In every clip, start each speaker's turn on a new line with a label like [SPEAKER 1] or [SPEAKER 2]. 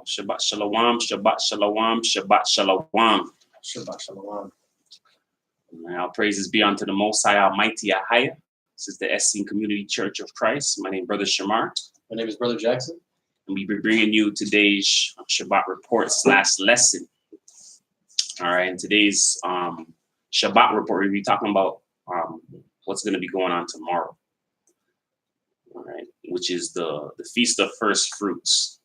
[SPEAKER 1] Shabbat Shalom, Shabbat Shalom, Shabbat Shalom.
[SPEAKER 2] Shabbat Shalom.
[SPEAKER 1] Our praises be unto the Most High Almighty Ahaya. This is the Essene Community Church of Christ. My name is Brother Shamar.
[SPEAKER 2] My name is Brother Jackson.
[SPEAKER 1] And we'll be bringing you today's Shabbat report / lesson. All right, in today's Shabbat report, we'll be talking about what's going to be going on tomorrow. All right, which is the Feast of First Fruits.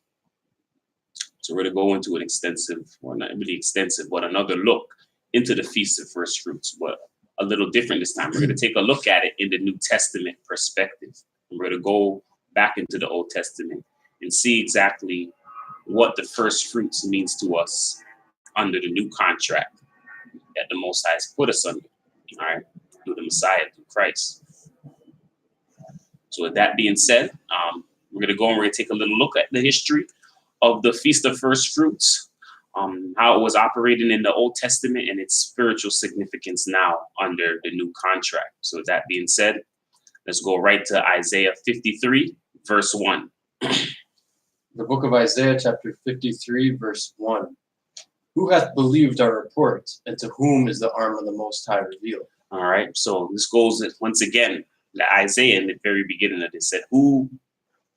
[SPEAKER 1] So we're going to go into an extensive, or not really extensive, but another look into the Feast of First Fruits, but a little different this time. We're going to take a look at it in the New Testament perspective. And we're going to go back into the Old Testament and see exactly what the first fruits means to us under the new contract that the Most High has put us under, all right, through the Messiah, through Christ. So with that being said, we're going to go and we're going to take a little look at the history of the Feast of First Fruits, how it was operating in the Old Testament and its spiritual significance now under the new contract. So with that being said, let's go right to Isaiah 53, verse 1.
[SPEAKER 2] The book of Isaiah, chapter 53, verse 1. Who hath believed our report, and to whom is the arm of the Most High revealed?
[SPEAKER 1] All right, so this goes once again, to Isaiah in the very beginning of it said, who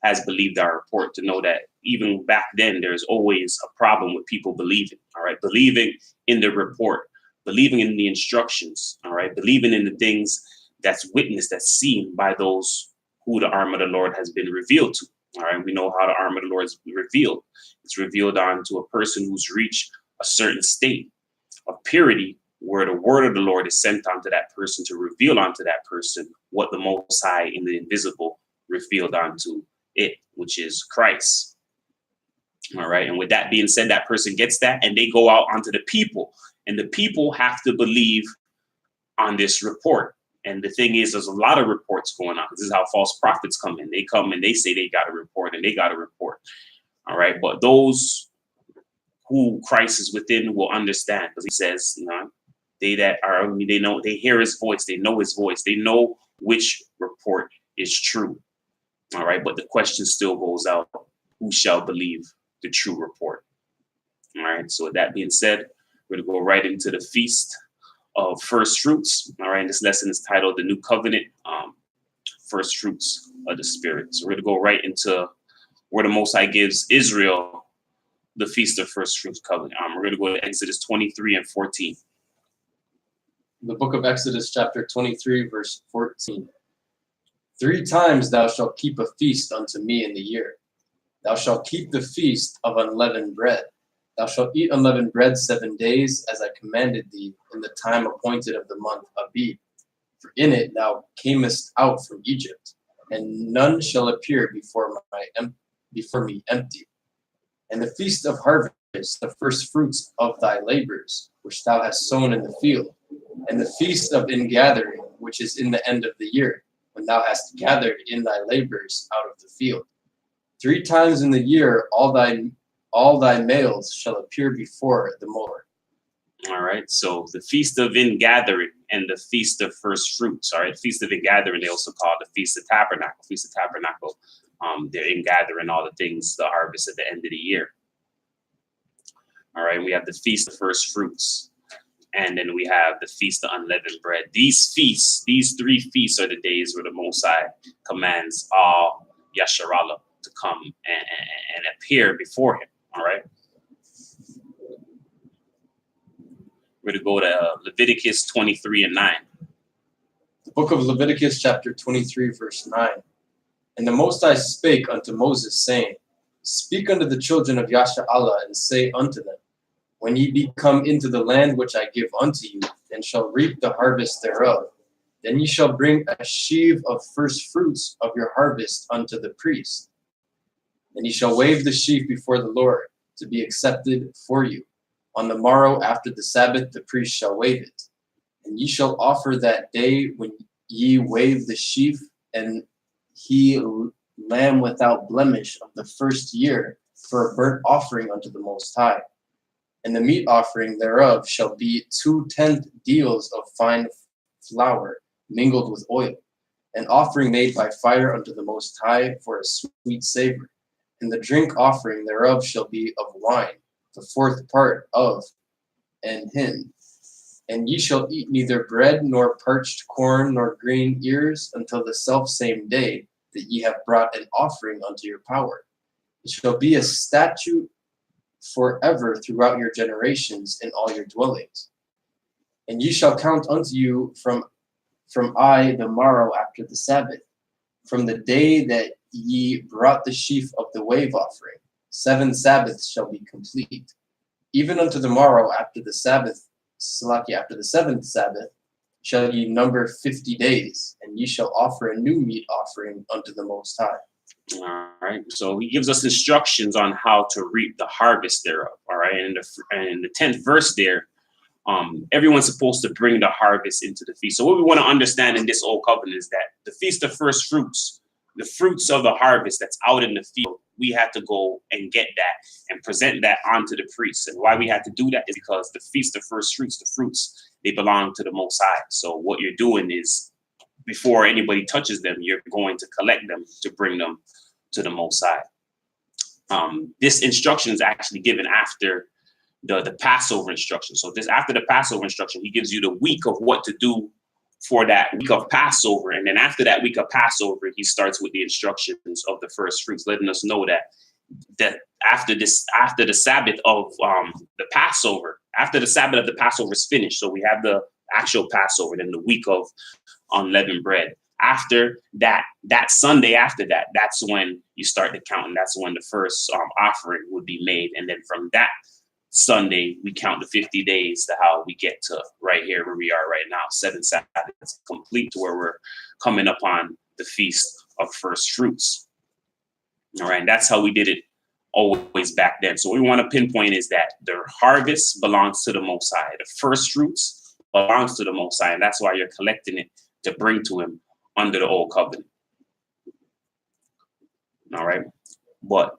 [SPEAKER 1] has believed our report, to know that even back then, there's always a problem with people believing, all right? Believing in the report, believing in the instructions, all right? Believing in the things that's witnessed, that's seen by those who the arm of the Lord has been revealed to, all right? We know how the arm of the Lord is revealed. It's revealed onto a person who's reached a certain state of purity where the word of the Lord is sent onto that person to reveal onto that person what the Most High in the invisible revealed onto it, which is Christ. All right. And with that being said, that person gets that and they go out onto the people, and the people have to believe on this report. And the thing is, there's a lot of reports going on. This is how false prophets come in. They come and they say they got a report and they got a report. All right. But those who Christ is within will understand, because he says, you know, they that are, they know, they hear his voice, they know his voice, they know which report is true. All right, but the question still goes out, who shall believe the true report? All right, so with that being said, we're going to go right into the Feast of First Fruits. All right, this lesson is titled The New Covenant, First Fruits of the Spirit. So we're going to go right into where the Most High gives Israel the Feast of First Fruits covenant. We're going to go to Exodus 23 and 14.
[SPEAKER 2] The book of Exodus, chapter 23, verse 14. 3 times thou shalt keep a feast unto me in the year. Thou shalt keep the feast of unleavened bread. Thou shalt eat unleavened bread 7 days, as I commanded thee, in the time appointed of the month Abib. For in it thou camest out from Egypt, and none shall appear before me empty. And the feast of harvest, the first fruits of thy labors, which thou hast sown in the field, and the feast of ingathering, which is in the end of the year, when thou hast gathered in thy labors out of the field. 3 times in the year all thy males shall appear before the Lord.
[SPEAKER 1] All right, so the Feast of Ingathering and the Feast of First Fruits. All right, Feast of Ingathering, they also call it the Feast of Tabernacle. Feast of Tabernacle, they're ingathering all the things, the harvest at the end of the year. All right, we have the Feast of First Fruits. And then we have the Feast of Unleavened Bread. These feasts, these 3 feasts are the days where the Most High commands all Yasharallah to come and appear before him. All right. We're going to go to Leviticus 23 and 9.
[SPEAKER 2] The book of Leviticus, chapter 23, verse 9. And the Most High spake unto Moses, saying, Speak unto the children of Yasharallah, and say unto them, When ye be come into the land which I give unto you, and shall reap the harvest thereof, then ye shall bring a sheaf of first fruits of your harvest unto the priest. And ye shall wave the sheaf before the Lord, to be accepted for you. On the morrow after the Sabbath the priest shall wave it. And ye shall offer that day when ye wave the sheaf, and he lamb without blemish of the first year, for a burnt offering unto the Most High. And the meat offering thereof shall be 2/10 deals of fine flour mingled with oil, an offering made by fire unto the Most High for a sweet savor. And the drink offering thereof shall be of wine, the fourth part of an hin. And ye shall eat neither bread, nor parched corn, nor green ears, until the selfsame day that ye have brought an offering unto your power. It shall be a statute forever throughout your generations in all your dwellings. And ye shall count unto you from I the morrow after the Sabbath, from the day that ye brought the sheaf of the wave offering. 7 Sabbaths shall be complete. Even unto the morrow after the Sabbath, after the 7th Sabbath, shall ye number 50 days, and ye shall offer a new meat offering unto the Most High.
[SPEAKER 1] All right. So he gives us instructions on how to reap the harvest thereof. All right. And in the 10th verse there, everyone's supposed to bring the harvest into the feast. So what we want to understand in this old covenant is that the feast of first fruits, the fruits of the harvest that's out in the field, we had to go and get that and present that onto the priests. And why we had to do that is because the feast of first fruits, the fruits, they belong to the Most High. So what you're doing is, before anybody touches them, you're going to collect them to bring them to the Most High. This instruction is actually given after the Passover instruction. So this after the Passover instruction, he gives you the week of what to do for that week of Passover. And then after that week of Passover, he starts with the instructions of the first fruits, letting us know that after the Sabbath of the Passover, after the Sabbath of the Passover is finished, so we have the actual Passover, then the week of unleavened bread. After that Sunday after that, that's when you start to count, and that's when the first offering would be made. And then from that Sunday, we count the 50 days to how we get to right here where we are right now, 7 Sabbaths complete, to where we're coming up on the Feast of First Fruits. All right, and that's how we did it always back then. So what we want to pinpoint is that the harvest belongs to the Most High. The first fruits belongs to the Most High, and that's why you're collecting it to bring to him under the old covenant. All right, but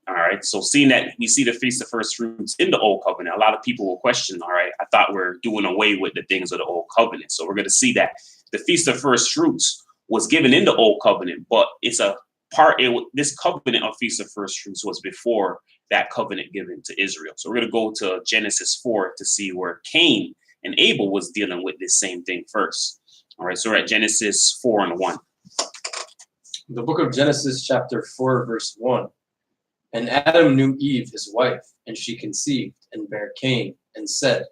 [SPEAKER 1] all right, so seeing that we see the Feast of First Fruits in the old covenant, a lot of people will question, all right, I thought we're doing away with the things of the old covenant. So we're going to see that the Feast of First Fruits was given in the old covenant, but it's a part, this covenant of Feast of First Fruits was before that covenant given to Israel. So we're going to go to Genesis 4 to see where Cain and Abel was dealing with this same thing first. All right, so we're at Genesis 4:1.
[SPEAKER 2] The book of Genesis, chapter 4, verse 1. And Adam knew Eve, his wife, and she conceived and bare Cain, and said,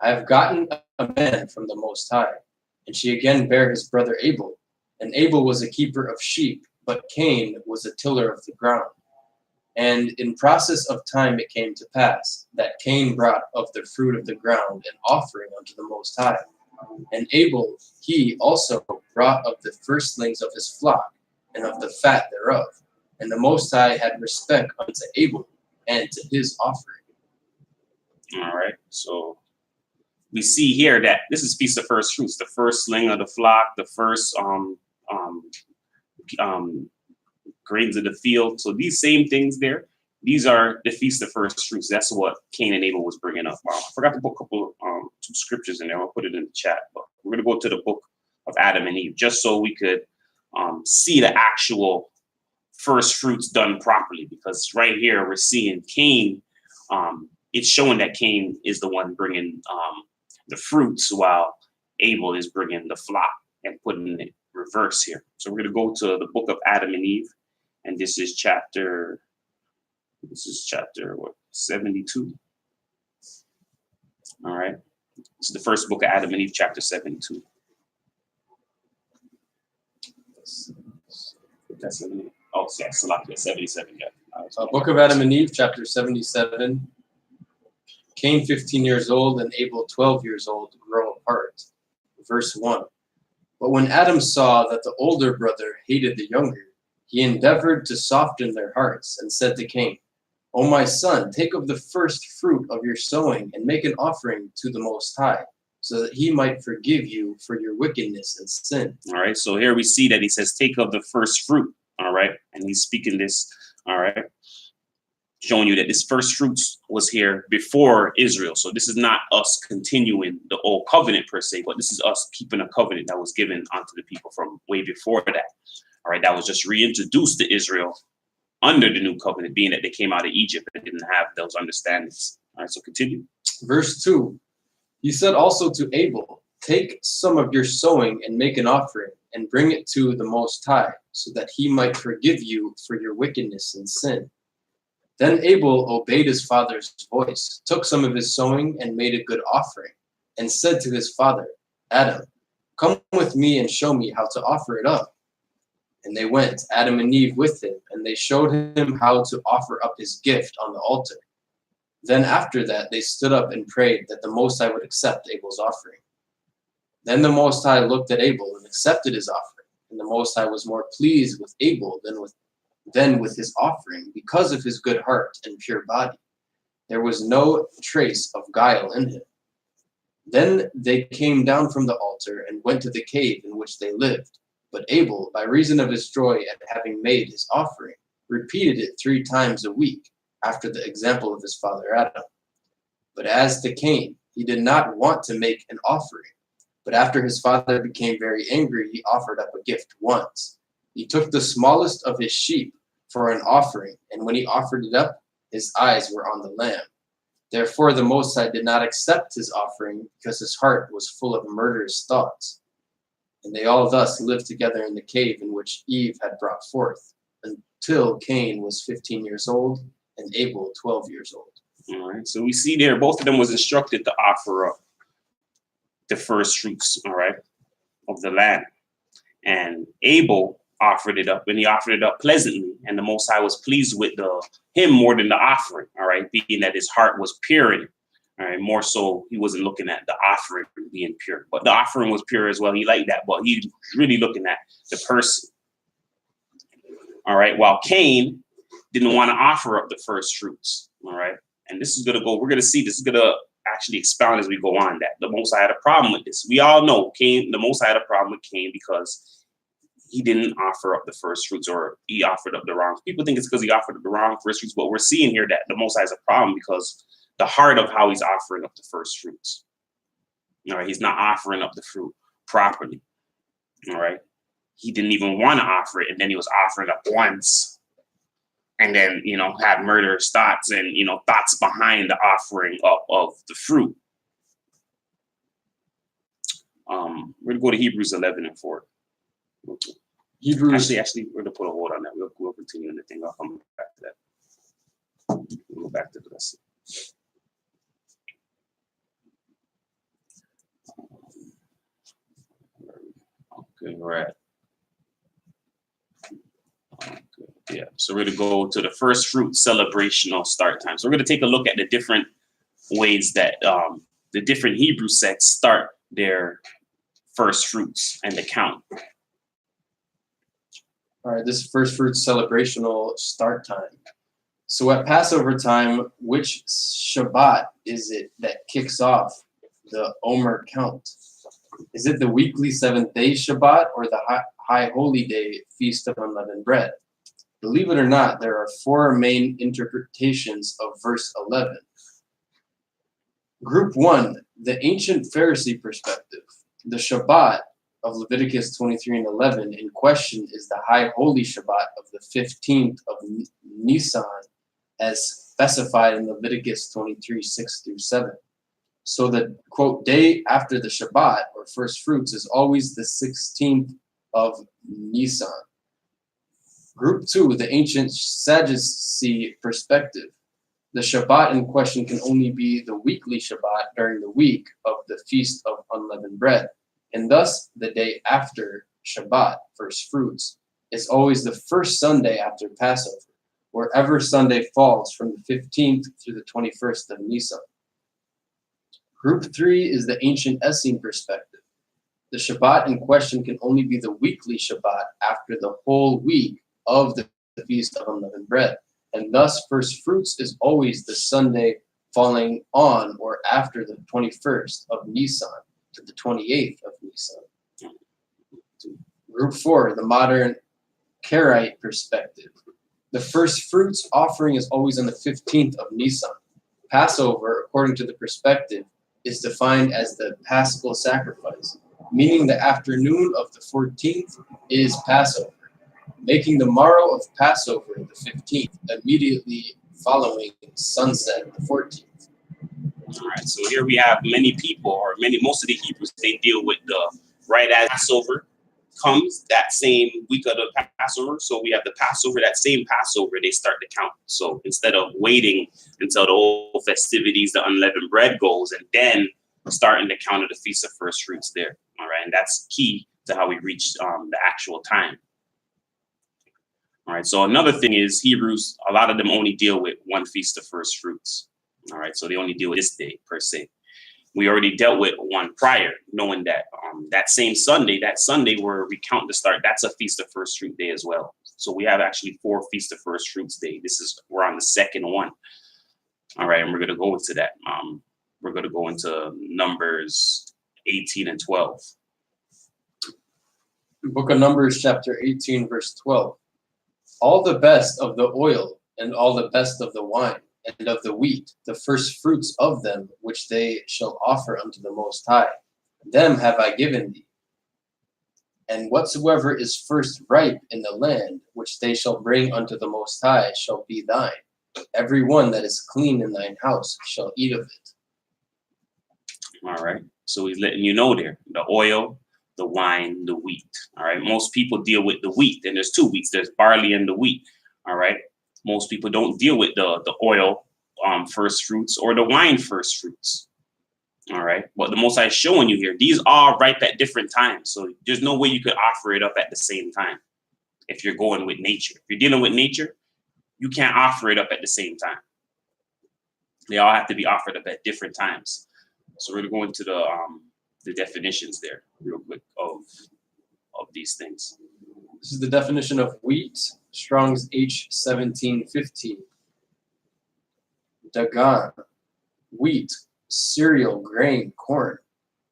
[SPEAKER 2] I have gotten a man from the Most High. And she again bare his brother Abel. And Abel was a keeper of sheep, but Cain was a tiller of the ground. And in process of time it came to pass that Cain brought of the fruit of the ground an offering unto the Most High. And Abel, he also brought of the firstlings of his flock, and of the fat thereof. And the Most High had respect unto Abel and to his offering.
[SPEAKER 1] All right, so we see here that this is Feast of First Fruits, the firstling of the flock, the first grains of the field. So these same things there, these are the Feast of First Fruits. That's what Cain and Abel was bringing up. I forgot to put a couple of 2 scriptures in there. I'll put it in the chat. But we're going to go to the book of Adam and Eve just so we could see the actual first fruits done properly. Because right here we're seeing Cain. It's showing that Cain is the one bringing the fruits, while Abel is bringing the flock and putting it reverse here. So we're going to go to the book of Adam and Eve, and this is chapter what, 72. All right, this is the first book of Adam and Eve, chapter 72. That's 70. Oh, yeah, Salakia, 77. Yeah.
[SPEAKER 2] Book of Adam and Eve, chapter 77. Cain 15 years old and Abel 12 years old grow apart. Verse 1. But when Adam saw that the older brother hated the younger, he endeavored to soften their hearts and said to Cain, O my son, take of the first fruit of your sowing and make an offering to the Most High, so that he might forgive you for your wickedness and sin.
[SPEAKER 1] All right, so here we see that he says, take of the first fruit. All right, and he's speaking this, all right, showing you that this first fruits was here before Israel. So this is not us continuing the old covenant per se, but this is us keeping a covenant that was given unto the people from way before that. All right, that was just reintroduced to Israel under the new covenant, being that they came out of Egypt and didn't have those understandings. All right, so continue.
[SPEAKER 2] Verse 2, he said also to Abel, take some of your sowing and make an offering and bring it to the Most High, so that he might forgive you for your wickedness and sin. Then Abel obeyed his father's voice, took some of his sowing and made a good offering, and said to his father, Adam, come with me and show me how to offer it up. And they went, Adam and Eve with him, and they showed him how to offer up his gift on the altar. Then after that, they stood up and prayed that the Most High would accept Abel's offering. Then the Most High looked at Abel and accepted his offering, and the Most High was more pleased with Abel than with his offering, because of his good heart and pure body. There was no trace of guile in him. Then they came down from the altar and went to the cave in which they lived. But Abel, by reason of his joy at having made his offering, repeated it 3 times a week, after the example of his father Adam. But as to Cain, he did not want to make an offering. But after his father became very angry, he offered up a gift once. He took the smallest of his sheep for an offering, and when he offered it up, his eyes were on the lamb. Therefore the Most High did not accept his offering, because his heart was full of murderous thoughts. And they all thus lived together in the cave in which Eve had brought forth, until Cain was 15 years old, and Abel 12 years old.
[SPEAKER 1] All right, so we see there, both of them was instructed to offer up the first fruits, all right, of the land. And Abel offered it up, and he offered it up pleasantly, and the Most High was pleased with him more than the offering, all right, being that his heart was pure in it. All right, more so he wasn't looking at the offering being pure, but the offering was pure as well. He liked that, but he was really looking at the person. All right, while Cain didn't want to offer up the first fruits. All right, and this is gonna go. We're gonna see this is gonna actually expound as we go on. That the Most High had a problem with this. We all know Cain. The Most High had a problem with Cain because he didn't offer up the first fruits, or he offered up the wrong. People think it's because he offered up the wrong first fruits, but we're seeing here that the Most High has a problem because the heart of how he's offering up the first fruits. All right, he's not offering up the fruit properly. All right, he didn't even want to offer it, and then he was offering up once, and then had murderous thoughts and thoughts behind the offering up of the fruit. We're gonna go to Hebrews 11 and 4.
[SPEAKER 2] Hebrews.
[SPEAKER 1] Actually, we're gonna put a hold on that. We'll continue in the thing. I'll come back to that. We'll go back to the lesson. Okay, right. Okay, yeah, so we're gonna go to the first fruit celebrational start time. So we're gonna take a look at the different ways that the different Hebrew sects start their first fruits and the count.
[SPEAKER 2] All right, this first fruit celebrational start time. So at Passover time, which Shabbat is it that kicks off the Omer count? Is it the weekly 7th-day Shabbat or the high holy day feast of unleavened bread? Believe it or not, there are 4 main interpretations of verse 11. Group 1, the ancient Pharisee perspective. The Shabbat of Leviticus 23 and 11 in question is the high holy Shabbat of the 15th of Nisan, as specified in Leviticus 23, 6-7. So the, quote, day after the Shabbat, or first fruits, is always the 16th of Nisan. Group 2, the ancient Sadducee perspective. The Shabbat in question can only be the weekly Shabbat during the week of the Feast of Unleavened Bread, and thus the day after Shabbat, first fruits, is always the first Sunday after Passover, wherever Sunday falls from the 15th through the 21st of Nisan. Group 3 is the ancient Essene perspective. The Shabbat in question can only be the weekly Shabbat after the whole week of the Feast of Unleavened Bread, and thus first fruits is always the Sunday falling on or after the 21st of Nisan to the 28th of Nisan. Group 4, the modern Karaite perspective. The first fruits offering is always on the 15th of Nisan. Passover, according to the perspective, is defined as the Paschal sacrifice, meaning the afternoon of the 14th is Passover. making the morrow of Passover the 15th, immediately following sunset the 14th.
[SPEAKER 1] All right, so here we have many people, or most of the Hebrews, they deal with the right as Passover comes that same week of the Passover. So we have the Passover, that same Passover, they start to count. So instead of waiting until the whole festivities, the unleavened bread goes, and then starting to count of the Feast of First Fruits there. All right, and that's key to how we reach the actual time. All right, so another thing is Hebrews, a lot of them only deal with one Feast of First Fruits. All right, so they only deal with this day per se. We already dealt with one prior, knowing that that Sunday where we count the start, that's a Feast of First Fruit day as well. So we have actually 4 Feast of First Fruits day. We're on the second one. All right, and we're gonna go into that. We're gonna go into Numbers 18 and 12.
[SPEAKER 2] Book of Numbers, chapter 18, verse 12. All the best of the oil and all the best of the wine and of the wheat, the first fruits of them, which they shall offer unto the Most High, them have I given thee. And whatsoever is first ripe in the land, which they shall bring unto the Most High, shall be thine. Every one that is clean in thine house shall eat of it.
[SPEAKER 1] All right, so he's letting you know there, the oil, the wine, the wheat. All right, most people deal with the wheat, and there's 2 wheats, there's barley and the wheat. All right, most people don't deal with the oil first fruits or the wine first fruits. All right, but the Most High is showing you here, these are ripe at different times. So there's no way you could offer it up at the same time. If you're going with nature, if you're dealing with nature, you can't offer it up at the same time. They all have to be offered up at different times. So we're going to go into the definitions there real quick of these things.
[SPEAKER 2] This is the definition of wheat, Strong's H1750. Dagan, wheat, cereal, grain, corn,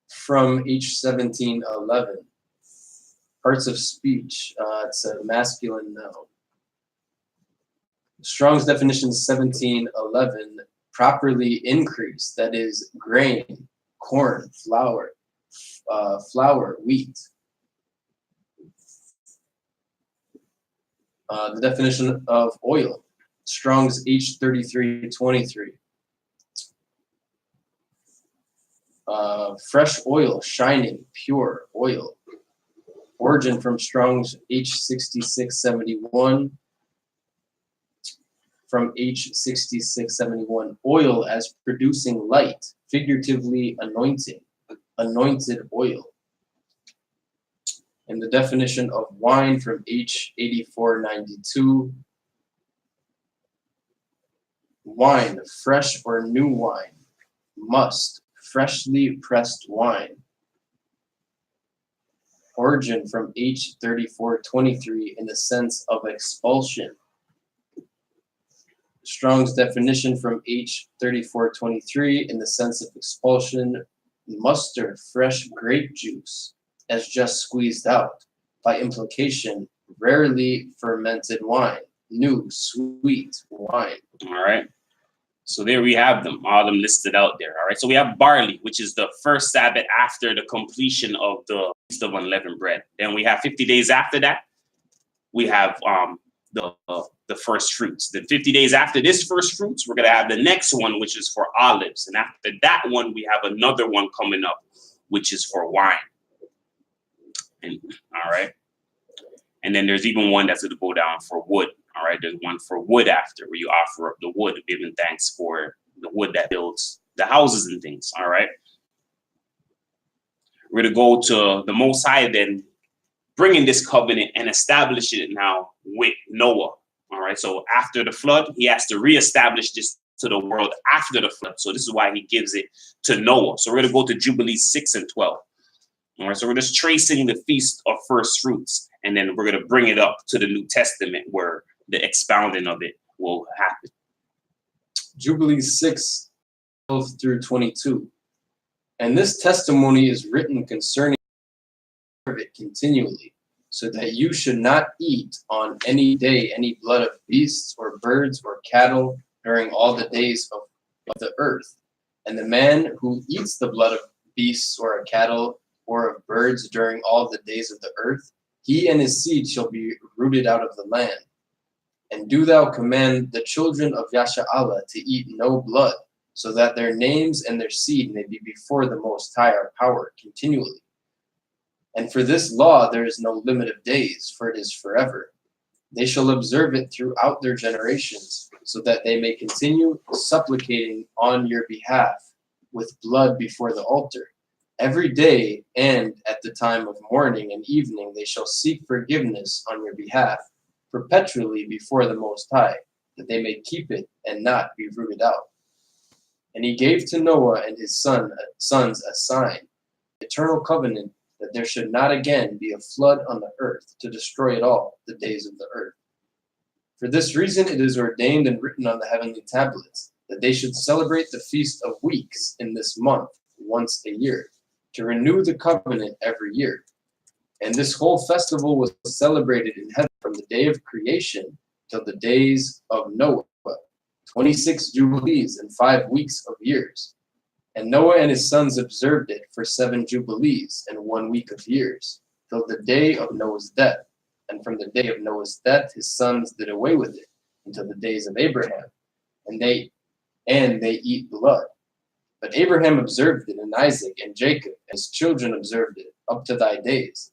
[SPEAKER 2] from H1711. Parts of speech, it's a masculine noun. Strong's definition 1711, properly increased, that is grain, corn, flour, wheat. The definition of oil, Strong's H3323. Fresh oil, shining, pure oil. Origin from Strong's H6671. From H6671, oil as producing light, figuratively anointing, anointed oil. And the definition of wine from H8492, wine, fresh or new wine, must, freshly pressed wine. Origin from H3423 in the sense of expulsion. Strong's definition from H3423 in the sense of expulsion, muster fresh grape juice as just squeezed out. By implication, rarely fermented wine, new sweet wine.
[SPEAKER 1] All right. So there we have them, all of them listed out there. All right. So we have barley, which is the first Sabbath after the completion of the Feast of Unleavened Bread. Then we have 50 days after that. We have the first fruits. Then 50 days after this first fruits, we're going to have the next one, which is for olives. And after that one, we have another one coming up, which is for wine. And all right. And then there's even one that's going to go down for wood. All right. There's one for wood after, where you offer up the wood, giving thanks for the wood that builds the houses and things. All right. We're going to go to the Most High, then bringing this covenant and establishing it now with Noah. All right. So after the flood, he has to reestablish this to the world after the flood. So this is why he gives it to Noah. So we're going to go to Jubilees 6 and 12. All right. So we're just tracing the Feast of First Fruits, and then we're going to bring it up to the New Testament where the expounding of it will happen.
[SPEAKER 2] Jubilees 6, 12 through 22. And this testimony is written concerning it continually, so that you should not eat on any day any blood of beasts or birds or cattle during all the days of the earth. And the man who eats the blood of beasts or of cattle or of birds during all the days of the earth, He and his seed shall be rooted out of the land. And do thou command the children of Yasha'Allah to eat no blood, so that their names and their seed may be before the Most High our power continually. And for this law there is no limit of days, for it is forever. They shall observe it throughout their generations, so that they may continue supplicating on your behalf with blood before the altar. Every day and at the time of morning and evening they shall seek forgiveness on your behalf, perpetually before the Most High, that they may keep it and not be rooted out. And he gave to Noah and his sons a sign, eternal covenant, that there should not again be a flood on the earth to destroy it all the days of the earth. For this reason it is ordained and written on the heavenly tablets, that they should celebrate the Feast of Weeks in this month once a year, to renew the covenant every year. And this whole festival was celebrated in heaven from the day of creation till the days of Noah, 26 jubilees and 5 weeks of years. And Noah and his sons observed it for 7 jubilees and 1 week of years, till the day of Noah's death. And from the day of Noah's death, his sons did away with it until the days of Abraham, and they eat blood. But Abraham observed it, and Isaac and Jacob, his children, observed it up to thy days.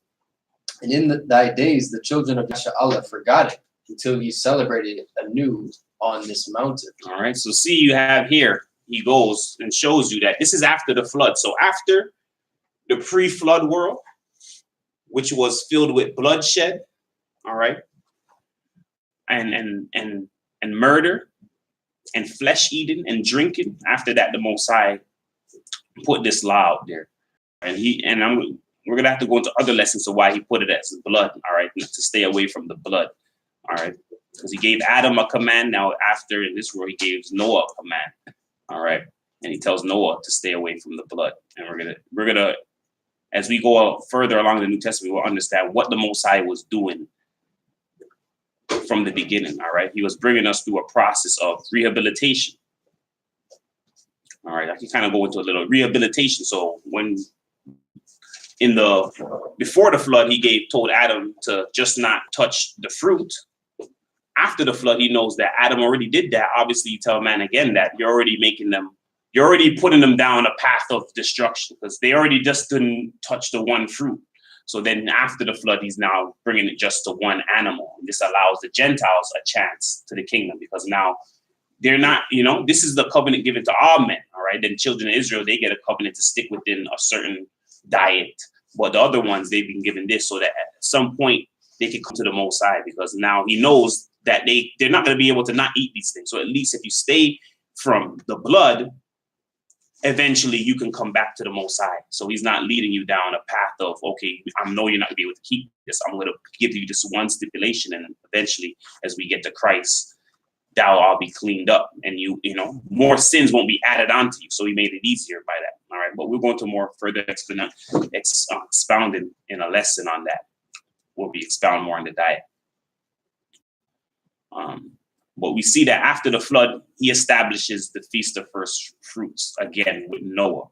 [SPEAKER 2] And in thy days, the children of Yasha'Allah forgot it until you celebrated it anew on this mountain.
[SPEAKER 1] All right. So see, you have here, he goes and shows you that this is after the flood. So after the pre-flood world, which was filled with bloodshed, all right, and murder and flesh eating and drinking. After that, the Most High put this law out there, we're gonna have to go into other lessons of why he put it as blood. All right, to stay away from the blood. All right, because he gave Adam a command. Now after in this world, he gave Noah a command. All right, and he tells Noah to stay away from the blood. And we're gonna as we go further along the New Testament, we'll understand what the Most High was doing from the beginning. All right, he was bringing us through a process of rehabilitation. All right, I can kind of go into a little rehabilitation. So when before the flood, he told Adam to just not touch the fruit. After the flood, he knows that Adam already did that. Obviously, you tell man again that you're already putting them down a path of destruction, because they already just didn't touch the one fruit. So then after the flood, he's now bringing it just to one animal. And this allows the Gentiles a chance to the kingdom, because now they're not, this is the covenant given to all men. All right. Then children of Israel, they get a covenant to stick within a certain diet. But the other ones, they've been given this so that at some point they can come to the Most High, because now he knows that they're not going to be able to not eat these things. So at least if you stay from the blood, eventually you can come back to the Most High. So he's not leading you down a path of, okay, I know you're not going to be able to keep this. I'm going to give you this one stipulation. And eventually, as we get to Christ, thou all be cleaned up, and more sins won't be added onto you. So he made it easier by that. All right. But we're going to more further expounding in a lesson on that. We'll be expound more on the diet. But we see that after the flood, he establishes the Feast of First Fruits again with Noah.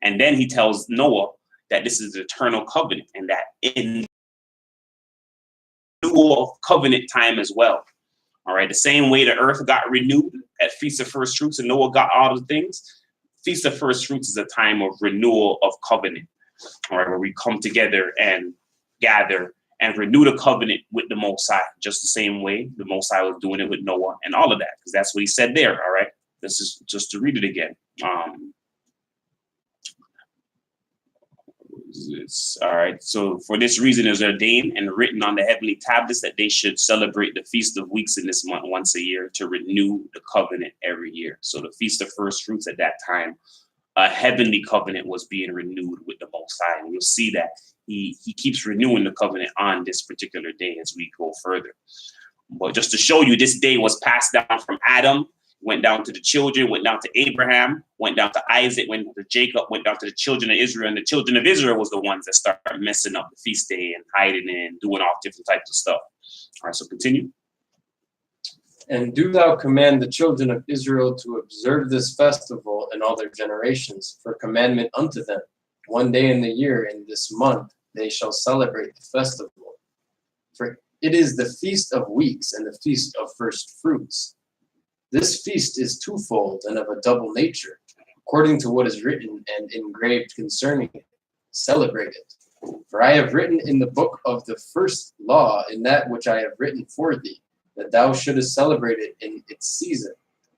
[SPEAKER 1] And then he tells Noah that this is the eternal covenant, and that in renewal of covenant time as well. All right, the same way the earth got renewed at Feast of First Fruits and Noah got all the things, Feast of First Fruits is a time of renewal of covenant. All right, where we come together and gather and renew the covenant with the Most High, just the same way the Most High was doing it with Noah and all of that, because that's what he said there. All right, this is just to read it again. All right, so for this reason it was ordained and written on the heavenly tablets that they should celebrate the Feast of Weeks in this month once a year, to renew the covenant every year. So the Feast of First Fruits at that time, a heavenly covenant was being renewed with the Most High. And you'll see that he keeps renewing the covenant on this particular day as we go further. But just to show you, this day was passed down from Adam, went down to the children, went down to Abraham, went down to Isaac, went to Jacob, went down to the children of Israel. And the children of Israel was the ones that started messing up the feast day and hiding and doing all different types of stuff. All right, so continue.
[SPEAKER 2] And do thou command the children of Israel to observe this festival in all their generations, for commandment unto them. One day in the year, in this month, they shall celebrate the festival. For it is the feast of weeks and the feast of first fruits. This feast is twofold and of a double nature, according to what is written and engraved concerning it. Celebrate it. For I have written in the book of the first law, in that which I have written for thee, that thou shouldest celebrate it in its season,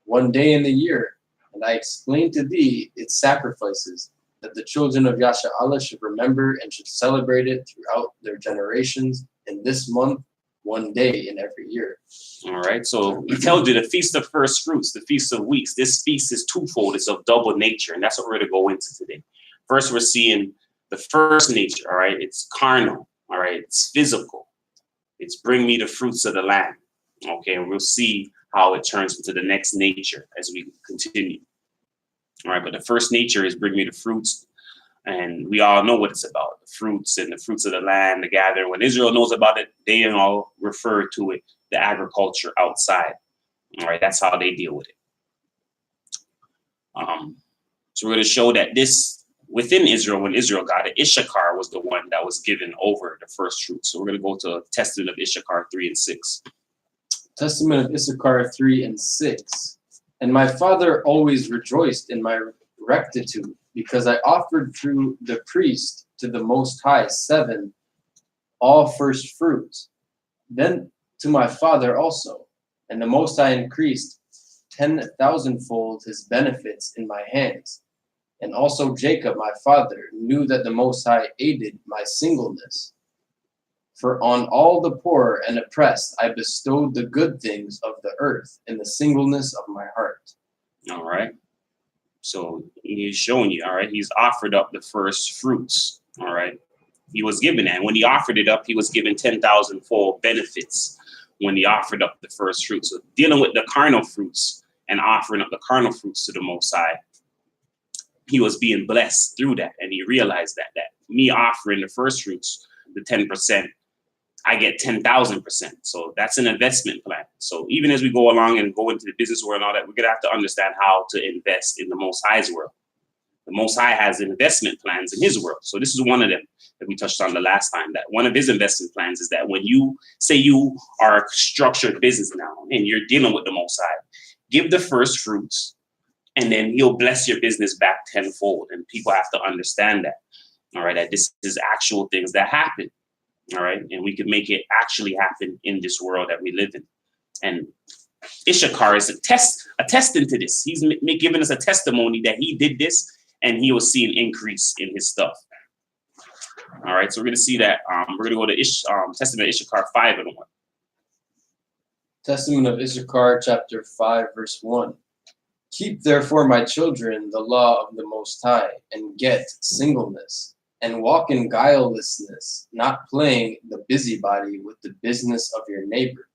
[SPEAKER 2] one day in the year. And I explained to thee its sacrifices, that the children of Yasha'Allah should remember and should celebrate it throughout their generations in this month, one day in every year.
[SPEAKER 1] All right, so he tells you the Feast of First Fruits, the Feast of Weeks. This feast is twofold, it's of double nature, and that's what we're going to go into today. First, we're seeing the first nature, all right? It's carnal, all right? It's physical. It's bring me the fruits of the land, okay? And we'll see how it turns into the next nature as we continue. All right, but the first nature is bring me the fruits, and we all know what it's about, the fruits and the fruits of the land, the gathering. When Israel knows about it, they all refer to it, the agriculture outside. All right, that's how they deal with it. So we're going to show that this, within Israel, when Israel got it, Issachar was the one that was given over the first fruits. So we're going to go to Testament of Issachar 3 and 6.
[SPEAKER 2] Testament of Issachar 3 and 6. And my father always rejoiced in my rectitude, because I offered through the priest to the Most High 7 all first fruits. Then to my father also, and the Most High increased 10,000-fold his benefits in my hands. And also Jacob, my father, knew that the Most High aided my singleness. For on all the poor and oppressed I bestowed the good things of the earth in the singleness of my heart.
[SPEAKER 1] All right. So he's showing you, all right, he's offered up the first fruits. All right. He was given that. When he offered it up, he was given 10,000-fold benefits when he offered up the first fruits. So dealing with the carnal fruits and offering up the carnal fruits to the Most High, he was being blessed through that. And he realized that me offering the first fruits, the 10%, I get 10,000%. So that's an investment plan. So even as we go along and go into the business world and all that, we're going to have to understand how to invest in the Most High's world. The Most High has investment plans in his world. So this is one of them that we touched on the last time, that one of his investment plans is that when you say you are a structured business now and you're dealing with the Most High, give the first fruits, and then he'll bless your business back tenfold. And people have to understand that, all right, that this is actual things that happen, all right? And we can make it actually happen in this world that we live in. And Issachar is attesting to this. He's giving us a testimony that he did this, and he will see an increase in his stuff. All right, so we're going to see that. We're going to go to Testament of Issachar 5 and 1.
[SPEAKER 2] Testament of Issachar chapter 5 verse 1. Keep therefore, my children, the law of the Most High, and get singleness, and walk in guilelessness, not playing the busybody with the business of your neighbor.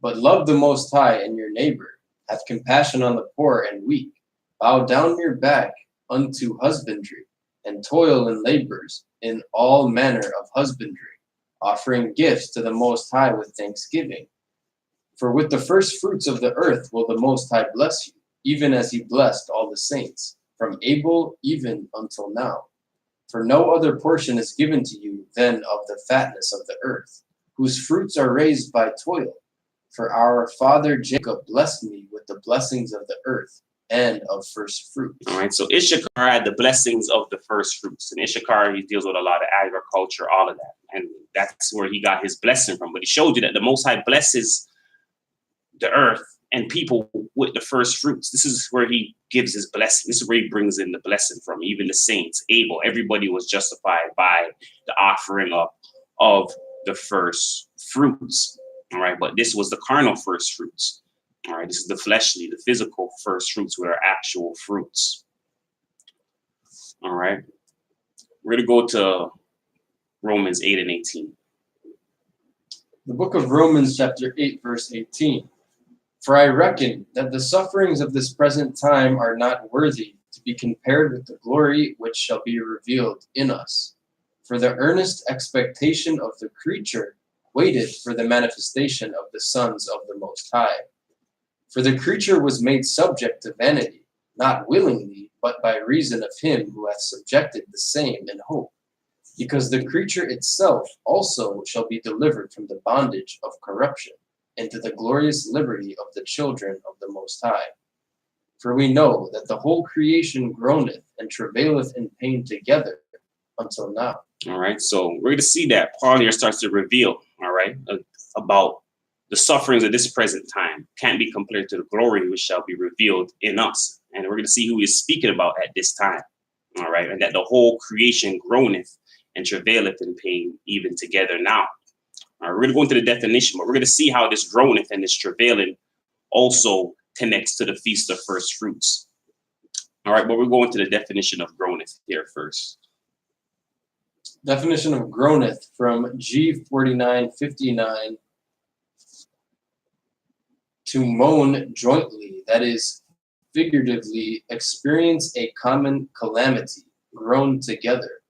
[SPEAKER 2] But love the Most High and your neighbor. Have compassion on the poor and weak. Bow down your back unto husbandry, and toil in labors in all manner of husbandry, offering gifts to the Most High with thanksgiving. For with the first fruits of the earth will the Most High bless you, even as he blessed all the saints, from Abel even until now. For no other portion is given to you than of the fatness of the earth, whose fruits are raised by toil. For our father Jacob blessed me with the blessings of the earth and of first fruit.
[SPEAKER 1] All right, so Issachar had the blessings of the first fruits. And Issachar, he deals with a lot of agriculture, all of that. And that's where he got his blessing from. But he showed you that the Most High blesses the earth and people with the first fruits. This is where he gives his blessing. This is where he brings in the blessing from. Even the saints, Abel, everybody was justified by the offering up of the first fruits. All right, but this was the carnal first fruits. All right, this is the fleshly, the physical first fruits with our actual fruits. All right, we're going to go to Romans 8 and 18.
[SPEAKER 2] The book of Romans chapter 8 verse 18. For I reckon that the sufferings of this present time are not worthy to be compared with the glory which shall be revealed in us. For the earnest expectation of the creature waited for the manifestation of the sons of the Most High. For the creature was made subject to vanity, not willingly, but by reason of him who hath subjected the same in hope. because the creature itself also shall be delivered from the bondage of corruption into the glorious liberty of the children of the Most High. For we know that the whole creation groaneth and travaileth in pain together until now.
[SPEAKER 1] All right, so we're going to see that Paul here starts to reveal, all right, about the sufferings of this present time can't be compared to the glory which shall be revealed in us. And we're going to see who he's speaking about at this time, all right, and that the whole creation groaneth and travaileth in pain even together now. All right, we're going to go into the definition, but we're going to see how this groaneth and this travailing also connects to the Feast of First Fruits. All right, but we're going to the definition of groaneth here first.
[SPEAKER 2] Definition of groaneth from G4959, to moan jointly, that is, figuratively experience a common calamity, groan together.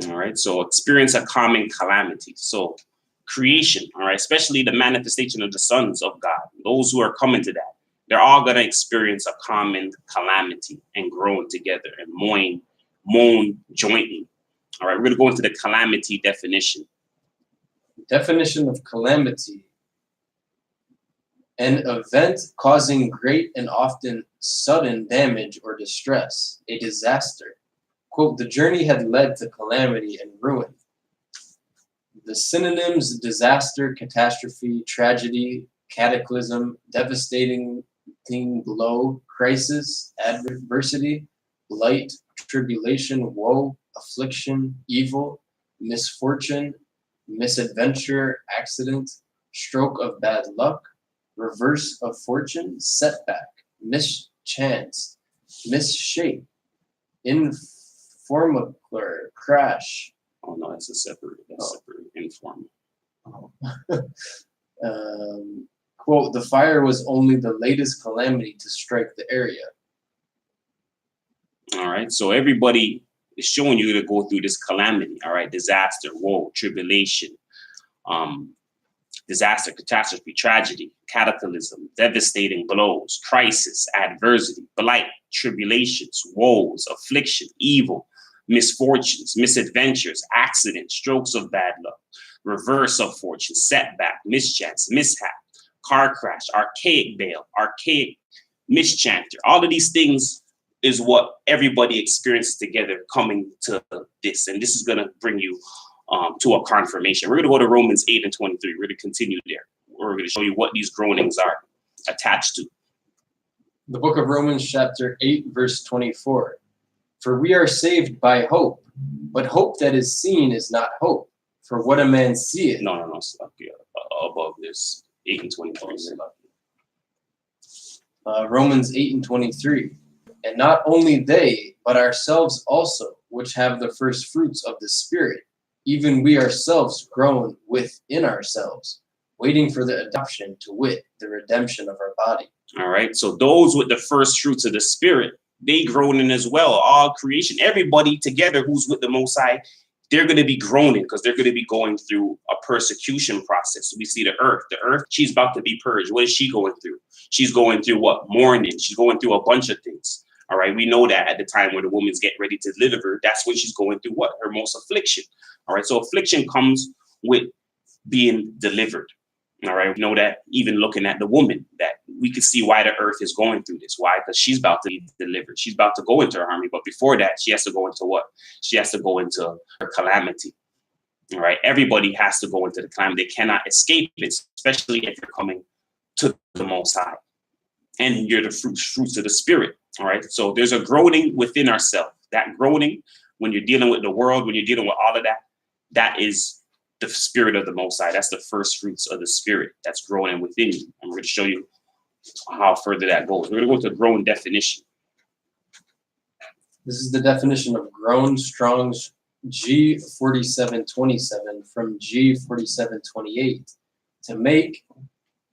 [SPEAKER 1] All right, so experience a common calamity. So creation, all right, especially the manifestation of the sons of God, those who are coming to that, they're all going to experience a common calamity and groan together and moan jointly. All right, we're going to go into the calamity definition.
[SPEAKER 2] Definition of calamity: an event causing great and often sudden damage or distress, a disaster. Quote, the journey had led to calamity and ruin. The synonyms: disaster, catastrophe, tragedy, cataclysm, devastating blow, crisis, adversity, blight, tribulation, woe, affliction, evil, misfortune, misadventure, accident, stroke of bad luck, reverse of fortune, setback, mischance, misshape, informal crash.
[SPEAKER 1] Oh no, that's separate informal.
[SPEAKER 2] Quote, the fire was only the latest calamity to strike the area.
[SPEAKER 1] All right, so everybody is showing you to go through this calamity. All right, disaster, woe, tribulation, disaster, catastrophe, tragedy, cataclysm, devastating blows, crisis, adversity, blight, tribulations, woes, affliction, evil, misfortunes, misadventures, accidents, strokes of bad luck, reverse of fortune, setback, mischance, mishap, car crash, archaic bale, archaic mischanter. All of these things is what everybody experiences together coming to this. And this is going to bring you to a confirmation. We're going to go to Romans 8 and 23. We're going to continue there. We're going to show you what these groanings are attached to.
[SPEAKER 2] The book of Romans chapter 8, verse 24. For we are saved by hope, but hope that is seen is not hope. For what a man seeth.
[SPEAKER 1] No. Above this, 8 and 23.
[SPEAKER 2] Romans 8 and 23. And not only they, but ourselves also, which have the first fruits of the Spirit, even we ourselves groan within ourselves, waiting for the adoption, to wit, the redemption of our body.
[SPEAKER 1] All right. So those with the first fruits of the Spirit, they groaning as well. All creation, everybody together who's with the Most High, they're going to be groaning because they're going to be going through a persecution process. We see the earth, she's about to be purged. What is she going through? She's going through what? Mourning. She's going through a bunch of things. All right. We know that at the time where the woman's getting ready to deliver, that's when she's going through what? Her most affliction. All right. So affliction comes with being delivered. All right. We know that even looking at the woman, that we can see why the earth is going through this. Why? Because she's about to be delivered. She's about to go into her army. But before that, she has to go into what? She has to go into her calamity. All right. Everybody has to go into the calamity. They cannot escape it, especially if you're coming to the Most High. And you're the fruits of the Spirit. All right. So there's a groaning within ourselves. That groaning, when you're dealing with the world, when you're dealing with all of that, that is the Spirit of the Most High. That's the first fruits of the Spirit that's growing within you. And we're going to show you how further that goes. We're going to go to the groan definition.
[SPEAKER 2] This is the definition of groan, Strong's G4727 from G4728. To make,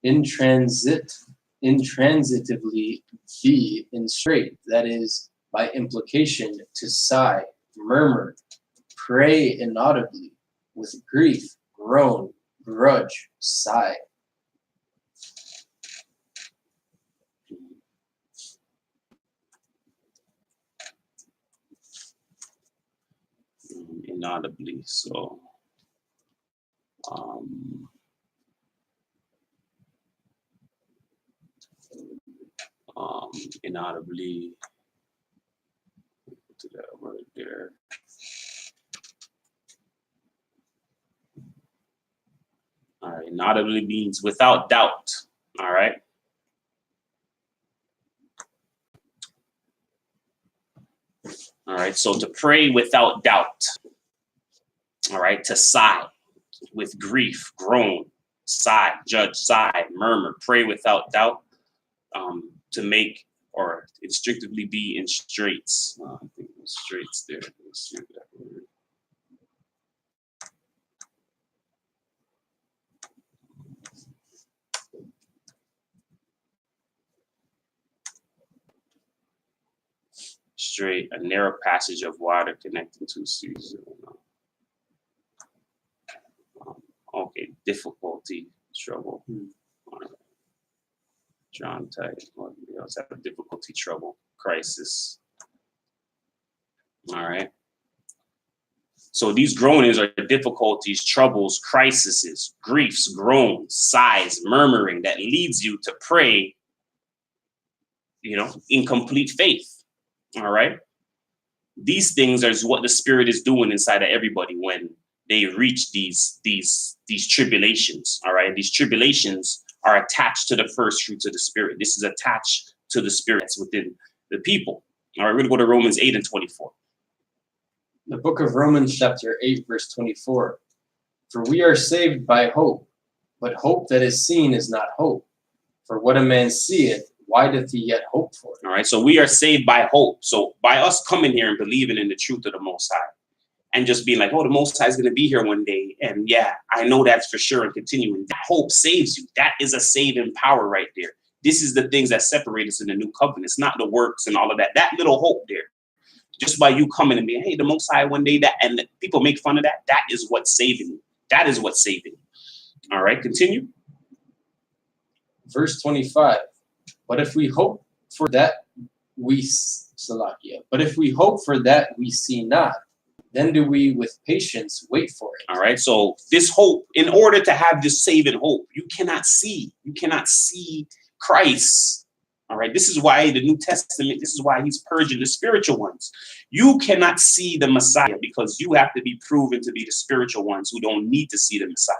[SPEAKER 2] intransitively be in strait, that is, by implication, to sigh, murmur, pray inaudibly, with grief, groan, grudge, sigh.
[SPEAKER 1] inaudibly. So, inaudibly, to that word there. All right, inaudibly means without doubt. All right. All right, so to pray without doubt. All right, to sigh with grief, groan, sigh, judge, sigh, murmur, pray without doubt, to make or instinctively be in straits. I think it was straits there. Let's see that word. Straight, a narrow passage of water connecting two seas. Okay, difficulty, trouble. John type. Anybody else have a difficulty, trouble, crisis? All right. So these groanings are difficulties, troubles, crises, griefs, groans, sighs, murmuring that leads you to pray, in complete faith. All right. These things are what the Spirit is doing inside of everybody when they reach these tribulations. All right. These tribulations are attached to the first fruits of the Spirit. This is attached to the spirits within the people. All right. We're going to go to Romans 8 and 24.
[SPEAKER 2] The book of Romans chapter 8, verse 24. For we are saved by hope, but hope that is seen is not hope. For what a man seeth, why doth he yet hope for it?
[SPEAKER 1] All right, so we are saved by hope. So by us coming here and believing in the truth of the Most High and just being like, oh, the Most High is going to be here one day. And yeah, I know that's for sure, and continuing. That hope saves you. That is a saving power right there. This is the things that separate us in the new covenant. It's not the works and all of that. That little hope there. Just by you coming and being, hey, the Most High one day, that, and people make fun of that. That is what's saving you. That is what's saving you. All right, continue.
[SPEAKER 2] Verse 25. But if we hope for that we see not, then do we with patience wait for it.
[SPEAKER 1] All right. So this hope, in order to have this saving hope, you cannot see Christ. All right. This is why the New Testament, this is why he's purging the spiritual ones. You cannot see the Messiah because you have to be proven to be the spiritual ones who don't need to see the Messiah.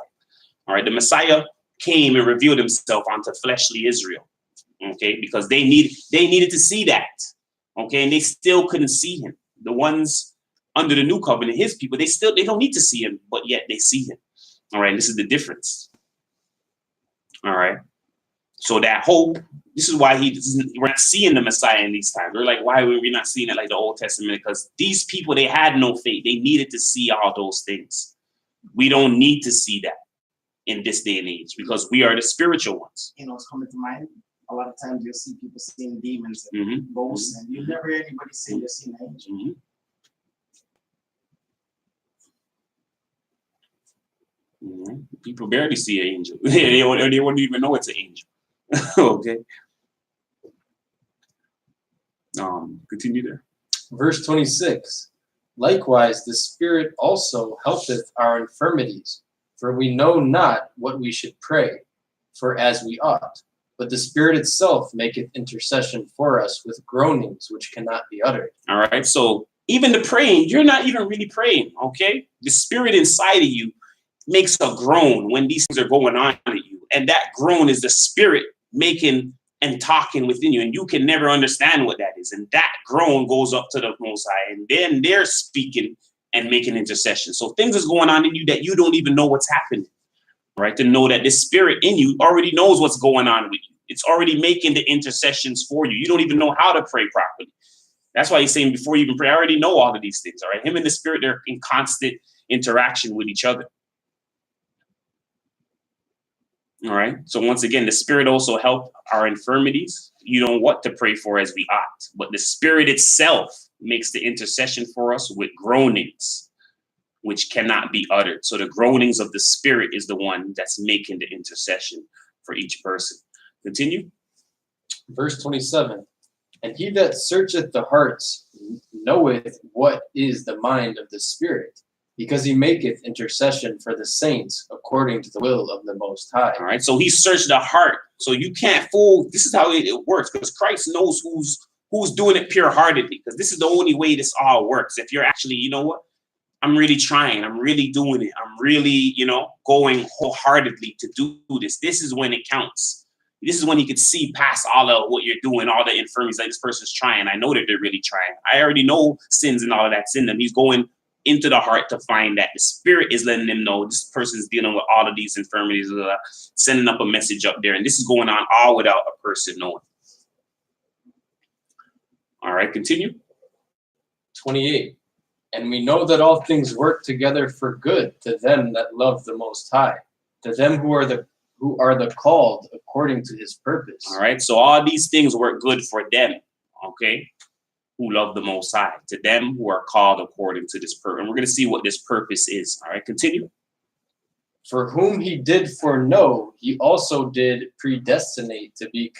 [SPEAKER 1] All right. The Messiah came and revealed himself unto fleshly Israel. Okay, because they needed to see that. Okay, and they still couldn't see him. The ones under the new covenant, his people, they don't need to see him, but yet they see him. All right, and this is the difference. All right. So that hope, this is why we're not seeing the Messiah in these times. We're like, why were we not seeing it like the Old Testament? Because these people, they had no faith. They needed to see all those things. We don't need to see that in this day and age because we are the spiritual ones.
[SPEAKER 3] It's coming to mind. A lot of times you'll see people seeing demons and ghosts, and you never hear anybody say they're seeing an angel.
[SPEAKER 1] People barely see an angel. they wouldn't even know it's an angel. Okay. Continue there.
[SPEAKER 2] Verse 26. Likewise, the Spirit also helpeth our infirmities, for we know not what we should pray for as we ought. But the Spirit itself maketh intercession for us with groanings which cannot be uttered.
[SPEAKER 1] All right. So even the praying, you're not even really praying. Okay. The Spirit inside of you makes a groan when these things are going on at you. And that groan is the Spirit making and talking within you. And you can never understand what that is. And that groan goes up to the Most High. And then they're speaking and making intercession. So things is going on in you that you don't even know what's happening. Right, to know that the Spirit in you already knows what's going on with you. It's already making the intercessions for you. You don't even know how to pray properly. That's why he's saying before you even pray, I already know all of these things. All right, him and the Spirit, they're in constant interaction with each other. All right. So once again, the Spirit also helped our infirmities. You know what to pray for as we ought, but the Spirit itself makes the intercession for us with groanings which cannot be uttered. So the groanings of the Spirit is the one that's making the intercession for each person. Continue.
[SPEAKER 2] Verse 27. And he that searcheth the hearts knoweth what is the mind of the Spirit, because he maketh intercession for the saints according to the will of the Most High.
[SPEAKER 1] All right. So he searched the heart. So you can't fool. This is how it works, because Christ knows who's doing it pure-heartedly, because this is the only way this all works. If you're actually, you know what? I'm really trying. I'm really doing it. I'm really, going wholeheartedly to do this. This is when it counts. This is when you can see past all of what you're doing, all the infirmities that this person's trying. I know that they're really trying. I already know sins and all of that's in them. He's going into the heart to find that. The Spirit is letting them know this person's dealing with all of these infirmities, sending up a message up there. And this is going on all without a person knowing. All right, continue.
[SPEAKER 2] 28. And we know that all things work together for good to them that love the Most High, to them who are the called according to his purpose.
[SPEAKER 1] All right. So all these things work good for them. Okay. Who love the Most High, to them who are called according to this purpose. And we're going to see what this purpose is. All right. Continue.
[SPEAKER 2] For whom he did foreknow, he also did predestinate to be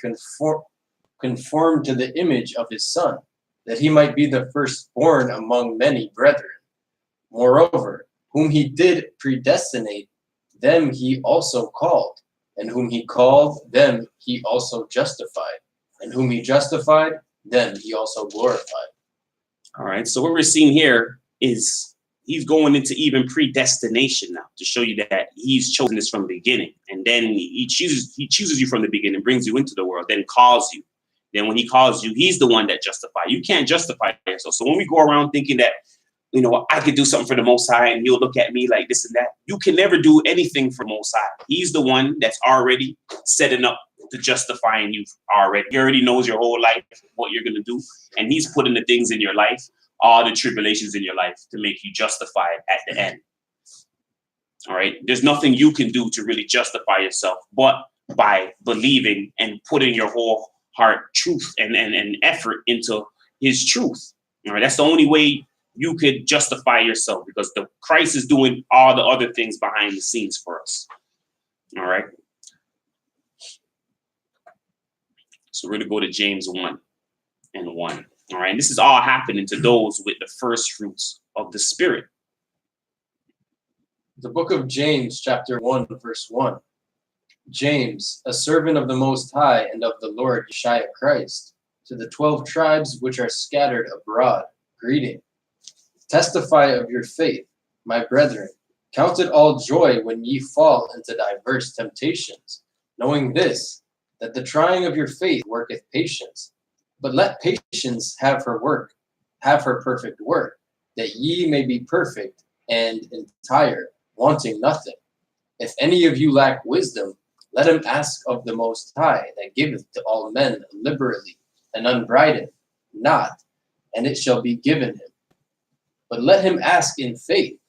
[SPEAKER 2] conformed to the image of his Son, that he might be the firstborn among many brethren. Moreover, whom he did predestinate, them he also called. And whom he called, them he also justified. And whom he justified, them he also glorified.
[SPEAKER 1] All right. So what we're seeing here is he's going into even predestination now to show you that he's chosen this from the beginning. And then he chooses you from the beginning, brings you into the world, then calls you. Then when he calls you, he's the one that justifies. You can't justify yourself. So when we go around thinking that, I could do something for the Most High and he'll look at me like this and that, you can never do anything for the Most High. He's the one that's already setting up to justifying you already. He already knows your whole life, what you're going to do. And he's putting the things in your life, all the tribulations in your life, to make you justified at the end. All right. There's nothing you can do to really justify yourself, but by believing and putting your whole heart, truth, and effort into his truth. All right. That's the only way you could justify yourself, because the Christ is doing all the other things behind the scenes for us. All right. So we're going to go to James 1:1. All right. And this is all happening to those with the first fruits of the Spirit.
[SPEAKER 2] The book of James, chapter 1, verse 1. James, a servant of the Most High and of the Lord Yeshua Christ, to the 12 tribes which are scattered abroad, greeting. Testify of your faith, my brethren. Count it all joy when ye fall into diverse temptations, knowing this, that the trying of your faith worketh patience. But let patience have her perfect work, that ye may be perfect and entire, wanting nothing. If any of you lack wisdom, let him ask of the Most High, that giveth to all men liberally and unbridled, not, and it shall be given him. But let him ask in faith,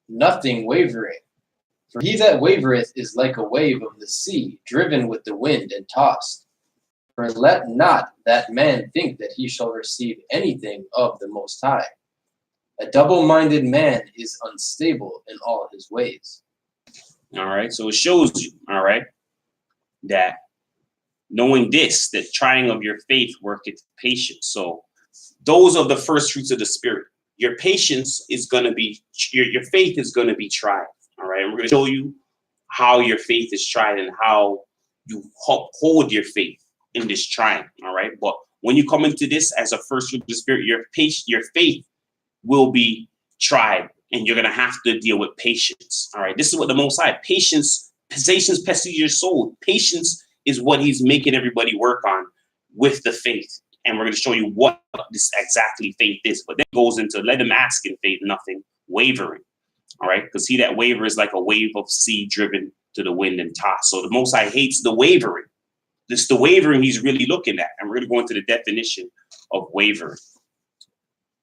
[SPEAKER 2] nothing wavering. For he that wavereth is like a wave of the sea, driven with the wind and tossed. For let not that man think that he shall receive anything of the Most High. A double-minded man is unstable in all his ways.
[SPEAKER 1] All right. So it shows you, all right, that knowing this, that trying of your faith worketh patience. So those are the first fruits of the Spirit. Your patience is going to be, your faith is going to be tried. All right. And we're going to show you how your faith is tried and how you hold your faith in this trying. All right. But when you come into this as a first fruit of the Spirit, your faith will be tried, and you're going to have to deal with patience. All right. This is what the Most High, patience passes your soul. Patience is what he's making everybody work on with the faith. And we're going to show you what this exactly faith is. But then it goes into let him ask in faith, nothing wavering. All right. Because he that wavers like a wave of sea driven to the wind and tossed. So the Most High hates the wavering. This the wavering he's really looking at. And we're going to go into the definition of wavering.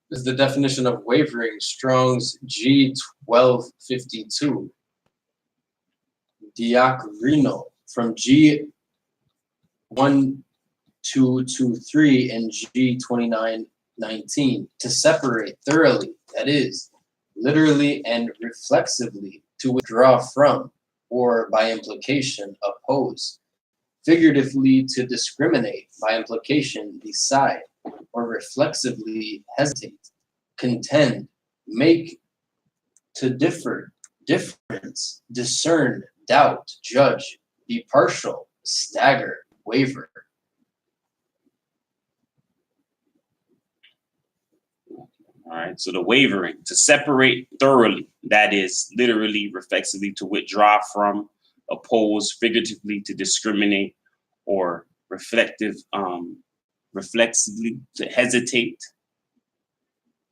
[SPEAKER 2] This is the definition of wavering, Strong's G1252. Diakrino, from G1223 and G2919, to separate thoroughly, that is, literally and reflexively, to withdraw from, or by implication, oppose. Figuratively, to discriminate, by implication, decide, or reflexively hesitate, contend, make to differ, difference, discern, doubt, judge, be partial, stagger, waver.
[SPEAKER 1] All right, so the wavering, to separate thoroughly, that is literally, reflexively, to withdraw from, oppose, figuratively, to discriminate, or reflexively, to hesitate,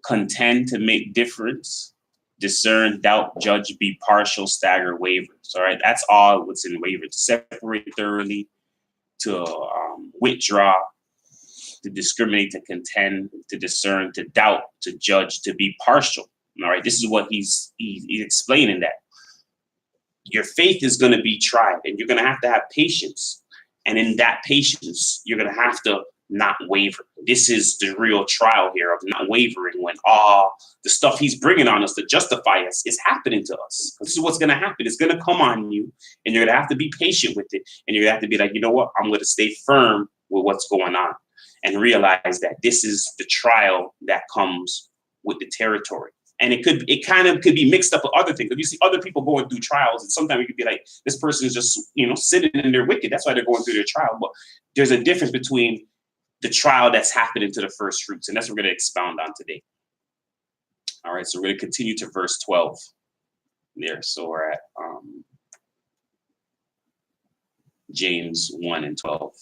[SPEAKER 1] contend, to make difference, discern, doubt, judge, be partial, stagger, waver. So, all right, that's all what's in waver: to separate thoroughly, to withdraw, to discriminate, to contend, to discern, to doubt, to judge, to be partial. All right, this is what he's explaining, that your faith is going to be tried, and you're going to have patience. And in that patience, you're going to have to not waver. This is the real trial here of not wavering when all the stuff he's bringing on us to justify us is happening to us. This is what's going to happen. It's going to come on you, and you're going to have to be patient with it. And you're going to have to be like, you know what? I'm going to stay firm with what's going on and realize that this is the trial that comes with the territory. And it kind of could be mixed up with other things. If you see other people going through trials, and sometimes you could be like, this person is just, sitting in their wicked. That's why they're going through their trial. But there's a difference between the trial that's happening to the first fruits. And that's what we're going to expound on today. All right, so we're going to continue to verse 12 there. So we're at James 1 and 12.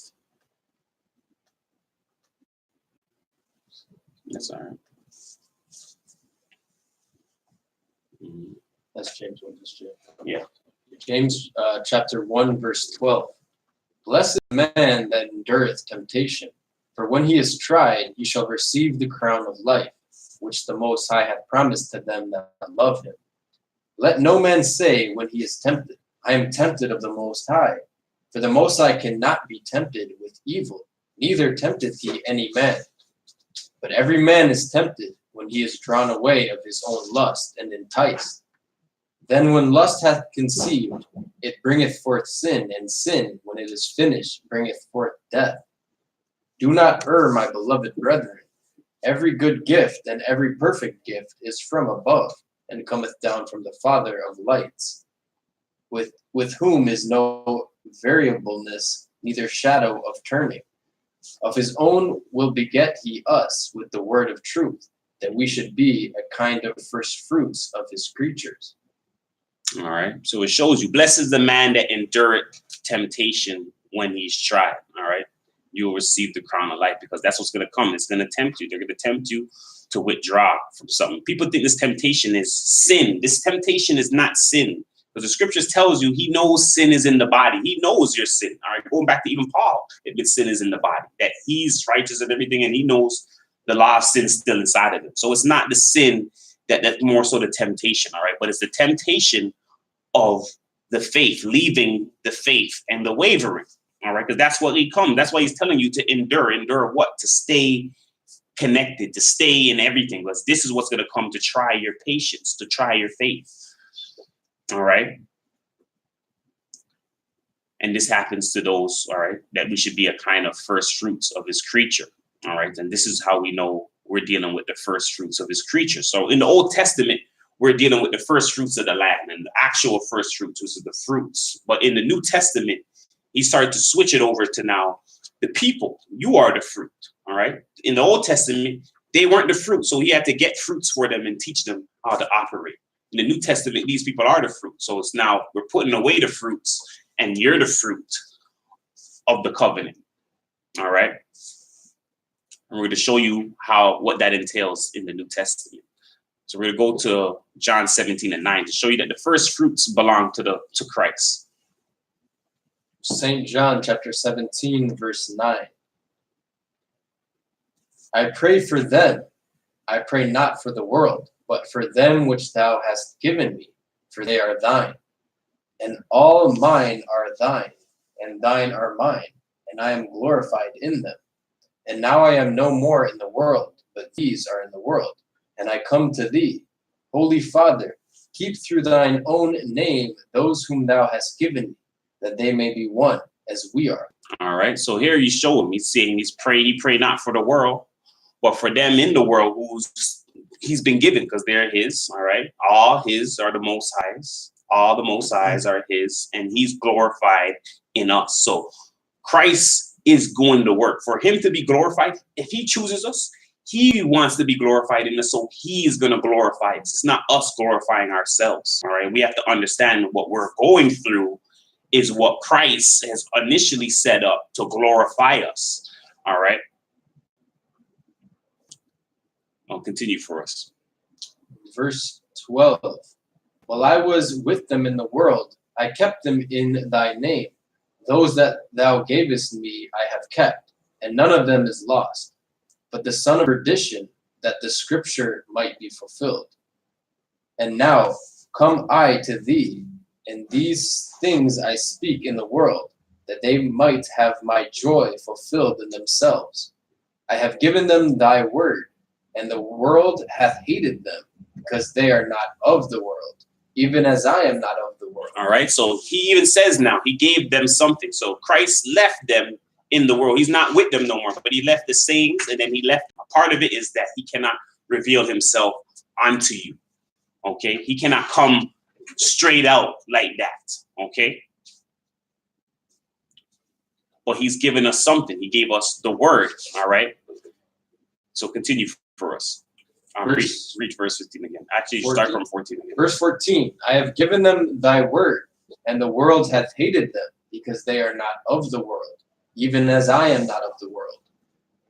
[SPEAKER 1] That's all right.
[SPEAKER 2] That's James 1.
[SPEAKER 1] Yeah.
[SPEAKER 2] James chapter 1, verse 12. Blessed is the man that endureth temptation, for when he is tried, he shall receive the crown of life, which the Most High hath promised to them that love him. Let no man say when he is tempted, I am tempted of the Most High. For the Most High cannot be tempted with evil, neither tempteth he any man. But every man is tempted when he is drawn away of his own lust and enticed. Then when lust hath conceived, it bringeth forth sin, and sin, when it is finished, bringeth forth death. Do not err, my beloved brethren. Every good gift and every perfect gift is from above, and cometh down from the Father of lights, with whom is no variableness, neither shadow of turning. Of his own will beget he us with the word of truth, that we should be a kind of first fruits of his creatures.
[SPEAKER 1] All right. So it shows you, blessed is the man that endureth temptation when he's tried. All right. You will receive the crown of life, because that's what's going to come. It's going to tempt you. They're going to tempt you to withdraw from something. People think this temptation is sin. This temptation is not sin. Because the scriptures tells you he knows sin is in the body. He knows your sin. All right. Going back to even Paul, admits sin is in the body, that he's righteous and everything, and he knows the law of sin is still inside of him. So it's not the sin that's more so the temptation. All right. But it's the temptation of the faith, leaving the faith and the wavering. All right. Because that's what he comes. That's why he's telling you to endure. Endure what? To stay connected, to stay in everything. Because this is what's going to come to try your patience, to try your faith. All right. And this happens to those, all right, that we should be a kind of first fruits of his creature. All right. And this is how we know we're dealing with the first fruits of his creature. So in the Old Testament, we're dealing with the first fruits of the land and the actual first fruits, which is the fruits. But in the New Testament, he started to switch it over to now the people. You are the fruit. All right. In the Old Testament, they weren't the fruit. So he had to get fruits for them and teach them how to operate. In the New Testament, these people are the fruit. So it's now we're putting away the fruits, and you're the fruit of the covenant. All right. And we're going to show you what that entails in the New Testament. So we're going to go to John 17 and 9 to show you that the first fruits belong to Christ.
[SPEAKER 2] St. John chapter 17, verse 9. I pray for them. I pray not for the world, but for them which thou hast given me, for they are thine. And all mine are thine, and thine are mine, and I am glorified in them. And now I am no more in the world, but these are in the world. And I come to thee. Holy Father, keep through thine own name those whom thou hast given me, that they may be one as we are.
[SPEAKER 1] All right. So here you show him, he's saying he pray not for the world, but for them in the world he's been given because they're his. All right. All his are the Most High's. All the Most High's are his, and he's glorified in us. So Christ is going to work for him to be glorified. If he chooses us, he wants to be glorified in us. So he is going to glorify us. It's not us glorifying ourselves. All right. We have to understand what we're going through is what Christ has initially set up to glorify us. All right. I'll continue for us.
[SPEAKER 2] Verse 12. While I was with them in the world, I kept them in thy name. Those that thou gavest me I have kept, and none of them is lost, but the son of perdition, that the scripture might be fulfilled. And now come I to thee, and these things I speak in the world, that they might have my joy fulfilled in themselves. I have given them thy word, and the world hath hated them, because they are not of the world, even as I am not of the world.
[SPEAKER 1] All right. So he even says now, he gave them something. So Christ left them in the world. He's not with them no more, but he left the sayings, and then he left. A part of it is that he cannot reveal himself unto you. Okay. He cannot come straight out like that. Okay. But he's given us something. He gave us the word. All right. So continue for us. Read verse 15 again. Actually, start from 14 again.
[SPEAKER 2] Verse 14. I have given them thy word, and the world hath hated them, because they are not of the world, even as I am not of the world.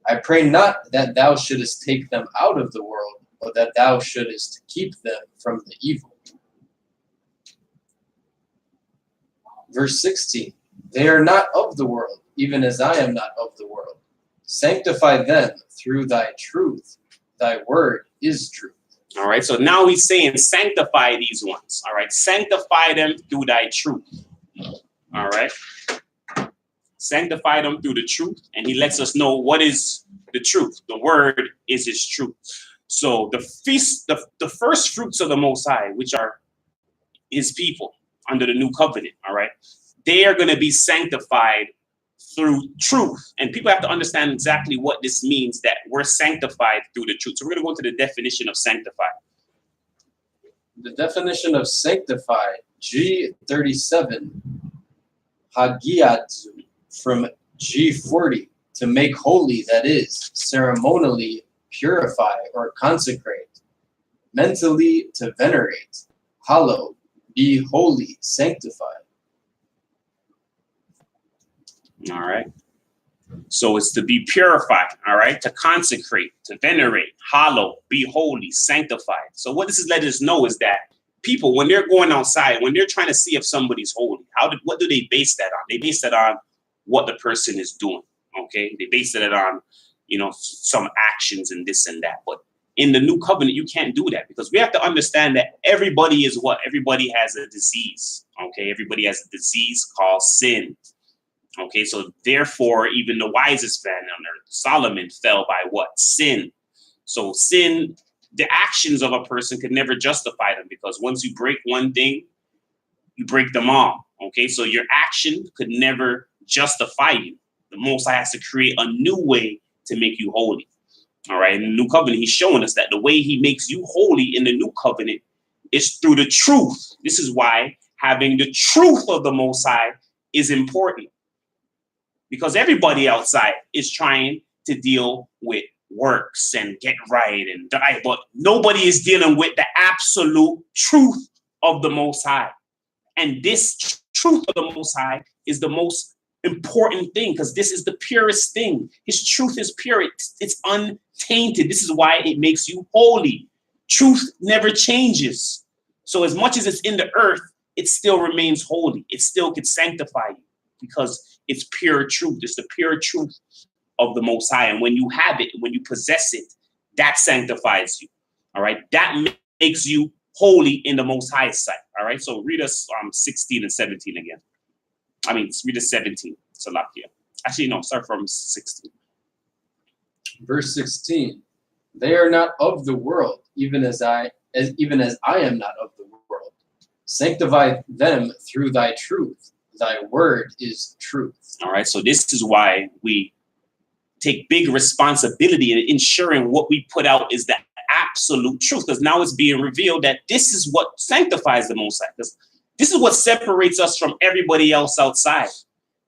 [SPEAKER 2] I pray not that thou shouldest take them out of the world, but that thou shouldest keep them from the evil. Verse 16. They are not of the world, even as I am not of the world. Sanctify them through thy truth. Thy word is truth.
[SPEAKER 1] All right. So now he's saying, sanctify these ones. All right. Sanctify them through thy truth. All right. Sanctify them through the truth. And he lets us know what is the truth. The word is his truth. So the first fruits of the Most High, which are his people under the new covenant. All right. They are going to be sanctified through truth. And people have to understand exactly what this means, that we're sanctified through the truth. So we're going to go into the definition of sanctified.
[SPEAKER 2] The definition of sanctified, G37, hagiazu, from G40, to make holy, that is, ceremonially purify or consecrate, mentally to venerate, hallow, be holy, sanctified.
[SPEAKER 1] All right. So it's to be purified, all right, to consecrate, to venerate, hallow, be holy, sanctified. So what this is letting us know is that people, when they're going outside, when they're trying to see if somebody's holy, what do they base that on? They base that on what the person is doing. Okay. They base it on, some actions and this and that. But in the new covenant, you can't do that, because we have to understand that everybody is what? Everybody has a disease. Okay. Everybody has a disease called sin. Okay, so therefore, even the wisest man on earth, Solomon, fell by what? Sin. So sin, the actions of a person could never justify them, because once you break one thing, you break them all. Okay, so your action could never justify you. The Most High has to create a new way to make you holy. All right, in the new covenant, he's showing us that the way he makes you holy in the new covenant is through the truth. This is why having the truth of the Most High is important. Because everybody outside is trying to deal with works and get right and die, but nobody is dealing with the absolute truth of the Most High. And this truth of the Most High is the most important thing, because this is the purest thing. His truth is pure. It's untainted. This is why it makes you holy. Truth never changes. So as much as it's in the earth, it still remains holy. It still can sanctify you, because it's pure truth. It's the pure truth of the Most High. And when you have it, when you possess it, that sanctifies you. All right. That makes you holy in the Most High sight. All right. So read us 16 and 17 again. Read us 17. It's a lot here. Actually, no, start from 16.
[SPEAKER 2] Verse 16. They are not of the world, even as I am not of the world. Sanctify them through thy truth. Thy word is truth.
[SPEAKER 1] All right. So this is why we take big responsibility in ensuring what we put out is the absolute truth, because now it's being revealed that this is what sanctifies the Most High. Because this is what separates us from everybody else outside.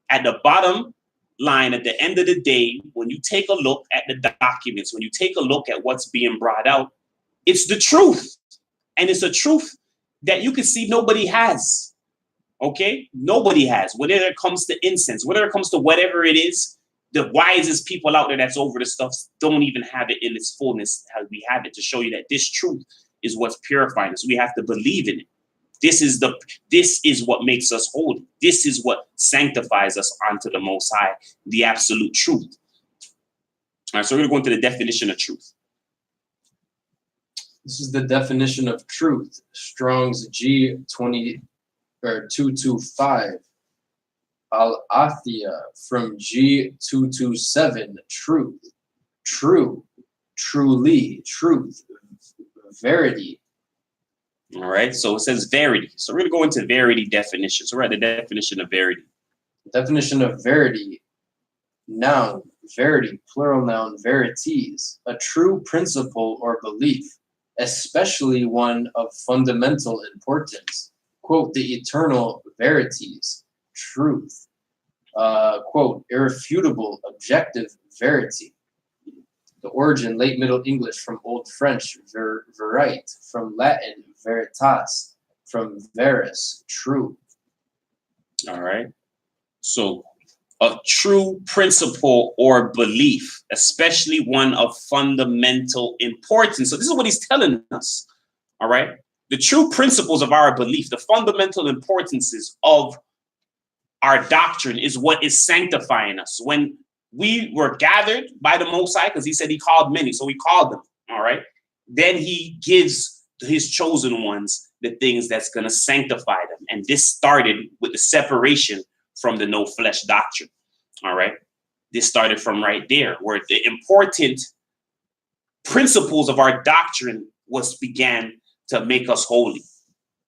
[SPEAKER 1] At the bottom line, at the end of the day, when you take a look at the documents, when you take a look at what's being brought out, it's the truth. And it's a truth that you can see nobody has. Okay? Nobody has. Whether it comes to incense, whether it comes to whatever it is, the wisest people out there that's over the stuff don't even have it in its fullness how we have it, to show you that this truth is what's purifying us. We have to believe in it. This is what makes us holy. This is what sanctifies us unto the Most High, the absolute truth. All right, so we're going to go into the definition of truth.
[SPEAKER 2] This is the definition of truth. Strong's G20 or 225. Al-Athia from G227. Truth, true, truly, truth, verity.
[SPEAKER 1] All right, so it says verity. So we're going to go into verity definition. So we're at the definition of verity.
[SPEAKER 2] Definition of verity. Noun, verity, plural noun, verities. A true principle or belief, especially one of fundamental importance. Quote, the eternal verities, truth. Quote, irrefutable, objective verity. The origin, late Middle English, from Old French, verite, from Latin, veritas, from veris, true.
[SPEAKER 1] All right. So a true principle or belief, especially one of fundamental importance. So this is what he's telling us. All right. The true principles of our belief, the fundamental importances of our doctrine is what is sanctifying us. When we were gathered by the Most High, because he said he called many, so we called them. All right. Then he gives his chosen ones the things that's going to sanctify them. And this started with the separation from the no flesh doctrine. All right. This started from right there, where the important principles of our doctrine began to make us holy.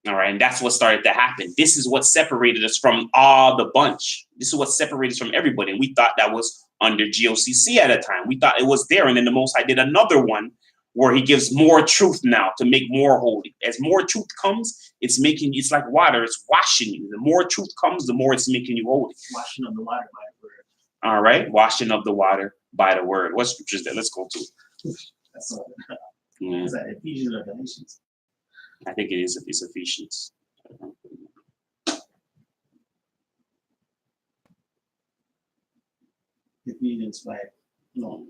[SPEAKER 1] All right. And that's what started to happen. This is what separated us from all the bunch. This is what separated us from everybody. And we thought that was under GOCC at a time. We thought it was there. And then the Most High did another one where he gives more truth now to make more holy. As more truth comes, it's like water. It's washing you. The more truth comes, the more it's making you holy.
[SPEAKER 3] Washing of the water by the word.
[SPEAKER 1] All right. Washing of the water by the word. What scripture is that? Let's go to it.
[SPEAKER 3] That's all. Is that Ephesians or Galatians?
[SPEAKER 1] I think it is. It's Ephesians.
[SPEAKER 3] Ephesians 5. No.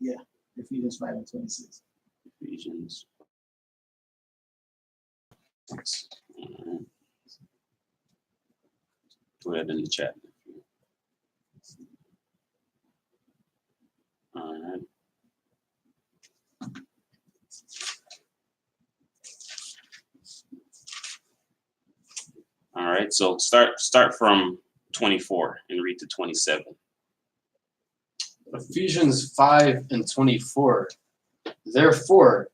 [SPEAKER 3] Yeah. Ephesians 5:26.
[SPEAKER 1] Ephesians. Put it in the chat. All right. All right. So start from 24 and read to 27.
[SPEAKER 2] Ephesians 5:24. Therefore,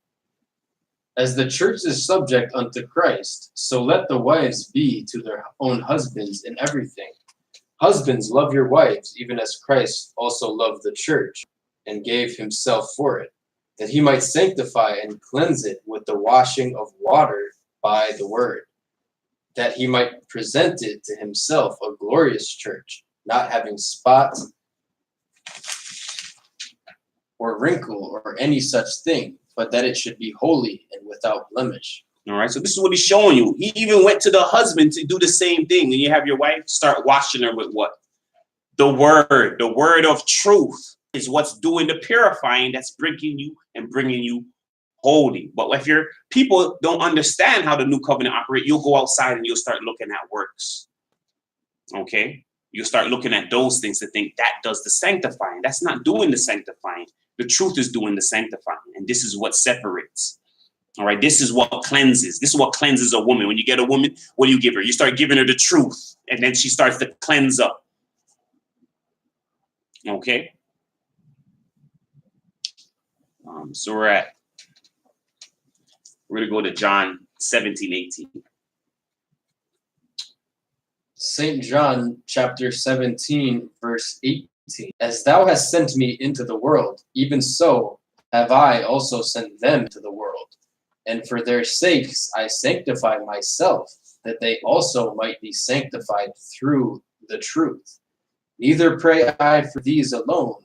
[SPEAKER 2] as the church is subject unto Christ, so let the wives be to their own husbands in everything. Husbands, love your wives, even as Christ also loved the church and gave himself for it, that he might sanctify and cleanse it with the washing of water by the word, that he might present it to himself a glorious church, not having spot or wrinkle or any such thing, but that it should be holy and without blemish.
[SPEAKER 1] All right. So this is what he's showing you. He even went to the husband to do the same thing. When you have your wife, start washing her with what? The word of truth is what's doing the purifying, that's bringing you holy. But if your people don't understand how the new covenant operates, you'll go outside and you'll start looking at works. Okay. You start looking at those things to think that does the sanctifying. That's not doing the sanctifying. The truth is doing the sanctifying. And this is what separates. All right. This is what cleanses. This is what cleanses a woman. When you get a woman, what do you give her? You start giving her the truth. And then she starts to cleanse up. Okay. So we're going to go to John 17:18.
[SPEAKER 2] St. John chapter 17, verse 18. As thou hast sent me into the world, even so have I also sent them to the world. And for their sakes I sanctify myself, that they also might be sanctified through the truth. Neither pray I for these alone,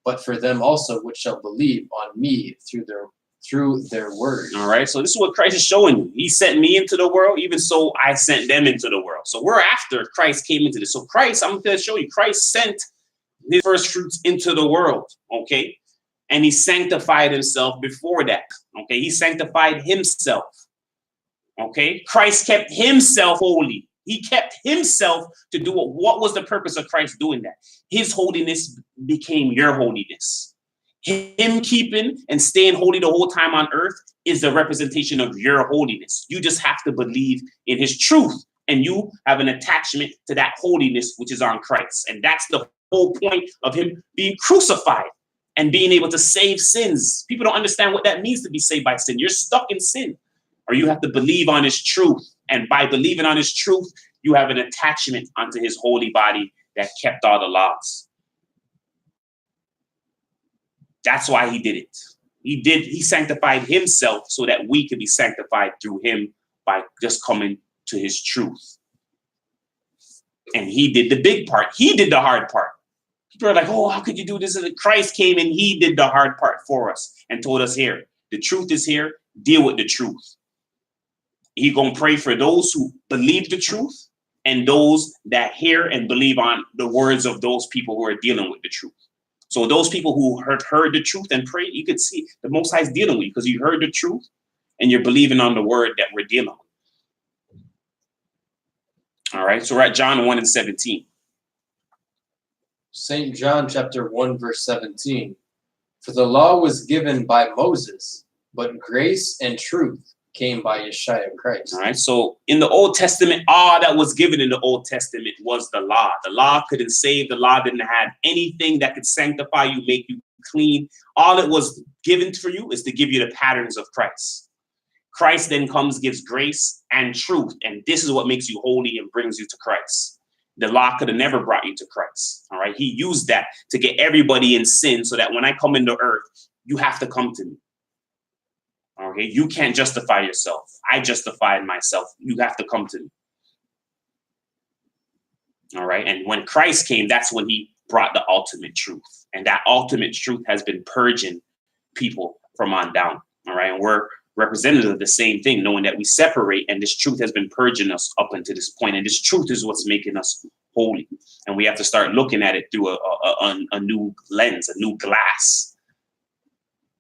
[SPEAKER 2] but for them also which shall believe on me through their word.
[SPEAKER 1] All right. So this is what Christ is showing you. He sent me into the world, even so I sent them into the world. So we're after Christ came into this. So Christ, I'm going to show you, Christ sent his first fruits into the world. Okay. And he sanctified himself before that. Okay. He sanctified himself. Okay. Christ kept himself holy. He kept himself to do what was the purpose of Christ doing that? His holiness became your holiness. Him keeping and staying holy the whole time on earth is the representation of your holiness. You just have to believe in his truth, and you have an attachment to that holiness which is on Christ. And that's the whole point of him being crucified and being able to save sins. People don't understand what that means to be saved by sin. You're stuck in sin, or you have to believe on his truth. And by believing on his truth, you have an attachment onto his holy body that kept all the laws. That's why he did it. He sanctified himself so that we could be sanctified through him by just coming to his truth. And he did the big part. He did the hard part. People are like, oh, how could you do this? And Christ came and he did the hard part for us and told us, here, the truth is here. Deal with the truth. He gonna pray for those who believe the truth and those that hear and believe on the words of those people who are dealing with the truth. So those people who heard the truth and prayed, you could see the Most High is dealing with you because you heard the truth and you're believing on the word that we're dealing with. All right, so we're at John 1:17.
[SPEAKER 2] St. John chapter 1 verse 17. For the law was given by Moses, but grace and truth came by Yeshua Christ.
[SPEAKER 1] All right, so in the Old Testament, all that was given in the Old Testament was the law. The law couldn't save. The law didn't have anything that could sanctify you, make you clean. All it was given for you is to give you the patterns of Christ. Christ then comes, gives grace and truth, and this is what makes you holy and brings you to Christ. The law could have never brought you to Christ. All right, he used that to get everybody in sin so that when I come into earth, you have to come to me. Okay, you can't justify yourself. I justified myself. You have to come to me. All right, and when Christ came, that's when he brought the ultimate truth. And that ultimate truth has been purging people from on down. All right, and we're representative of the same thing, knowing that we separate, and this truth has been purging us up until this point. And this truth is what's making us holy. And we have to start looking at it through a new lens, a new glass.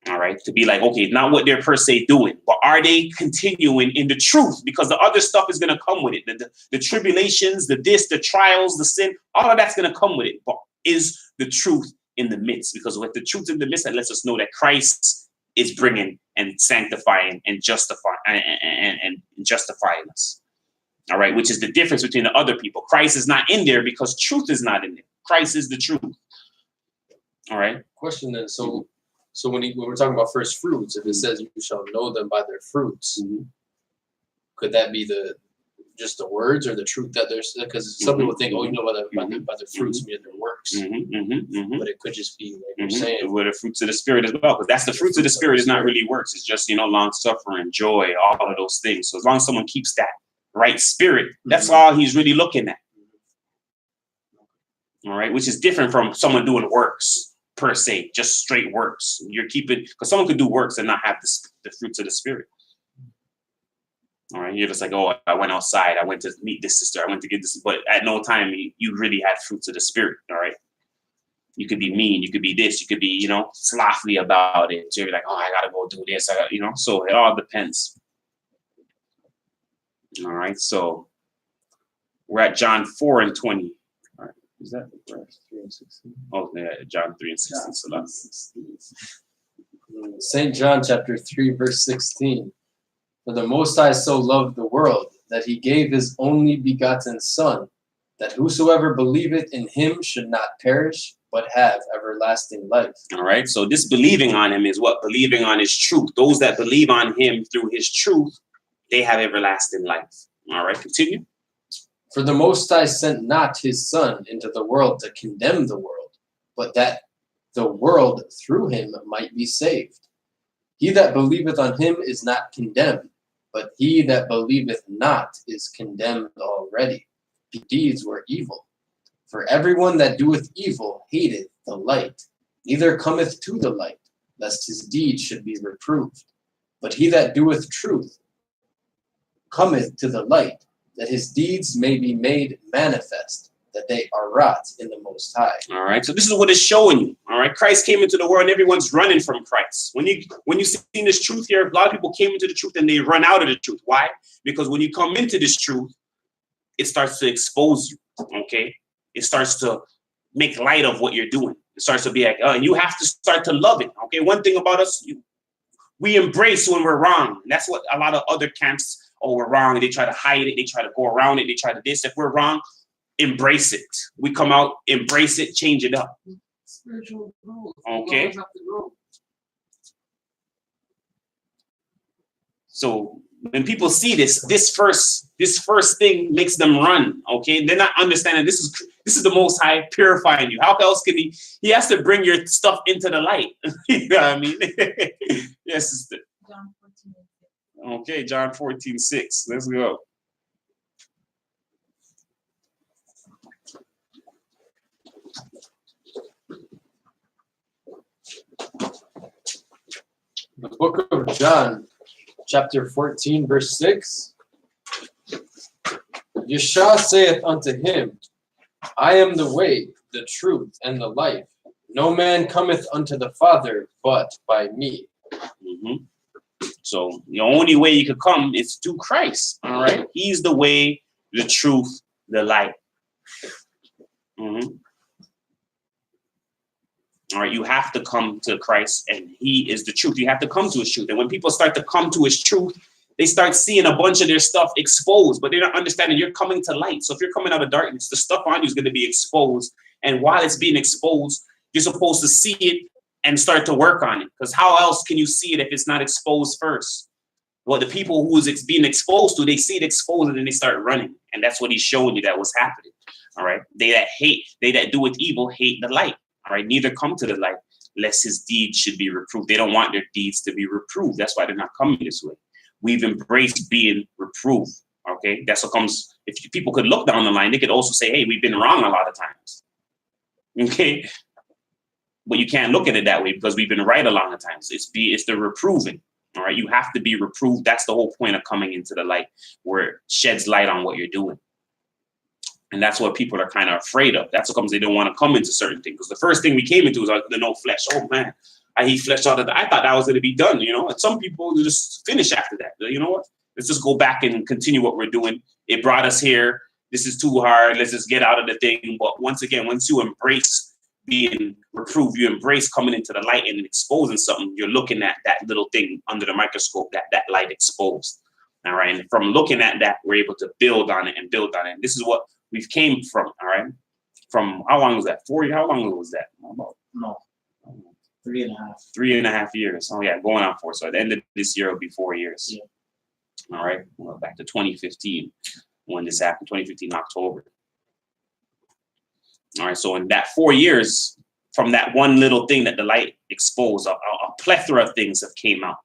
[SPEAKER 1] All right, to be like, okay, not what they're per se doing, but are they continuing in the truth? Because the other stuff is going to come with it. The tribulations, the trials, the sin, all of that's going to come with it. But is the truth in the midst? Because with the truth in the midst, that lets us know that Christ is bringing and sanctifying and justifying and justifying us. All right, which is the difference between the other people. Christ is not in there because truth is not in there. Christ is the truth. All right.
[SPEAKER 2] Question then, so when we're talking about first fruits, if it says you shall know them by their fruits, could that be just the words or the truth that there's? Because some people think, oh, you know by the fruits, mean their works, but it could just be like you're saying,
[SPEAKER 1] with the fruits of the Spirit as well. Because that's the fruits of the Spirit is not really works. It's just long suffering, joy, all of those things. So as long as someone keeps that right spirit, that's all he's really looking at. All right, which is different from someone doing works. Per se, just straight works. You're keeping, because someone could do works and not have the fruits of the Spirit. All right, you're just like, oh, I went outside, I went to meet this sister, I went to get this, but at no time you really had fruits of the Spirit. All right, you could be mean, you could be this, you could be, slothfully about it. So you're like, oh, I gotta go do this, So it all depends. All right, so we're at John 4:20. Is that the verse 3 and 16? Oh, yeah, John 3 and 16. So that's
[SPEAKER 2] St. John chapter 3, verse 16. For the Most High so loved the world that he gave his only begotten Son, that whosoever believeth in him should not perish, but have everlasting life.
[SPEAKER 1] All right. So this believing on him is what? Believing on his truth. Those that believe on him through his truth, they have everlasting life. All right. Continue.
[SPEAKER 2] For the Most High sent not his Son into the world to condemn the world, but that the world through him might be saved. He that believeth on him is not condemned, but he that believeth not is condemned already. His deeds were evil. For everyone that doeth evil hateth the light, neither cometh to the light, lest his deeds should be reproved. But he that doeth truth cometh to the light, that his deeds may be made manifest, that they are wrought in the Most High.
[SPEAKER 1] All right. So this is what it's showing you. All right. Christ came into the world and everyone's running from Christ. When you see this truth here, a lot of people came into the truth and they run out of the truth. Why? Because when you come into this truth, it starts to expose you. Okay. It starts to make light of what you're doing. It starts to be like, and you have to start to love it. Okay. One thing about us, we embrace when we're wrong. And that's what a lot of other camps, oh, we're wrong. And they try to hide it. They try to go around it. They try to this. If we're wrong, embrace it. We come out, embrace it, change it up.
[SPEAKER 3] Spiritual growth.
[SPEAKER 1] Okay. So when people see this first thing makes them run. Okay, they're not understanding this is the Most High purifying you. How else can he has to bring your stuff into the light? You know what I mean? Yes, sister.
[SPEAKER 4] John 14.
[SPEAKER 1] Okay, John 14:6. Let's go.
[SPEAKER 2] The book of John, chapter 14, verse 6. Yeshua saith unto him, I am the way, the truth, and the life. No man cometh unto the Father but by me.
[SPEAKER 1] Mm-hmm. So the only way you could come is through Christ. All right. He's the way, the truth, the light. Mm-hmm. All right. You have to come to Christ and he is the truth. You have to come to his truth. And when people start to come to his truth, they start seeing a bunch of their stuff exposed, but they're not understanding you're coming to light. So if you're coming out of darkness, the stuff on you is going to be exposed. And while it's being exposed, you're supposed to see it and start to work on it. Because how else can you see it if it's not exposed first? Well, the people who is being exposed to, they see it exposed and then they start running. And that's what he's showing you that was happening. All right. They that do with evil hate the light. All right. Neither come to the light, lest his deeds should be reproved. They don't want their deeds to be reproved. That's why they're not coming this way. We've embraced being reproved. Okay. That's what comes. If people could look down the line, they could also say, hey, we've been wrong a lot of times. Okay. But you can't look at it that way because we've been right a lot of times. It's the reproving. All right. You have to be reproved. That's the whole point of coming into the light, where it sheds light on what you're doing. And that's what people are kind of afraid of. That's what comes. They don't want to come into certain things. Because the first thing we came into was like the no flesh. Oh man, I eat flesh all the time. I thought that was going to be done, you know. And some people just finish after that. You know what? Let's just go back and continue what we're doing. It brought us here. This is too hard. Let's just get out of the thing. But once again, once you embrace being reproved, you embrace coming into the light and exposing something, you're looking at that little thing under the microscope, that light exposed. All right. And from looking at that, we're able to build on it and build on it. And this is what we've came from. All right. From how long was that? 4 years? How long ago was that? About,
[SPEAKER 3] no. 3.5.
[SPEAKER 1] 3.5 years. Oh yeah, going on 4. So at the end of this year, it'll be 4 years.
[SPEAKER 3] Yeah.
[SPEAKER 1] All right. Well, back to 2015 when this happened, 2015 October. All right. So in that 4 years, from that one little thing that the light exposed, a plethora of things have came out.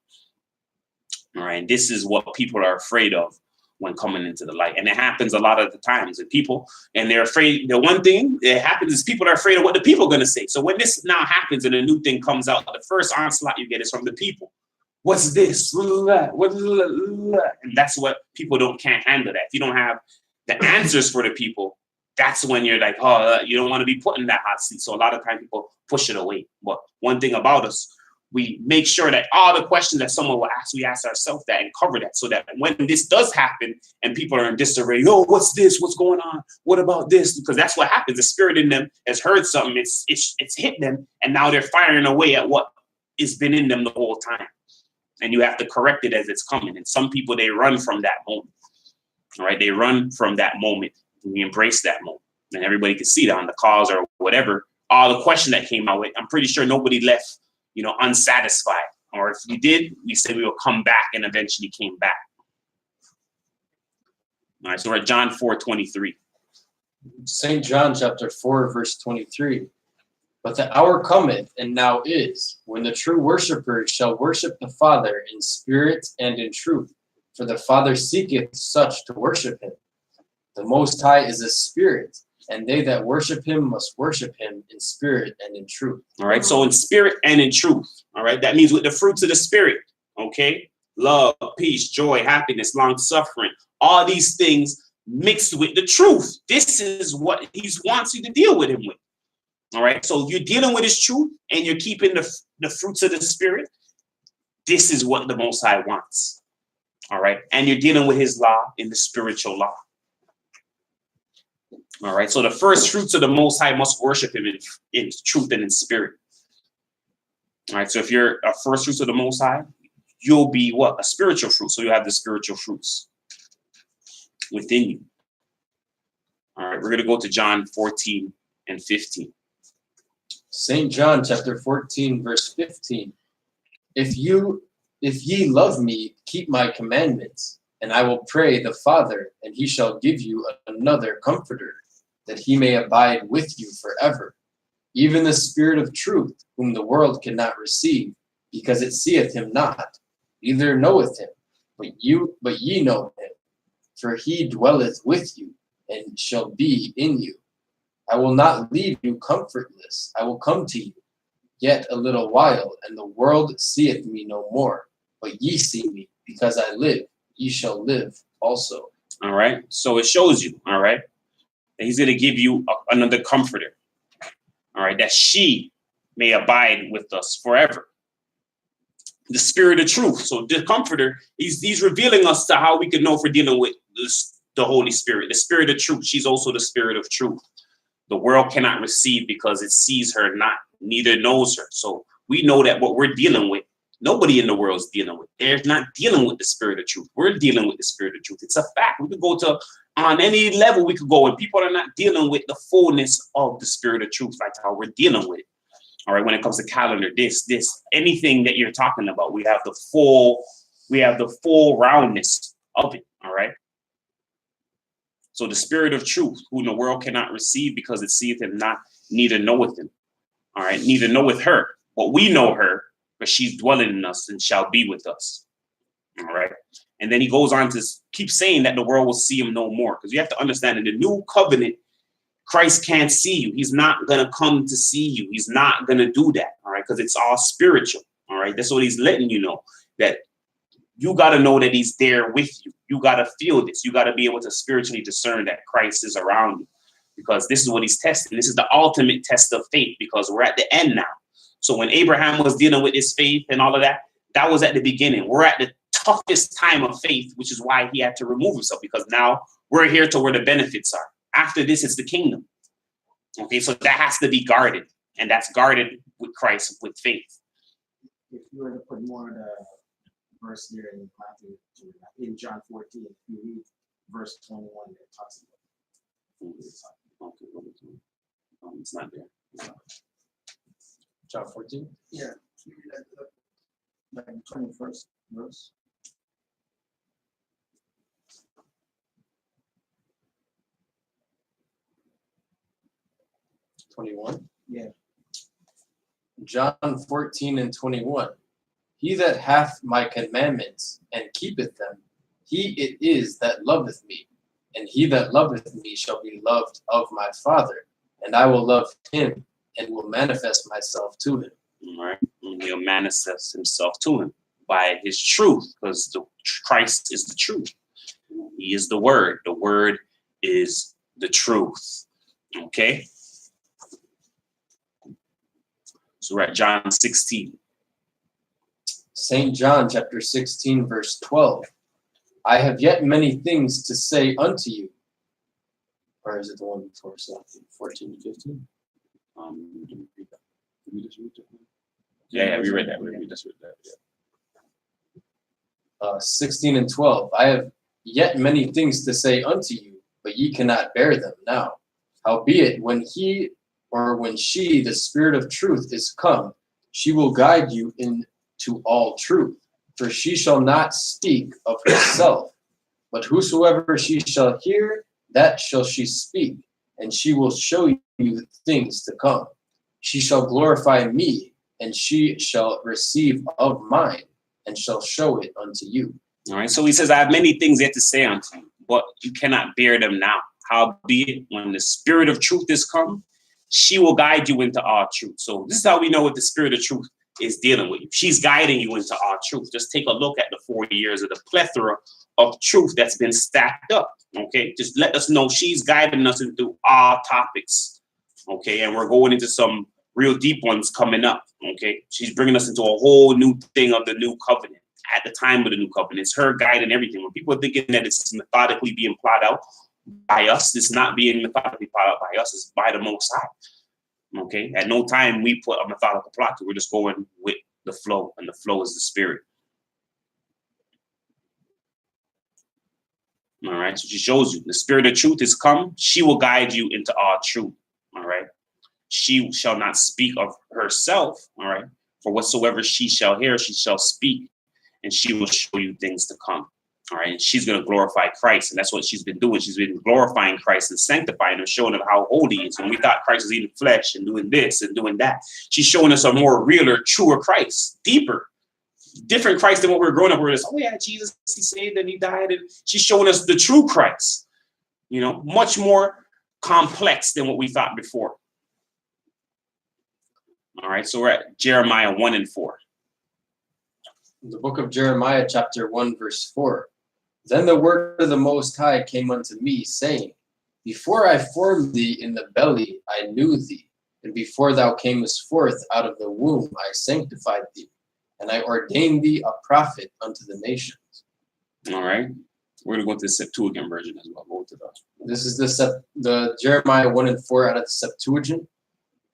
[SPEAKER 1] All right. And this is what people are afraid of when coming into the light. And it happens a lot of the times that people, and they're afraid. The one thing that happens is people are afraid of what the people are going to say. So when this now happens and a new thing comes out, the first onslaught you get is from the people. What's this? And that's what people can't handle that. If you don't have the answers for the people, that's when you're like, oh, you don't want to be put in that hot seat. So a lot of times people push it away. But one thing about us, we make sure that all the questions that someone will ask, we ask ourselves that and cover that, so that when this does happen and people are in disarray, oh, what's this? What's going on? What about this? Because that's what happens. The spirit in them has heard something. It's hit them, and now they're firing away at what has been in them the whole time. And you have to correct it as it's coming. And some people, they run from that moment. All right, they run from that moment. We embrace that moment, and everybody can see that on the calls or whatever. All the question that came out with, I'm pretty sure nobody left, unsatisfied. Or if we did, we said we will come back, and eventually came back. All right, so we're at John 4:23.
[SPEAKER 2] St. John chapter 4, verse 23. But the hour cometh, and now is, when the true worshipers shall worship the Father in spirit and in truth. For the Father seeketh such to worship him. The Most High is a spirit, and they that worship him must worship him in spirit and in truth.
[SPEAKER 1] All right. So in spirit and in truth. All right. That means with the fruits of the spirit. Okay. Love, peace, joy, happiness, long suffering, all these things mixed with the truth. This is what he wants you to deal with him with. All right. So you're dealing with his truth and you're keeping the fruits of the spirit. This is what the Most High wants. All right. And you're dealing with his law in the spiritual law. All right. So the first fruits of the Most High must worship him in truth and in spirit. All right. So if you're a first fruits of the Most High, you'll be what? A spiritual fruit. So you have the spiritual fruits within you. All right. We're going to go to John 14 and 15.
[SPEAKER 2] St. John chapter 14, verse 15. If ye love me, keep my commandments, and I will pray the Father, and he shall give you another comforter, that he may abide with you forever. Even the Spirit of truth, whom the world cannot receive, because it seeth him not, neither knoweth him, but ye know him, for he dwelleth with you, and shall be in you. I will not leave you comfortless. I will come to you. Yet a little while, and the world seeth me no more. But ye see me, because I live, ye shall live also.
[SPEAKER 1] All right. So it shows you, all right, that he's going to give you another comforter. All right. That she may abide with us forever. The Spirit of truth. So the comforter, he's revealing us to how we can know if we're dealing with the Holy Spirit. The Spirit of truth. She's also the Spirit of truth. The world cannot receive because it sees her not, neither knows her. So we know that what we're dealing with, nobody in the world is dealing with. They're not dealing with the Spirit of truth. We're dealing with the Spirit of truth. It's a fact. We could go to, on any level we could go, and people are not dealing with the fullness of the Spirit of truth, like how we're dealing with it. All right, when it comes to calendar, this, anything that you're talking about, we have the full roundness of it. All right. So the Spirit of truth, whom the world cannot receive because it seeth him not, neither knoweth him. All right, neither knoweth her. But we know her, but she's dwelling in us and shall be with us. All right. And then he goes on to keep saying that the world will see him no more. Because you have to understand, in the new covenant, Christ can't see you. He's not going to come to see you. He's not going to do that. All right. Because it's all spiritual. All right. That's what he's letting you know, that you got to know that he's there with you. You got to feel this. You got to be able to spiritually discern that Christ is around you, because this is what he's testing. This is the ultimate test of faith, because we're at the end now. So when Abraham was dealing with his faith and all of that, that was at the beginning. We're at the toughest time of faith, which is why he had to remove himself, because now we're here to where the benefits are. After this, it's the kingdom. Okay, so that has to be guarded, and that's guarded with Christ, with faith.
[SPEAKER 3] If you were to put more of the verse here in Matthew, in John 14, if you read verse 21, it talks about
[SPEAKER 1] Okay, it's not there.
[SPEAKER 2] John 14?
[SPEAKER 3] Yeah, like the 21st verse.
[SPEAKER 2] (21)
[SPEAKER 3] Yeah.
[SPEAKER 2] John 14 and 21. He that hath my commandments and keepeth them, he it is that loveth me. And he that loveth me shall be loved of my Father. And I will love him and will manifest myself to him.
[SPEAKER 1] All right. And he'll manifest himself to him by his truth, because Christ is the truth. He is the word. The word is the truth. Okay. So we're at John 16.
[SPEAKER 2] St. John chapter 16, verse 12. I have yet many things to say unto you. Or is it the one before 14 to 15?
[SPEAKER 1] Yeah, we read that. We just read that. Yeah.
[SPEAKER 2] 16 and 12. I have yet many things to say unto you, but ye cannot bear them now. Howbeit, when he or when she, the Spirit of truth, is come, she will guide you into all truth. For she shall not speak of herself, but whosoever she shall hear, that shall she speak, and she will show you the things to come. She shall glorify me, and she shall receive of mine, and shall show it unto you.
[SPEAKER 1] All right. So he says, I have many things yet to say unto you, but you cannot bear them now. Howbeit, when the Spirit of truth is come, she will guide you into all truth. So this is how we know what the Spirit of truth is dealing with you. She's guiding you into all truth. Just take a look at the 4 years of the plethora of truth that's been stacked up. Okay. Just let us know she's guiding us into all topics. Okay. And we're going into some real deep ones coming up. Okay. She's bringing us into a whole new thing of the new covenant. At the time of the new covenant, it's her guiding everything. When people are thinking that it's methodically being plotted out by us, it's not being methodically plotted out by us, it's by the Most High. Okay. At no time we put a methodical plot to. We're just going with the flow, and the flow is the Spirit. All right. So she shows you the Spirit of truth is come. She will guide you into all truth. All right. She shall not speak of herself. All right. For whatsoever she shall hear, she shall speak, and she will show you things to come. All right. And she's going to glorify Christ. And that's what she's been doing. She's been glorifying Christ and sanctifying him, showing him how holy he is. When we thought Christ was eating flesh and doing this and doing that, she's showing us a more realer, truer Christ, deeper, different Christ than what we were growing up with. Oh yeah, Jesus, he saved and he died. And she's showing us the true Christ, you know, much more complex than what we thought before. All right. So we're at Jeremiah 1 and 4.
[SPEAKER 2] The book of Jeremiah, chapter 1, verse 4. Then the word of the Most High came unto me, saying, Before I formed thee in the belly, I knew thee, and before thou camest forth out of the womb, I sanctified thee, and I ordained thee a prophet unto the nations.
[SPEAKER 1] All right. We're going to go to the Septuagint version as well. Go to
[SPEAKER 2] This is the Jeremiah 1 and 4 out of the Septuagint.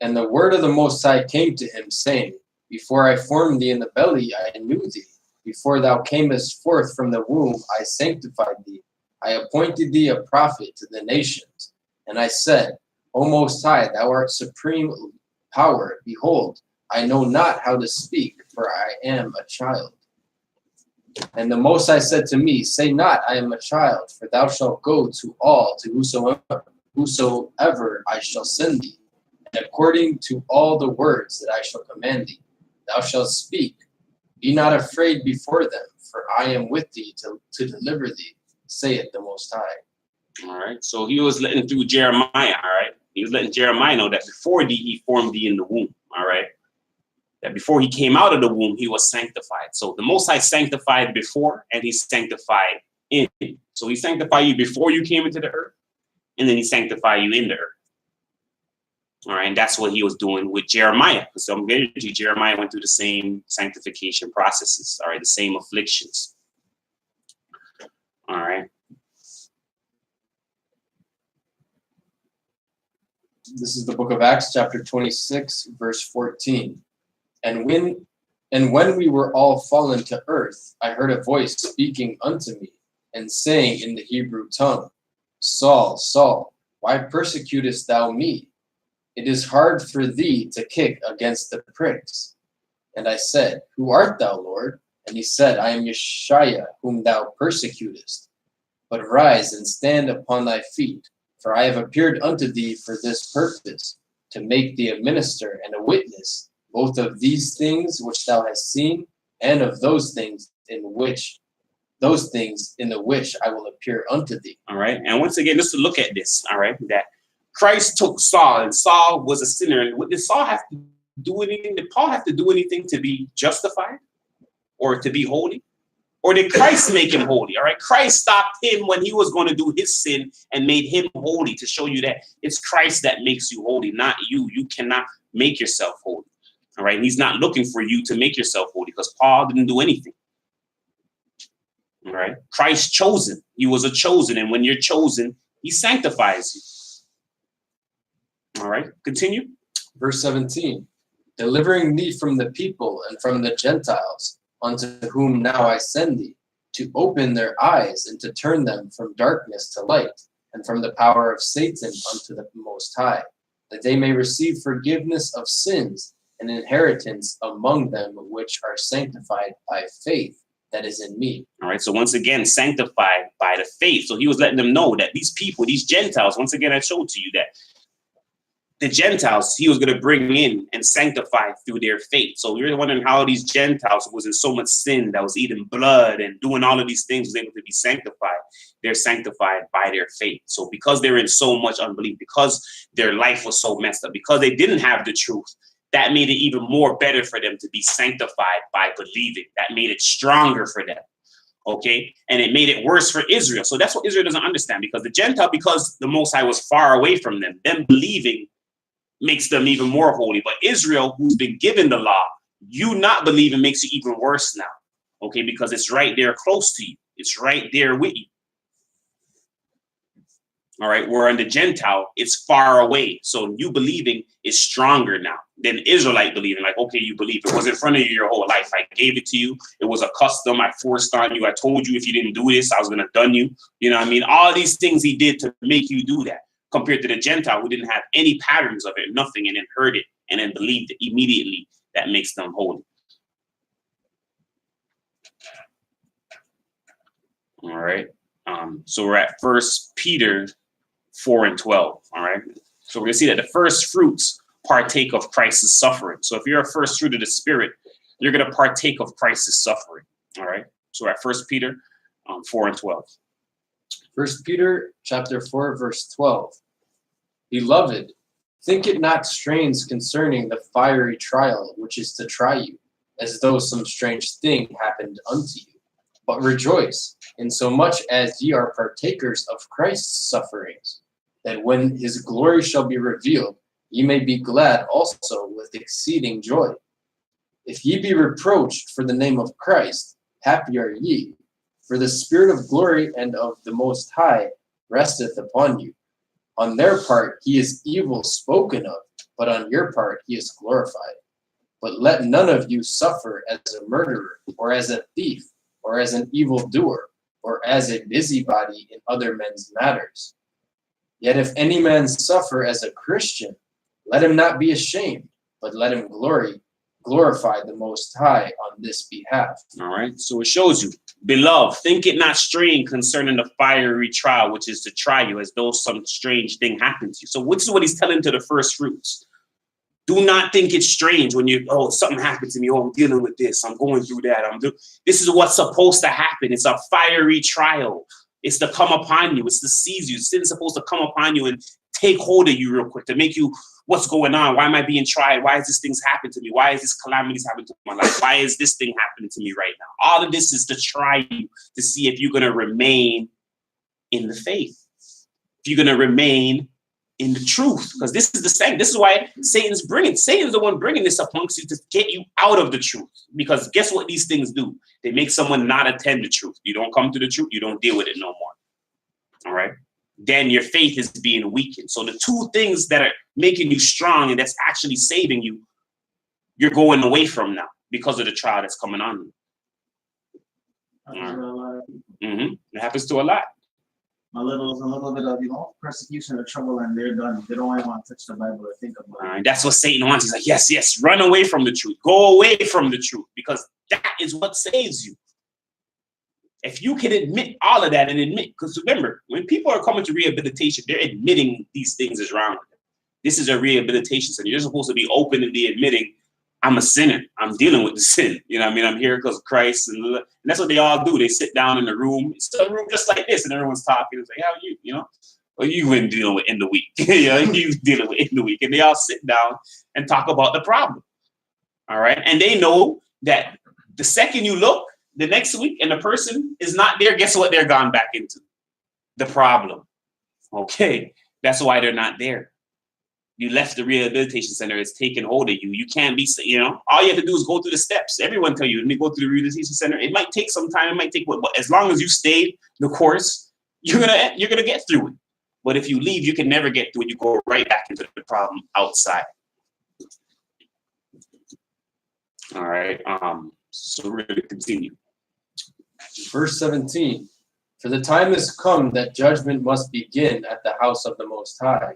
[SPEAKER 2] And the word of the Most High came to him, saying, Before I formed thee in the belly, I knew thee. Before thou camest forth from the womb, I sanctified thee. I appointed thee a prophet to the nations. And I said, O Most High, thou art supreme power. Behold, I know not how to speak, for I am a child. And the Most High said to me, Say not, I am a child, for thou shalt go to whosoever I shall send thee. And according to all the words that I shall command thee, thou shalt speak. Be not afraid before them, for I am with thee to deliver thee, saith the Most High.
[SPEAKER 1] All right. So he was letting through Jeremiah. All right. He was letting Jeremiah know that before thee, he formed thee in the womb. All right. That before he came out of the womb, he was sanctified. So the Most High sanctified before, and he sanctified in. So he sanctified you before you came into the earth, and then he sanctified you in the earth. All right, and that's what he was doing with Jeremiah. So I'm getting to Jeremiah went through the same sanctification processes, all right, the same afflictions. All right.
[SPEAKER 2] This is the book of Acts, chapter 26, verse 14. And when we were all fallen to earth, I heard a voice speaking unto me, and saying in the Hebrew tongue, Saul, Saul, why persecutest thou me? It is hard for thee to kick against the pricks. And I said, Who art thou, Lord? And he said, I am Yeshua, whom thou persecutest. But rise and stand upon thy feet, for I have appeared unto thee for this purpose, to make thee a minister and a witness, both of these things which thou hast seen, and of those things in the which I will appear unto thee.
[SPEAKER 1] All right. And once again, just to look at this, all right, that Christ took Saul, and Saul was a sinner. And did Saul have to do anything? Did Paul have to do anything to be justified or to be holy? Or did Christ make him holy? All right. Christ stopped him when he was going to do his sin and made him holy, to show you that it's Christ that makes you holy, not you. You cannot make yourself holy. All right. And he's not looking for you to make yourself holy, because Paul didn't do anything. All right. Christ chosen. He was a chosen. And when you're chosen, he sanctifies you. All right. Continue.
[SPEAKER 2] Verse 17. Delivering thee from the people and from the Gentiles, unto whom now I send thee, to open their eyes and to turn them from darkness to light, and from the power of Satan unto the Most High, that they may receive forgiveness of sins and inheritance among them which are sanctified by faith that is in me.
[SPEAKER 1] All right. So once again, sanctified by the faith. So he was letting them know that these people, these Gentiles, once again, I showed to you that the Gentiles, he was going to bring in and sanctify through their faith. So you're wondering how these Gentiles who was in so much sin, that was eating blood and doing all of these things, was able to be sanctified. They're sanctified by their faith. So because they're in so much unbelief, because their life was so messed up, because they didn't have the truth, that made it even more better for them to be sanctified by believing. That made it stronger for them. Okay, and it made it worse for Israel. So that's what Israel doesn't understand, because the Gentile, because the Most High was far away from them believing makes them even more holy. But Israel, who's been given the law, you not believing makes it even worse now. Okay, because it's right there close to you. It's right there with you. All right, where in the Gentile, it's far away. So you believing is stronger now than Israelite believing. Like, okay, you believe it was in front of you your whole life. I gave it to you. It was a custom. I forced on you. I told you if you didn't do this, I was going to done you. You know what I mean? All these things he did to make you do that, compared to the Gentile who didn't have any patterns of it, nothing, and then heard it and then believed it immediately. That makes them holy. All right. So we're at 1 Peter 4:12. All right. So we're gonna see that the first fruits partake of Christ's suffering. So if you're a first fruit of the Spirit, you're gonna partake of Christ's suffering. All right. So we're at 1 Peter 4:12.
[SPEAKER 2] 1 Peter chapter 4, verse 12. Beloved, think it not strange concerning the fiery trial which is to try you, as though some strange thing happened unto you. But rejoice, insomuch as ye are partakers of Christ's sufferings, that when his glory shall be revealed, ye may be glad also with exceeding joy. If ye be reproached for the name of Christ, happy are ye, for the Spirit of glory and of the Most High resteth upon you. On their part he is evil spoken of, but on your part he is glorified. But let none of you suffer as a murderer, or as a thief, or as an evildoer, or as a busybody in other men's matters. Yet if any man suffer as a Christian, let him not be ashamed, but let him glorify the Most High on this behalf.
[SPEAKER 1] All right. So it shows you, beloved, think it not strange concerning the fiery trial, which is to try you, as though some strange thing happened to you. So this is what he's telling to the first fruits. Do not think it's strange when something happened to me. Oh, I'm dealing with this. I'm going through that. This is what's supposed to happen. It's a fiery trial. It's to come upon you. It's to seize you. Sin's supposed to come upon you and take hold of you real quick, to make you, what's going on? Why am I being tried? Why is this things happening to me? Why is this calamities happening to my life? Why is this thing happening to me right now? All of this is to try you, to see if you're going to remain in the faith. If you're going to remain in the truth, because this is the same. This is why Satan's the one bringing this amongst you, to get you out of the truth. Because guess what these things do? They make someone not attend the truth. You don't come to the truth, you don't deal with it no more. All right. Then your faith is being weakened. So the two things that are making you strong and that's actually saving you, you're going away from now because of the trial that's coming on you. It happens to a lot.
[SPEAKER 3] A little bit of persecution or trouble, and they're done. They don't even want to touch the Bible or think about it.
[SPEAKER 1] That's what Satan wants. He's like, yes, run away from the truth. Go away from the truth, because that is what saves you. If you can admit all of that and admit, because remember, when people are coming to rehabilitation, they're admitting these things is wrong with them. This is a rehabilitation center. You're supposed to be openly admitting, I'm a sinner. I'm dealing with the sin. You know what I mean? I'm here because of Christ. And that's what they all do. They sit down in the room. It's a room just like this, and everyone's talking. It's like, how are you? You know? Well, you've been dealing with in the week. You're dealing with in the week. And they all sit down and talk about the problem. All right? And they know that the second you look, the next week, and the person is not there, guess what they're gone back into? The problem. Okay? That's why they're not there. You left the rehabilitation center. It's taken hold of you. You can't be, all you have to do is go through the steps. Everyone tell you, let me go through the rehabilitation center. It might take some time. It might take, but as long as you stayed the course, you're gonna get through it. But if you leave, you can never get through it. You go right back into the problem outside. All right. So we're gonna continue.
[SPEAKER 2] Verse 17. For the time is come that judgment must begin at the house of the Most High.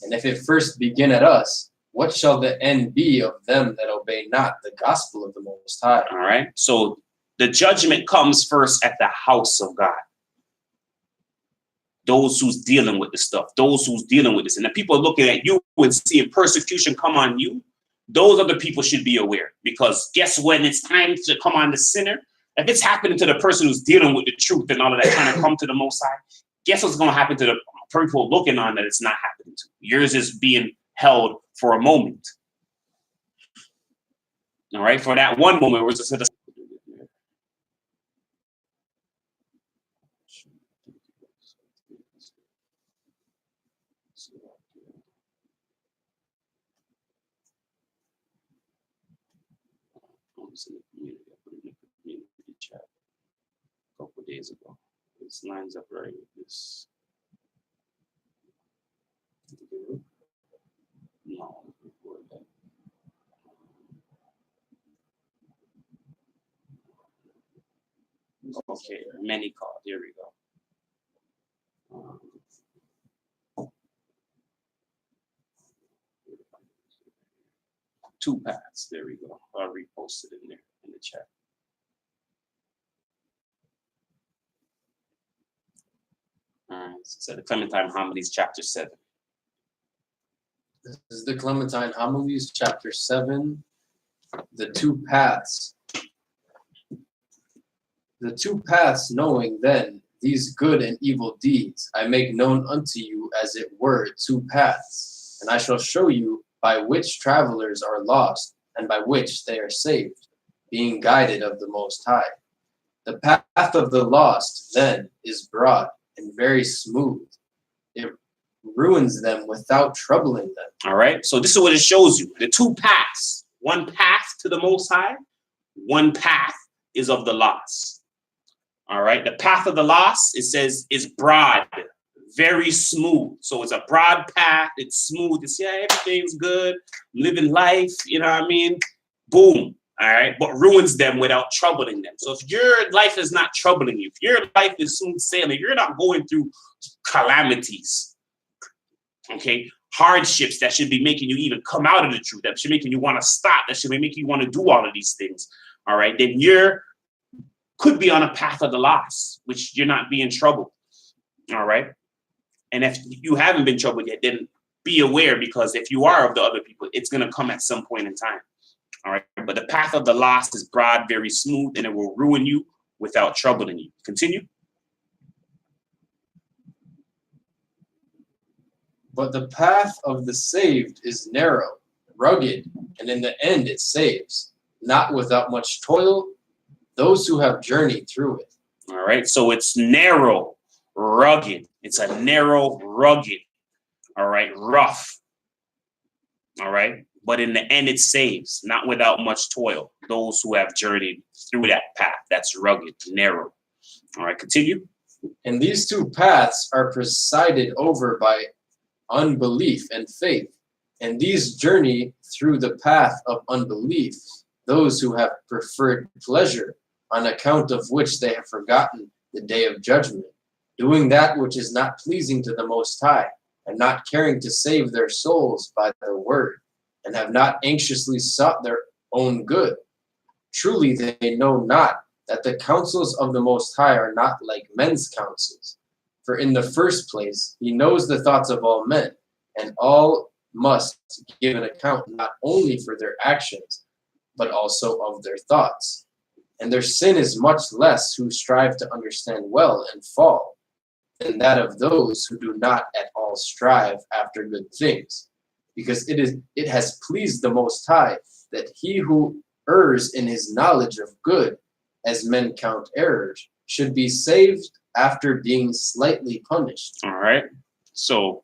[SPEAKER 2] And if it first begin at us, what shall the end be of them that obey not the gospel of the Most High?
[SPEAKER 1] All right. So the judgment comes first at the house of God. those who's dealing with the stuff, those who's dealing with this. And the people are looking at you and seeing persecution come on you. Those other people should be aware, because guess when it's time to come on the sinner, if it's happening to the person who's dealing with the truth and all of that, trying to come to the Most High, guess what's going to happen to the people looking on that it's not happening to? Yours is being held for a moment. All right, for that one moment, we're just going to. In the community, I put it in the community chat a couple of days ago. This lines up right with this. No, before that. Okay, many called. Here we go. Two paths. There we go. I'll repost it in there in the chat. All right. So the Clementine Homilies, chapter 7.
[SPEAKER 2] This is the Clementine Homilies, chapter 7. The two paths. The two paths, knowing then these good and evil deeds, I make known unto you as it were two paths, and I shall show you by which travelers are lost, and by which they are saved, being guided of the Most High. The path of the lost, then, is broad and very smooth. It ruins them without troubling them.
[SPEAKER 1] All right, so this is what it shows you. The two paths. One path to the Most High, one path is of the lost. All right, the path of the lost, it says, is broad, very smooth. So it's a broad path, it's smooth, it's, yeah, everything's good, living life, you know what I mean? Boom, all right, but ruins them without troubling them. So if your life is not troubling you, if your life is smooth sailing, you're not going through calamities, okay, hardships that should be making you even come out of the truth, that should making you want to stop, that should be making you want to do all of these things, all right, then you're could be on a path of the lost, which you're not being troubled, all right? And if you haven't been troubled yet, then be aware, because if you are of the other people, it's going to come at some point in time, all right? But the path of the lost is broad, very smooth, and it will ruin you without troubling you. Continue.
[SPEAKER 2] But the path of the saved is narrow, rugged, and in the end it saves, not without much toil, those who have journeyed through it.
[SPEAKER 1] All right, so it's narrow, rugged. It's a narrow, rugged, all right, rough, all right? But in the end, it saves, not without much toil, those who have journeyed through that path. That's rugged, narrow. All right, continue.
[SPEAKER 2] And these two paths are presided over by unbelief and faith. And these journey through the path of unbelief, those who have preferred pleasure, on account of which they have forgotten the day of judgment, doing that which is not pleasing to the Most High, and not caring to save their souls by the word, and have not anxiously sought their own good. Truly they know not that the counsels of the Most High are not like men's counsels. For in the first place, he knows the thoughts of all men, and all must give an account not only for their actions, but also of their thoughts. And their sin is much less who strive to understand well and fall, than that of those who do not at all strive after good things. Because it has pleased the Most High that he who errs in his knowledge of good, as men count errors, should be saved after being slightly punished.
[SPEAKER 1] All right, so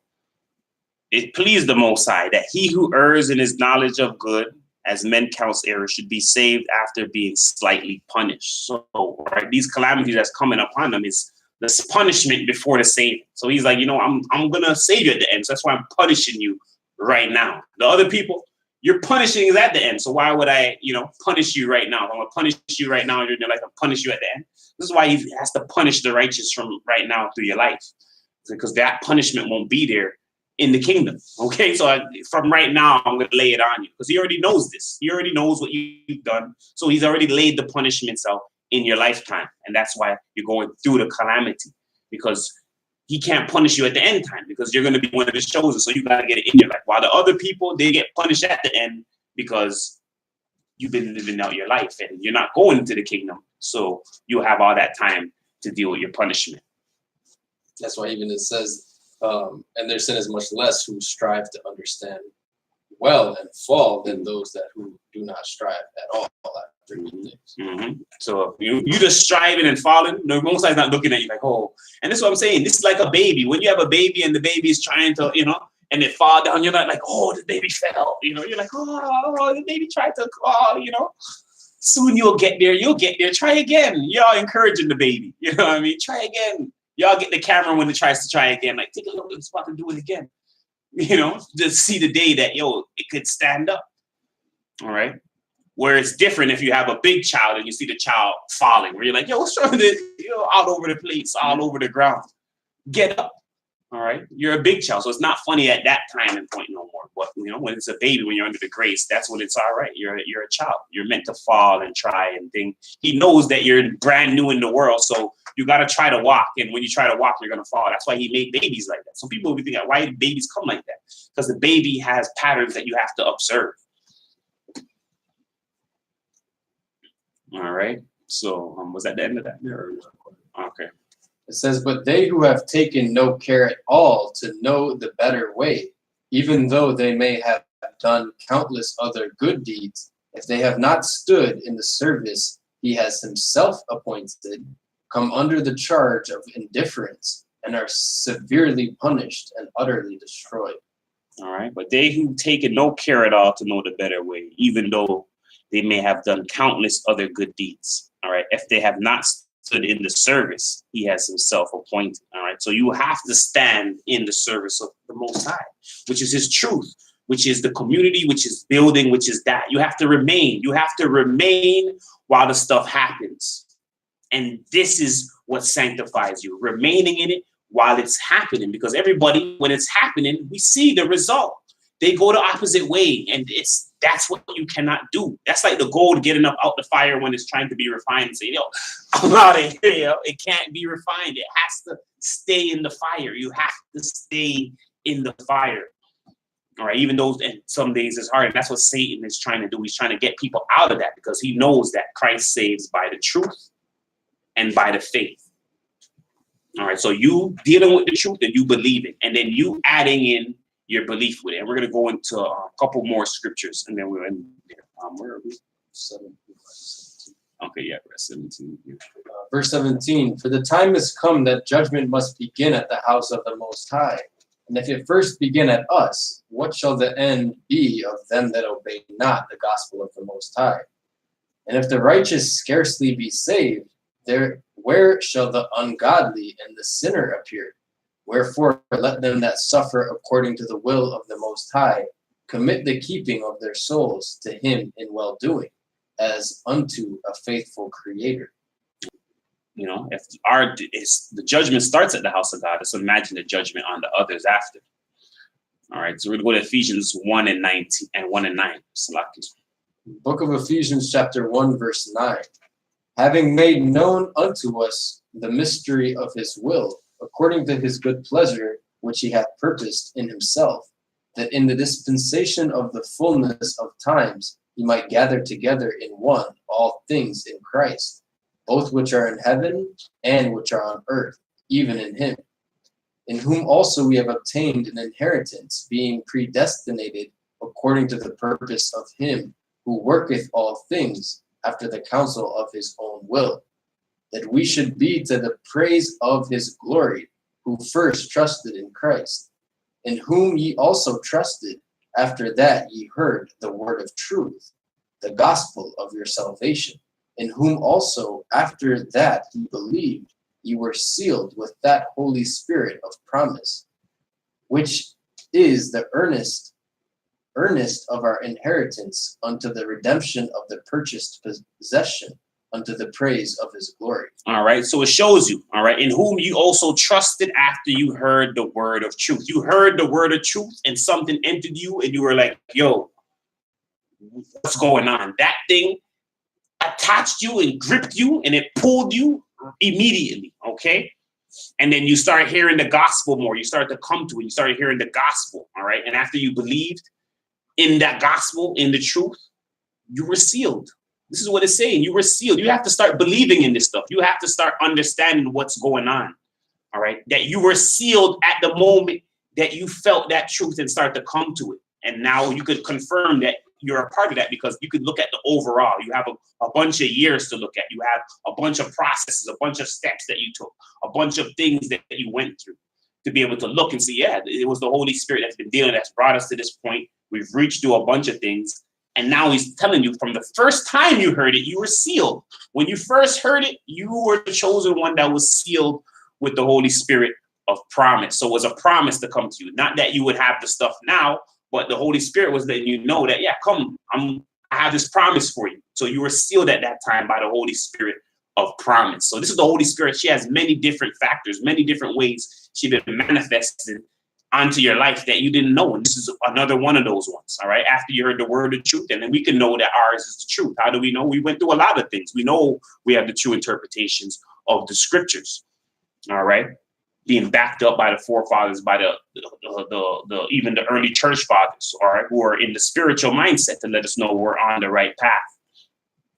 [SPEAKER 1] it pleased the Most High that he who errs in his knowledge of good, as men counts error, should be saved after being slightly punished. So, right, these calamities that's coming upon them is this punishment before the saving. So he's like, you know, I'm gonna save you at the end. So that's why I'm punishing you right now. The other people, you're punishing is at the end. So why would I, you know, punish you right now? I'm gonna punish you right now. You're like, I'll punish you at the end. This is why he has to punish the righteous from right now through your life, because that punishment won't be there in the kingdom. Okay, so from right now, I'm going to lay it on you, because he already knows this. He already knows what you've done. So he's already laid the punishments out in your lifetime. And that's why you're going through the calamity, because he can't punish you at the end time because you're going to be one of his chosen. So you got to get it in your life. While the other people, they get punished at the end because you've been living out your life and you're not going to the kingdom. So you have all that time to deal with your punishment.
[SPEAKER 2] That's why even it says, and their sin is much less who strive to understand well and fall than those that who do not strive at all after good things.
[SPEAKER 1] Mm-hmm. So you just striving and falling. The Most High is not looking at you like, oh. And this is what I'm saying. This is like a baby. When you have a baby and the baby is trying to, and it fall down, you're not like, oh, the baby fell. You're like, oh, the baby tried to crawl. Soon you'll get there. You'll get there. Try again. Y'all encouraging the baby. You know what I mean? Try again. Y'all get the camera when it tries to try again. Like, take a look at this spot and do it again. To see the day that, it could stand up. All right. Where it's different if you have a big child and you see the child falling, where you're like, what's wrong with it? All over the place, all over the ground. Get up. All right. You're a big child. So it's not funny at that time and point no more. But, when it's a baby, when you're under the grace, that's when it's all right. You're a child. You're meant to fall and try and think. He knows that you're brand new in the world. So you got to try to walk. And when you try to walk, you're going to fall. That's why he made babies like that. Some people will be thinking, why do babies come like that? Because the baby has patterns that you have to observe. All right. So was that the end of that? Okay.
[SPEAKER 2] It says, but they who have taken no care at all to know the better way, even though they may have done countless other good deeds, if they have not stood in the service he has himself appointed, come under the charge of indifference and are severely punished and utterly destroyed.
[SPEAKER 1] All right. But they who taken no care at all to know the better way, even though they may have done countless other good deeds. All right. If they have not stood in the service he has himself appointed. All right. So you have to stand in the service of the Most High, which is his truth, which is the community, which is building, which is that. You have to remain. You have to remain while the stuff happens. And this is what sanctifies you, remaining in it while it's happening, because everybody, when it's happening, we see the result. They go the opposite way, and that's what you cannot do. That's like the gold getting up out the fire when it's trying to be refined. Say, I'm out of here. It can't be refined. It has to stay in the fire. You have to stay in the fire. All right, even though and some days it's hard, and that's what Satan is trying to do. He's trying to get people out of that because he knows that Christ saves by the truth and by the faith. All right, so you dealing with the truth and you believing, and then you adding in your belief with it. And we're going to go into a couple more scriptures, and then we'll end there. Where are we? 17. Okay, yeah, verse 17.
[SPEAKER 2] Verse 17, for the time has come that judgment must begin at the house of the Most High. And if it first begin at us, what shall the end be of them that obey not the gospel of the Most High? And if the righteous scarcely be saved, where shall the ungodly and the sinner appear? Wherefore let them that suffer according to the will of the Most High commit the keeping of their souls to him in well-doing, as unto a faithful Creator.
[SPEAKER 1] If the judgment starts at the house of God, let's imagine the judgment on the others after. All right, so we're going to go to Ephesians 1 and 19 and 1 and 9. Salaki.
[SPEAKER 2] Book of Ephesians, chapter 1, verse 9. Having made known unto us the mystery of his will, according to his good pleasure, which he hath purposed in himself, that in the dispensation of the fullness of times he might gather together in one all things in Christ, both which are in heaven and which are on earth, even in him, in whom also we have obtained an inheritance, being predestinated according to the purpose of him who worketh all things after the counsel of his own will, that we should be to the praise of his glory, who first trusted in Christ, in whom ye also trusted, after that ye heard the word of truth, the gospel of your salvation, in whom also after that ye believed, ye were sealed with that Holy Spirit of promise, which is the earnest of our inheritance unto the redemption of the purchased possession, unto the praise of his glory.
[SPEAKER 1] All right, so it shows you, all right, in whom you also trusted after you heard the word of truth. You heard the word of truth and something entered you and you were like, yo, what's going on? That thing attached you and gripped you and it pulled you immediately, okay? And then you start hearing the gospel more. You start to come to it. You started hearing the gospel, all right? And after you believed in that gospel, in the truth, you were sealed. This is what it's saying. You were sealed. You have to start believing in this stuff. You have to start understanding what's going on, all right? That you were sealed at the moment that you felt that truth and start to come to it. And now you could confirm that you're a part of that because you could look at the overall. You have a bunch of years to look at. You have a bunch of processes, a bunch of steps that you took, a bunch of things that you went through to be able to look and see, yeah, it was the Holy Spirit that's been dealing, that's brought us to this point. We've reached through a bunch of things. And now he's telling you from the first time you heard it, you were sealed. When you first heard it, you were the chosen one that was sealed with the Holy Spirit of promise. So it was a promise to come to you. Not that you would have the stuff now, but the Holy Spirit was letting you know that, yeah, come, I have this promise for you. So you were sealed at that time by the Holy Spirit of promise. So this is the Holy Spirit. She has many different factors, many different ways she's been manifested onto your life that you didn't know. And this is another one of those ones, all right? After you heard the word of truth, and then we can know that ours is the truth. How do we know? We went through a lot of things. We know we have the true interpretations of the scriptures, all right? Being backed up by the forefathers, by the even the early church fathers, all right, who are in the spiritual mindset to let us know we're on the right path.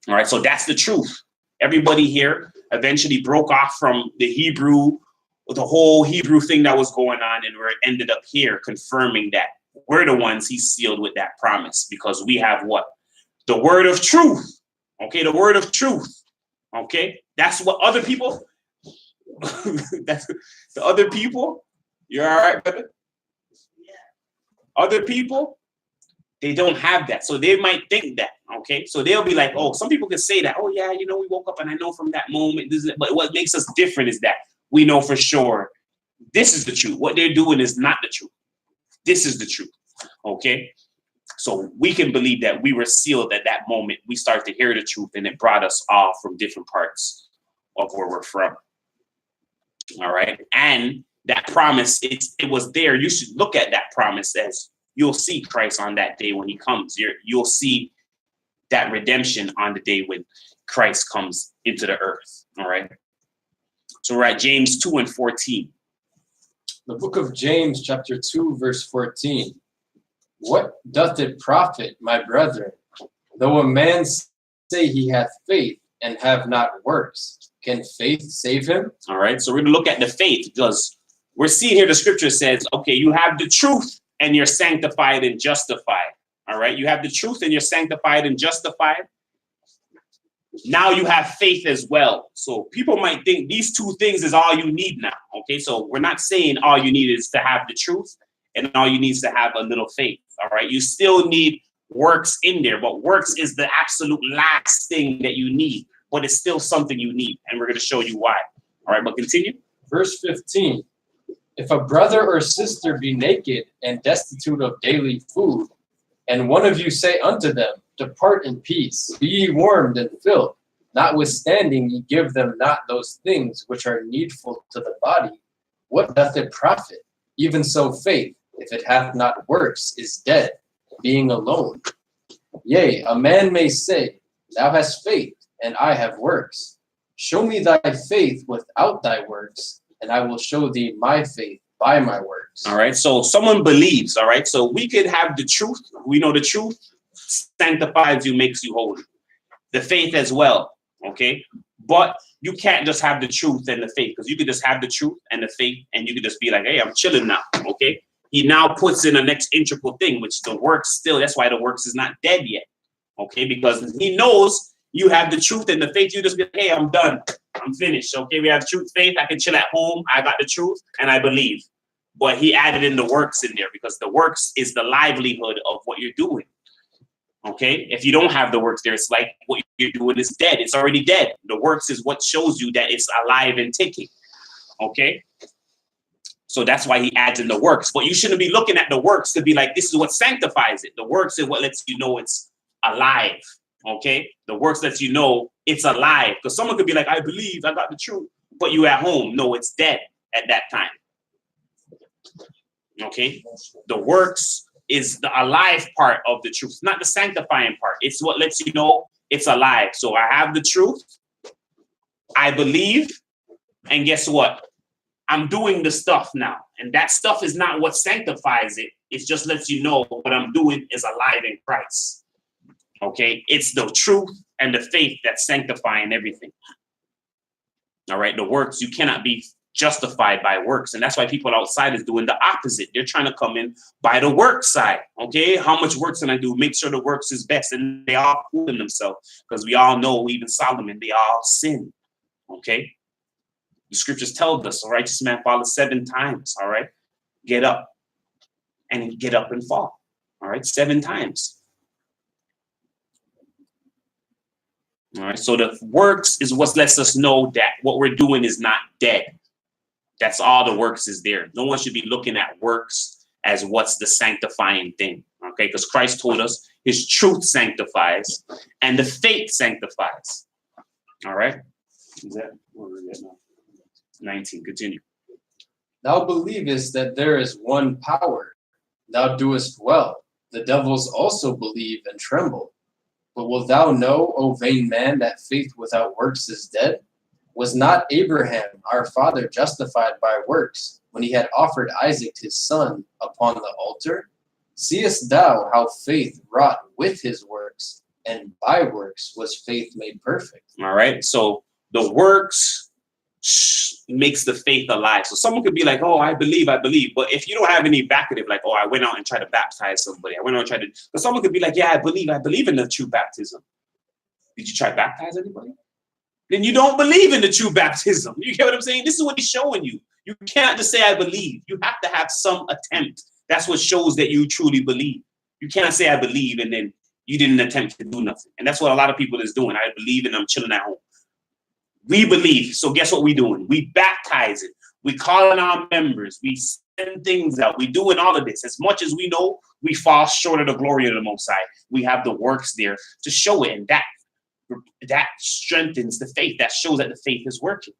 [SPEAKER 1] All right, so that's the truth. Everybody here eventually broke off from the Hebrew, the whole Hebrew thing that was going on, and we ended up here confirming that we're the ones he's sealed with that promise because we have what? The word of truth. Okay, the word of truth. Okay, that's what other people. That's the other people. You're all right, brother? Yeah. Other people, they don't have that. So they might think that, okay? So they'll be like, oh, some people can say that, oh, yeah, you know, we woke up and I know from that moment. But what makes us different is that we know for sure this is the truth. What they're doing is not the truth. This is the truth, okay? So we can believe that we were sealed at that moment. We start to hear the truth, and it brought us all from different parts of where we're from. All right. And that promise, it was there. You should look at that promise as you'll see Christ on that day when he comes. You'll see that redemption on the day when Christ comes into the earth. All right. So we're at James 2 and 14.
[SPEAKER 2] The book of James, chapter 2, verse 14. What doth it profit, my brethren, though a man say he hath faith and have not works? Can faith save him?
[SPEAKER 1] All right. So we're going to look at the faith because we're seeing here the scripture says, okay, you have the truth and you're sanctified and justified. All right. You have the truth and you're sanctified and justified. Now you have faith as well. So people might think these two things is all you need now. Okay. So we're not saying all you need is to have the truth and all you need is to have a little faith. All right. You still need works in there, but works is the absolute last thing that you need. But it's still something you need, and we're going to show you why. All right, but continue.
[SPEAKER 2] Verse 15. If a brother or sister be naked and destitute of daily food, and one of you say unto them, depart in peace, be ye warmed and filled, notwithstanding ye give them not those things which are needful to the body, what doth it profit? Even so faith, if it hath not works, is dead, being alone. Yea, a man may say, thou hast faith, and I have works. Show me thy faith without thy works, and I will show thee my faith by my works.
[SPEAKER 1] All right, so someone believes, all right? So we could have the truth. We know the truth sanctifies you, makes you holy. The faith as well, okay? But you can't just have the truth and the faith, because you could just have the truth and the faith, and you could just be like, hey, I'm chilling now, okay? He now puts in a next integral thing, which the works still, that's why the works is not dead yet, okay? Because he knows you have the truth and the faith. You just be like, hey, I'm done. I'm finished. Okay, we have truth, faith. I can chill at home. I got the truth and I believe. But he added in the works in there because the works is the livelihood of what you're doing. Okay, if you don't have the works there, it's like what you're doing is dead. It's already dead. The works is what shows you that it's alive and ticking. Okay, so that's why he adds in the works. But you shouldn't be looking at the works to be like, this is what sanctifies it. The works is what lets you know it's alive. Okay, the works lets you know it's alive, because someone could be like, I believe I got the truth, but you at home, no, it's dead at that time. Okay, the works is the alive part of the truth, not the sanctifying part. It's what lets you know it's alive. So I have the truth, I believe, and guess what? I'm doing the stuff now. And that stuff is not what sanctifies it. It just lets you know what I'm doing is alive in Christ. Okay? It's the truth and the faith that's sanctifying everything. All right? The works, you cannot be justified by works. And that's why people outside is doing the opposite. They're trying to come in by the work side. Okay? How much works can I do? Make sure the works is best. And they all fooling themselves, because we all know, even Solomon, they all sin. Okay? The scriptures tell us, a righteous man falls 7 times. All right? Get up and get up and fall. All right? 7 times. All right? So the works is what lets us know that what we're doing is not dead. That's all the works is there. No one should be looking at works as what's the sanctifying thing. Okay? Because Christ told us his truth sanctifies and the faith sanctifies. All right? Is that where we're at now? 19. Continue.
[SPEAKER 2] Thou believest that there is one power. Thou doest well. The devils also believe and tremble. But wilt thou know, O vain man, that faith without works is dead? Was not Abraham our father justified by works when he had offered Isaac his son upon the altar? Seest thou how faith wrought with his works, and by works was faith made perfect?
[SPEAKER 1] All right. So the works makes the faith alive. So someone could be like, oh, I believe. But if you don't have any backative, like, oh, I went out and tried to baptize somebody. I went out and tried to, but someone could be like, yeah, I believe in the true baptism. Did you try to baptize anybody? Then you don't believe in the true baptism. You get what I'm saying? This is what he's showing you. You can't just say, I believe. You have to have some attempt. That's what shows that you truly believe. You can't say, I believe, and then you didn't attempt to do nothing. And that's what a lot of people is doing. I believe and I'm chilling at home. We believe. So guess what we're doing? We baptize it. We calling our members. We send things out. We doing all of this. As much as we know, we fall short of the glory of the Most High. We have the works there to show it. And that strengthens the faith. That shows that the faith is working.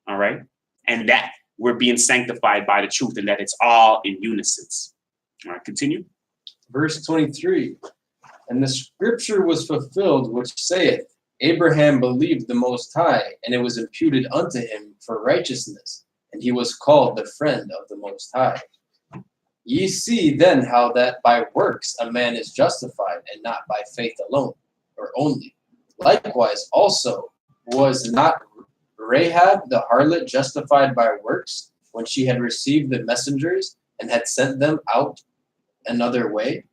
[SPEAKER 1] All right. And that we're being sanctified by the truth and that it's all in unison. All right. Continue.
[SPEAKER 2] Verse 23. And the scripture was fulfilled, which saith, Abraham believed the Most High, and it was imputed unto him for righteousness, and he was called the friend of the Most High. Ye see then how that by works a man is justified, and not by faith alone, or only. Likewise also was not Rahab the harlot justified by works, when she had received the messengers, and had sent them out another way?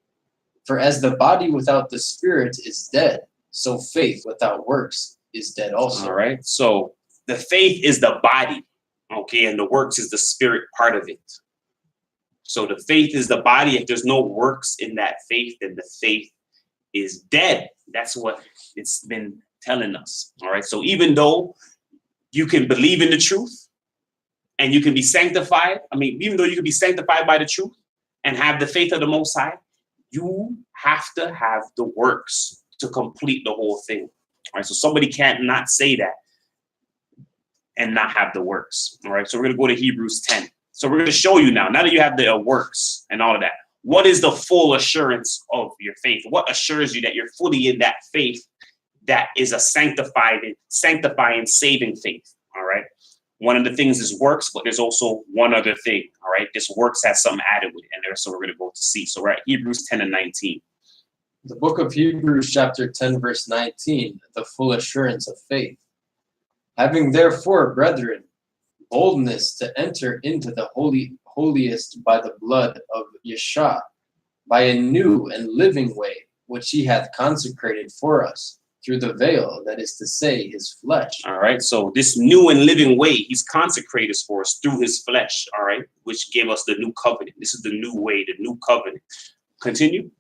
[SPEAKER 2] For as the body without the spirit is dead, so faith without works is dead also.
[SPEAKER 1] All right. So the faith is the body. Okay. And the works is the spirit part of it. So the faith is the body. If there's no works in that faith, then the faith is dead. That's what it's been telling us. All right. So even though you can believe in the truth and you can be sanctified, even though you can be sanctified by the truth and have the faith of the Most High, you have to have the works to complete the whole thing. All right. So somebody can't not say that and not have the works. All right. So we're going to go to Hebrews 10. So we're going to show you now that you have the works and all of that, what is the full assurance of your faith? What assures you that you're fully in that faith that is a sanctifying, saving faith? All right. One of the things is works, but there's also one other thing. All right. This works has something added with it. And there, so we're going to go to see. So we're at Hebrews 10 and 19.
[SPEAKER 2] The book of Hebrews, chapter 10, verse 19, the full assurance of faith. Having therefore, brethren, boldness to enter into the holiest by the blood of Yeshua, by a new and living way, which he hath consecrated for us, through the veil, that is to say, his flesh.
[SPEAKER 1] All right. So this new and living way, he's consecrated for us through his flesh. All right. Which gave us the new covenant. This is the new way, the new covenant. Continue.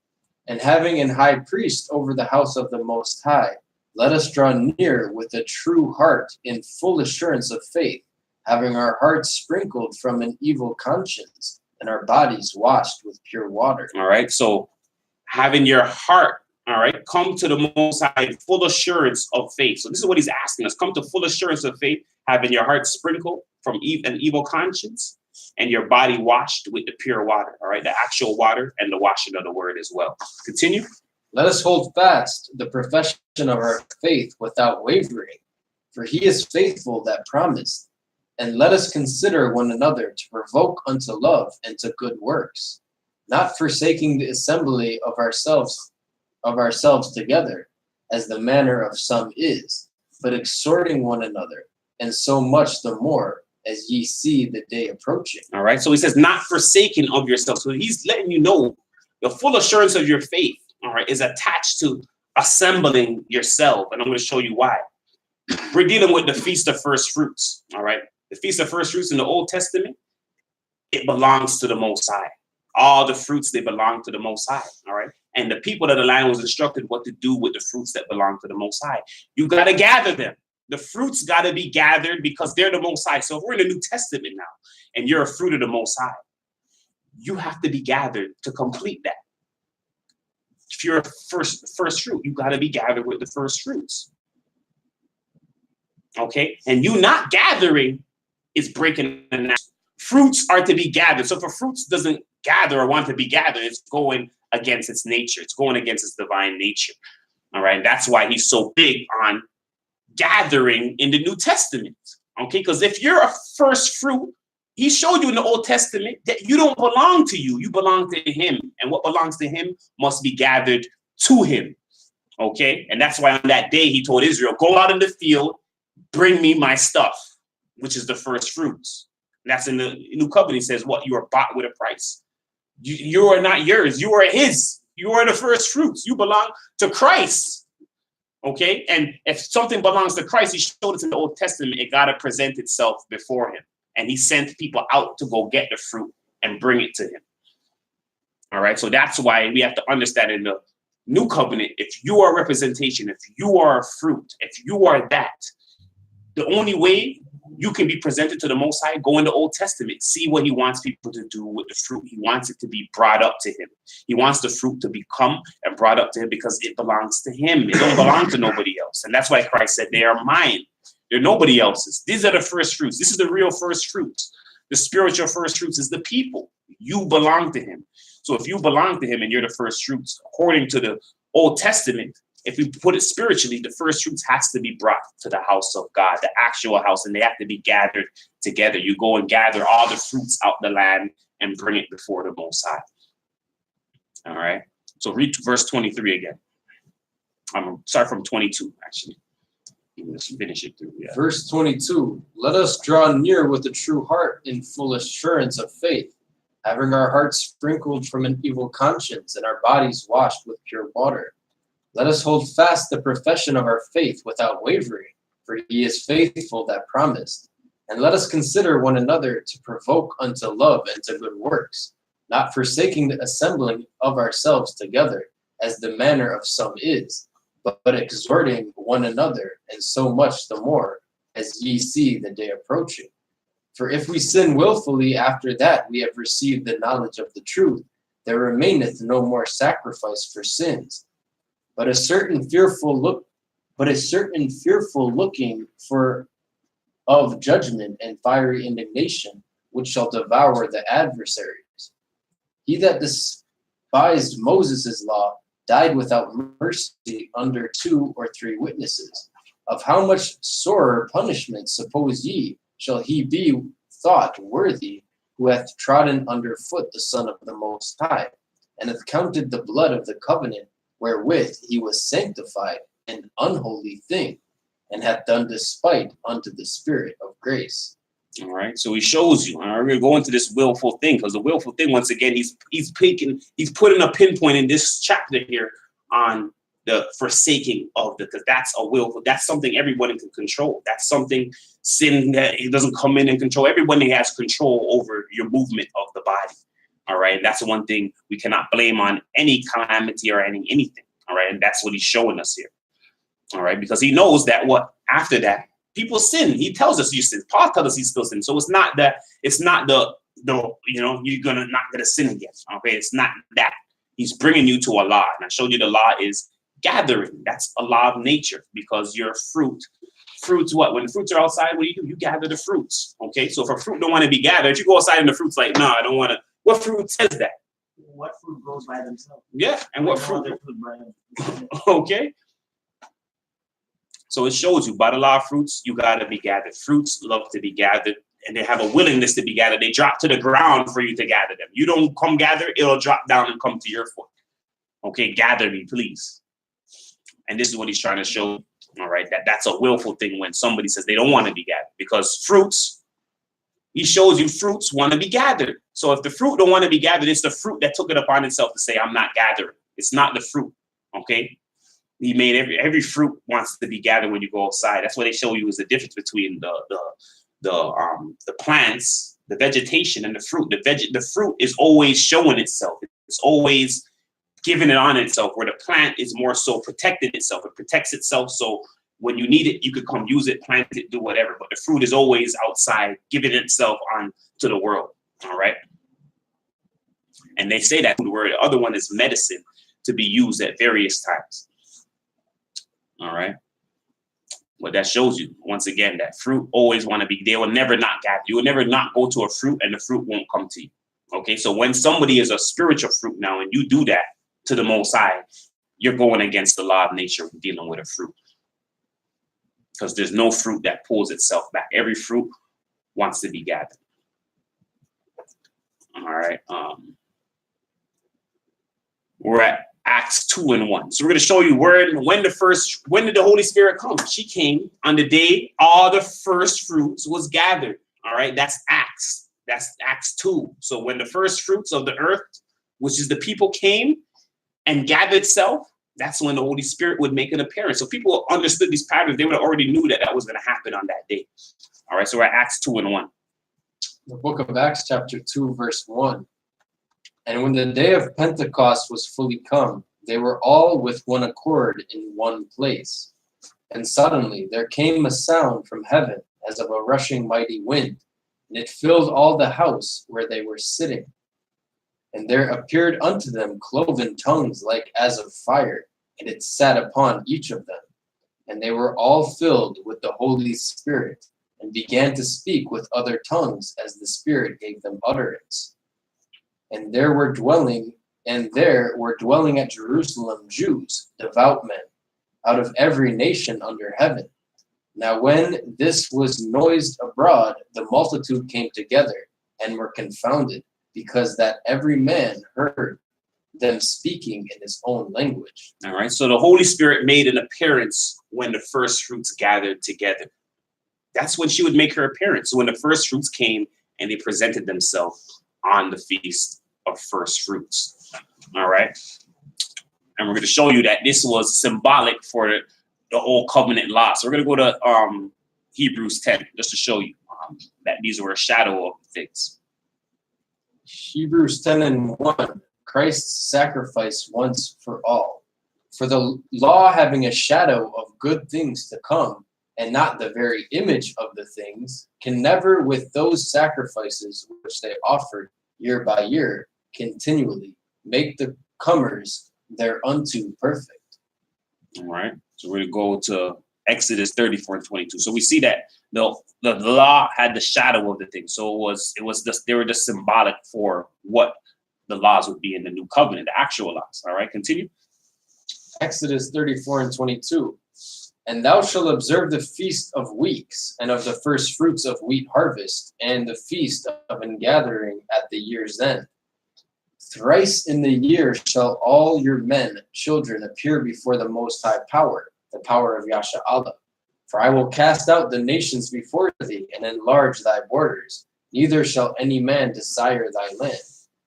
[SPEAKER 2] And having an high priest over the house of the Most High, let us draw near with a true heart in full assurance of faith, having our hearts sprinkled from an evil conscience and our bodies washed with pure water.
[SPEAKER 1] All right. So having your heart, all right, come to the Most High in full assurance of faith. So this is what he's asking us. Come to full assurance of faith, having your heart sprinkled from an evil conscience and your body washed with the pure water. All right. The actual water and the washing of the word as well. Continue.
[SPEAKER 2] Let us hold fast the profession of our faith without wavering, for he is faithful that promised. And let us consider one another to provoke unto love and to good works, not forsaking the assembly of ourselves together, as the manner of some is, but exhorting one another, and so much the more as ye see the day approaching.
[SPEAKER 1] All right. So he says, not forsaken of yourself. So he's letting you know the full assurance of your faith, all right, is attached to assembling yourself. And I'm going to show you why. We're dealing with the Feast of First Fruits, all right? The Feast of First Fruits in the Old Testament, it belongs to the Most High. All the fruits, they belong to the Most High, all right? And the people of the land was instructed what to do with the fruits that belong to the Most High. You got to gather them. The fruits got to be gathered because they're the Most High. So if we're in the New Testament now, and you're a fruit of the Most High, you have to be gathered to complete that. If you're a first fruit, you got to be gathered with the first fruits. Okay? And you not gathering is breaking the natural. Fruits are to be gathered. So if a fruit doesn't gather or want to be gathered, it's going against its nature. It's going against its divine nature. All right? That's why he's so big on gathering in the New Testament. Okay? Because if you're a first fruit, he showed you in the Old Testament that you don't belong to you. You belong to him. And what belongs to him must be gathered to him. Okay? And that's why on that day he told Israel, go out in the field, bring me my stuff, which is the first fruits. And that's in the New Covenant. He says, what? You are bought with a price. You are not yours. You are his. You are the first fruits. You belong to Christ. Okay? And if something belongs to Christ, he showed us in the Old Testament, it got to present itself before him. And he sent people out to go get the fruit and bring it to him. All right. So that's why we have to understand in the New Covenant, if you are representation, if you are a fruit, if you are that, the only way you can be presented to the Most High, go in the Old Testament, see what he wants people to do with the fruit. He wants it to be brought up to him. He wants the fruit to become and brought up to him because it belongs to him. It don't belong to nobody else. And that's why Christ said, they are mine. They're nobody else's. These are the first fruits. This is the real first fruits. The spiritual first fruits is the people. You belong to him. So if you belong to him and you're the first fruits, according to the Old Testament, if we put it spiritually, the first fruits has to be brought to the house of God, the actual house, and they have to be gathered together. You go and gather all the fruits out the land and bring it before the Most High. All right. So read verse 23 again. I'm sorry, from 22, actually. Let's finish it through. Yeah.
[SPEAKER 2] Verse 22, let us draw near with a true heart in full assurance of faith, having our hearts sprinkled from an evil conscience and our bodies washed with pure water. Let us hold fast the profession of our faith without wavering, for he is faithful that promised. And let us consider one another to provoke unto love and to good works, not forsaking the assembling of ourselves together, as the manner of some is, but exhorting one another, and so much the more, as ye see the day approaching. For if we sin willfully after that we have received the knowledge of the truth, there remaineth no more sacrifice for sins, but a certain fearful looking for of judgment and fiery indignation, which shall devour the adversaries. He that despised Moses' law died without mercy under 2 or 3 witnesses. Of how much sorer punishment, suppose ye, shall he be thought worthy, who hath trodden under foot the Son of the Most High, and hath counted the blood of the covenant wherewith he was sanctified an unholy thing, and hath done despite unto the Spirit of grace.
[SPEAKER 1] All right. So he shows you. All right, we're going to go into this willful thing, because the willful thing, once again, he's putting a pinpoint in this chapter here on the forsaking of because that's a willful, that's something everybody can control. That's something sin that it doesn't come in and control. Everybody has control over your movement of the body. All right. And that's the one thing we cannot blame on any calamity or anything. All right. And that's what he's showing us here. All right. Because he knows that after that, people sin. He tells us you sin. Paul tells us he still sin. So it's not the you're not gonna sin again. Okay, it's not that. He's bringing you to a law. And I showed you the law is gathering. That's a law of nature because your fruit. Fruits what? When the fruits are outside, what do? You gather the fruits. Okay, so if a fruit don't want to be gathered, you go outside and the fruit's like, no, I don't want to. What fruit says that?
[SPEAKER 3] What fruit grows by themselves?
[SPEAKER 1] Yeah, and what fruit?
[SPEAKER 3] Fruit by
[SPEAKER 1] Okay. So it shows you by the law of fruits, you got to be gathered. Fruits love to be gathered, and they have a willingness to be gathered. They drop to the ground for you to gather them. You don't come gather, it'll drop down and come to your foot. Okay, gather me, please. And this is what he's trying to show. All right, that's a willful thing when somebody says they don't want to be gathered, because fruits, he shows you fruits want to be gathered. So if the fruit don't want to be gathered, it's the fruit that took it upon itself to say, I'm not gathering. It's not the fruit. Okay. He made every fruit wants to be gathered when you go outside. That's what they show you is the difference between the plants, the vegetation, and the fruit. The fruit is always showing itself. It's always giving it on itself, where the plant is more so protecting itself. It protects itself, so when you need it, you could come use it, plant it, do whatever. But the fruit is always outside, giving itself on to the world. All right. And they say that word. The other one is medicine, to be used at various times. All right. Well, that shows you once again that fruit always want to be. They will never not gather. You will never not go to a fruit, and the fruit won't come to you. Okay. So when somebody is a spiritual fruit now, and you do that to the Most High, you're going against the law of nature dealing with a fruit, because there's no fruit that pulls itself back. Every fruit wants to be gathered. All right. We're at Acts 2:1. So we're going to show you when did the Holy Spirit come? She came on the day all the first fruits was gathered. All right. That's Acts. That's Acts 2. So when the first fruits of the earth, which is the people, came and gathered itself, that's when the Holy Spirit would make an appearance. So people understood these patterns. They would have already knew that was going to happen on that day. All right. So we're at Acts 2:1.
[SPEAKER 2] The book of Acts, chapter 2, verse 1. And when the day of Pentecost was fully come, they were all with one accord in one place. And suddenly there came a sound from heaven as of a rushing mighty wind, and it filled all the house where they were sitting. And there appeared unto them cloven tongues like as of fire, and it sat upon each of them. And they were all filled with the Holy Spirit, and began to speak with other tongues as the Spirit gave them utterance. And there were dwelling at Jerusalem Jews, devout men, out of every nation under heaven. Now when this was noised abroad, the multitude came together, and were confounded, because that every man heard them speaking in his own language.
[SPEAKER 1] All right. So the Holy Spirit made an appearance when the first fruits gathered together. That's when she would make her appearance. So when the first fruits came and they presented themselves on the feast of first fruits. All right. And we're going to show you that this was symbolic for the old covenant law. So we're going to go to Hebrews 10 just to show you that these were a shadow of things.
[SPEAKER 2] Hebrews 10:1. Christ's sacrifice once for all. For the law, having a shadow of good things to come, and not the very image of the things, can never, with those sacrifices which they offered year by year, continually, make the comers thereunto perfect.
[SPEAKER 1] All right. So we're going to go to Exodus 34:22. So we see that the law had the shadow of the thing. So they were just symbolic for what the laws would be in the new covenant, the actual laws. All right, continue.
[SPEAKER 2] Exodus 34:22. And thou shalt observe the feast of weeks, and of the first fruits of wheat harvest, and the feast of ingathering at the year's end. Thrice in the year shall all your men, children, appear before the Most High Power, the power of Yasha Allah. For I will cast out the nations before thee, and enlarge thy borders. Neither shall any man desire thy land,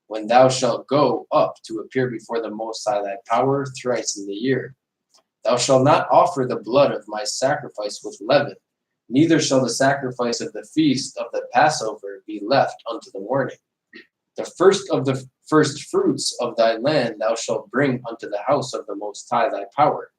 [SPEAKER 2] when thou shalt go up to appear before the Most High thy power thrice in the year. Thou shalt not offer the blood of my sacrifice with leaven, neither shall the sacrifice of the feast of the Passover be left unto the morning. The first of the first fruits of thy land thou shalt bring unto the house of the Most High thy power.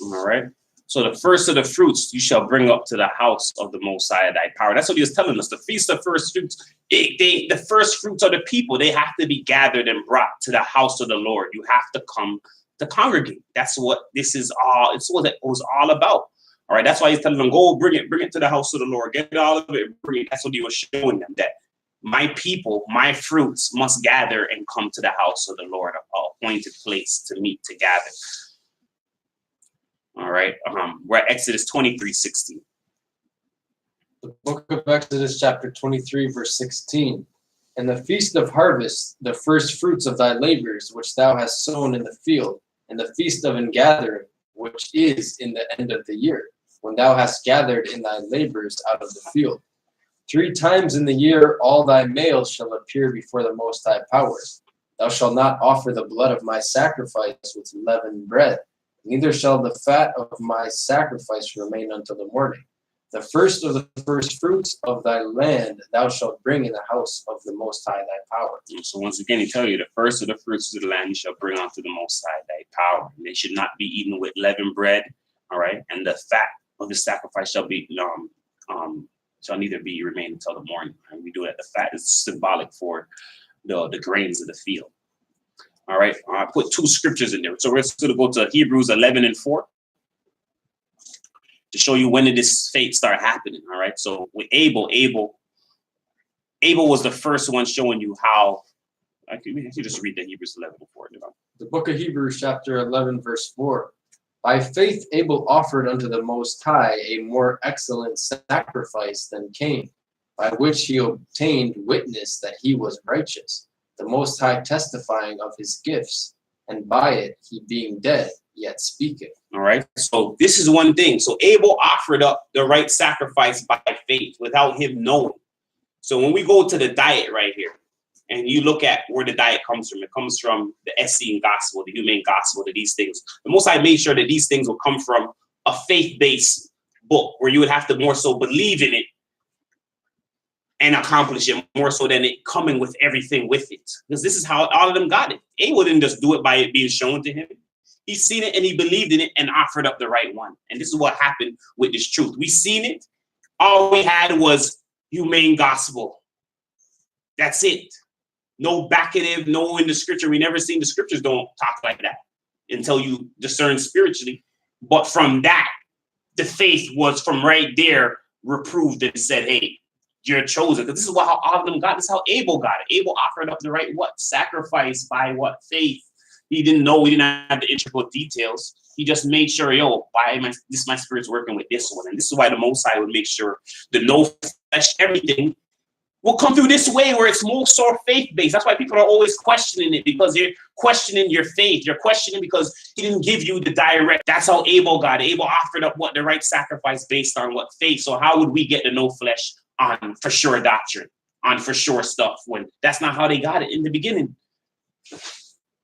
[SPEAKER 1] All right. So the first of the fruits you shall bring up to the house of the Most High thy power. That's what he was telling us. The feast of first fruits, the first fruits of the people, they have to be gathered and brought to the house of the Lord. You have to come to congregate. That's what this is all. It's what it was all about. All right. That's why he's telling them, go bring it to the house of the Lord. Get all of it. Bring it. That's what he was showing them, that my people, my fruits must gather and come to the house of the Lord, an appointed place to meet, to gather. right. We're at Exodus 23:16.
[SPEAKER 2] The book of Exodus, chapter 23, verse 16. And the feast of harvest, the first fruits of thy labors, which thou hast sown in the field, and the feast of ingathering, which is in the end of the year, when thou hast gathered in thy labors out of the field. 3 times in the year all thy males shall appear before the Most High Power. Thou shalt not offer the blood of my sacrifice with leavened bread, neither shall the fat of my sacrifice remain until the morning. The first of the first fruits of thy land thou shalt bring in the house of the Most High thy power.
[SPEAKER 1] So once again, he tells you the first of the fruits of the land you shall bring unto the Most High thy power. And they should not be eaten with leavened bread, all right? And the fat of the sacrifice shall be shall neither be remain until the morning. And we do that. The fat is symbolic for the grains of the field. All right, I put 2 scriptures in there. So we're going to go to Hebrews 11:4 to show you when did this fate start happening. All right, so with Abel was the first one showing you how. I can just read the Hebrews 11:4.
[SPEAKER 2] The book of Hebrews, chapter 11, verse 4. By faith Abel offered unto the Most High a more excellent sacrifice than Cain, by which he obtained witness that he was righteous, the Most High testifying of his gifts, and by it he being dead yet speaketh.
[SPEAKER 1] All right, so this is one thing. So Abel offered up the right sacrifice by faith without him knowing. So when we go to the diet right here, and you look at where the diet comes from, it comes from the Essene gospel, the humane gospel, to these things. The Most High made sure that these things will come from a faith-based book where you would have to more so believe in it and accomplish it more so than it coming with everything with it. Because this is how all of them got it. Abel didn't just do it by it being shown to him. He seen it and he believed in it and offered up the right one. And this is what happened with this truth. We seen it. All we had was humane gospel. That's it. No backative, no in the scripture. We never seen the scriptures don't talk like that until you discern spiritually. But from that, the faith was from right there reproved and said, hey, you're chosen. Because this is how all of them got. This is how Abel got it. Abel offered up the right what? Sacrifice by what? Faith. He didn't know. We didn't have the intricate details. He just made sure, my spirit's working with this one. And this is why the Most High would make sure the no flesh, everything will come through this way where it's more so faith-based. That's why people are always questioning it, because they're questioning your faith. You're questioning because he didn't give you the direct. That's how Abel got it. Abel offered up what? The right sacrifice based on what? Faith. So how would we get the no flesh on for sure doctrine, on for sure stuff, when that's not how they got it in the beginning?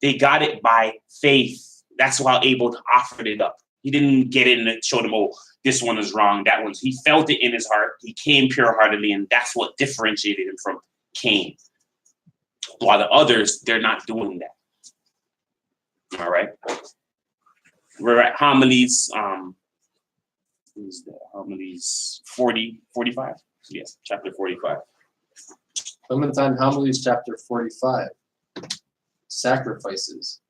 [SPEAKER 1] They got it by faith. That's why Abel offered it up. He didn't get in and show them, oh, this one is wrong, that one's. He felt it in his heart. He came pure-heartedly, and that's what differentiated him from Cain. While the others, they're not doing that. All right. We're at homilies. Who's that? Homilies 45? Yes, chapter 45.
[SPEAKER 2] Clementine Homilies, chapter 45. Sacrifices.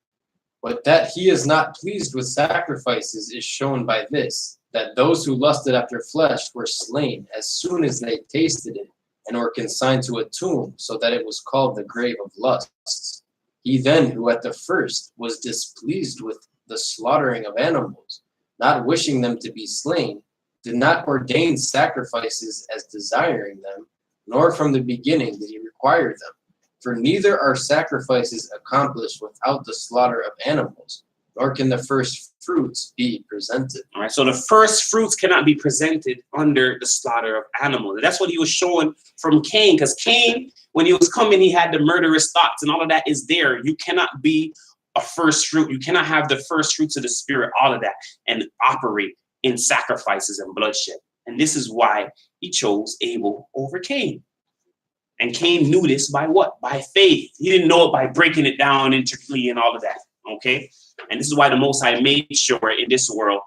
[SPEAKER 2] But that he is not pleased with sacrifices is shown by this, that those who lusted after flesh were slain as soon as they tasted it, and were consigned to a tomb, so that it was called the grave of lusts. He then, who at the first was displeased with the slaughtering of animals, not wishing them to be slain, did not ordain sacrifices as desiring them, nor from the beginning did he require them. For neither are sacrifices accomplished without the slaughter of animals, nor can the first fruits be presented.
[SPEAKER 1] All right, so the first fruits cannot be presented under the slaughter of animals. That's what he was showing from Cain, because Cain, when he was coming, he had the murderous thoughts, and all of that is there. You cannot be a first fruit. You cannot have the first fruits of the spirit, all of that, and operate in sacrifices and bloodshed. And this is why he chose Abel over Cain. And Cain knew this by what? By faith. He didn't know it by breaking it down intricately and all of that. Okay? And this is why the Most High made sure in this world,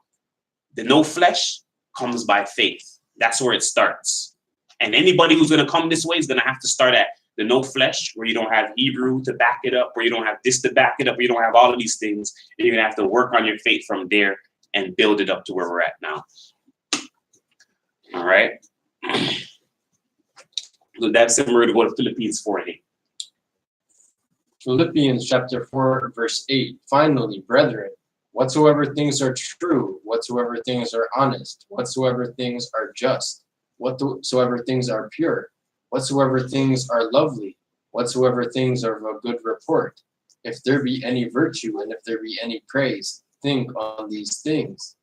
[SPEAKER 1] the no flesh comes by faith. That's where it starts. And anybody who's going to come this way is going to have to start at the no flesh, where you don't have Hebrew to back it up, where you don't have this to back it up, where you don't have all of these things. And you're going to have to work on your faith from there and build it up to where we're at now. All right? So that's similar to go to Philippians 4:8.
[SPEAKER 2] Philippians chapter 4, verse 8. Finally, brethren, whatsoever things are true, whatsoever things are honest, whatsoever things are just, whatsoever things are pure, whatsoever things are lovely, whatsoever things are of a good report, if there be any virtue and if there be any praise, think on these things.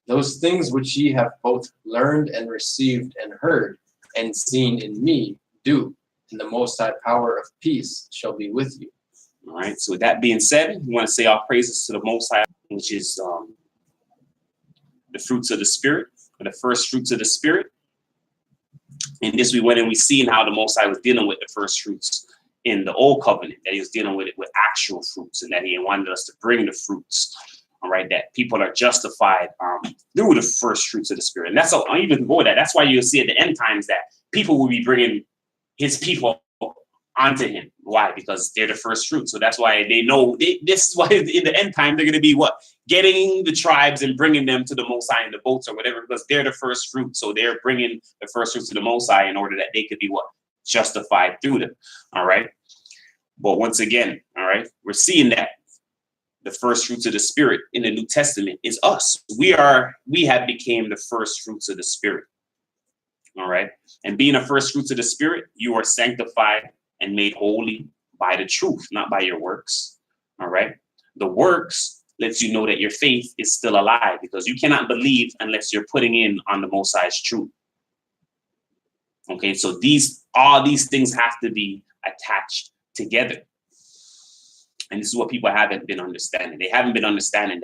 [SPEAKER 2] Those things which ye have both learned and received and heard and seen in me, do, and the Most High power of peace shall be with you.
[SPEAKER 1] All right. So with that being said, we want to say all praises to the Most High, which is the fruits of the Spirit, or the first fruits of the Spirit. In this, we went and we seen how the Most High was dealing with the first fruits in the Old Covenant, that he was dealing with it with actual fruits, and that he wanted us to bring the fruits. All right, that people are justified through the first fruits of the Spirit. And that's how I even go with that. That's why you'll see at the end times that people will be bringing his people onto him. Why? Because they're the first fruit. So that's why they know this is why in the end time they're going to be what? Getting the tribes and bringing them to the Most High in the boats or whatever, because they're the first fruit. So they're bringing the first fruits to the Most High in order that they could be what? Justified through them. All right. But once again, all right, we're seeing that the first fruits of the Spirit in the New Testament is us. We have became the first fruits of the Spirit. All right. And being a first fruits of the Spirit, you are sanctified and made holy by the truth, not by your works. All right. The works lets you know that your faith is still alive, because you cannot believe unless you're putting in on the Most High's truth. Okay. So all these things have to be attached together. And this is what people haven't been understanding. They haven't been understanding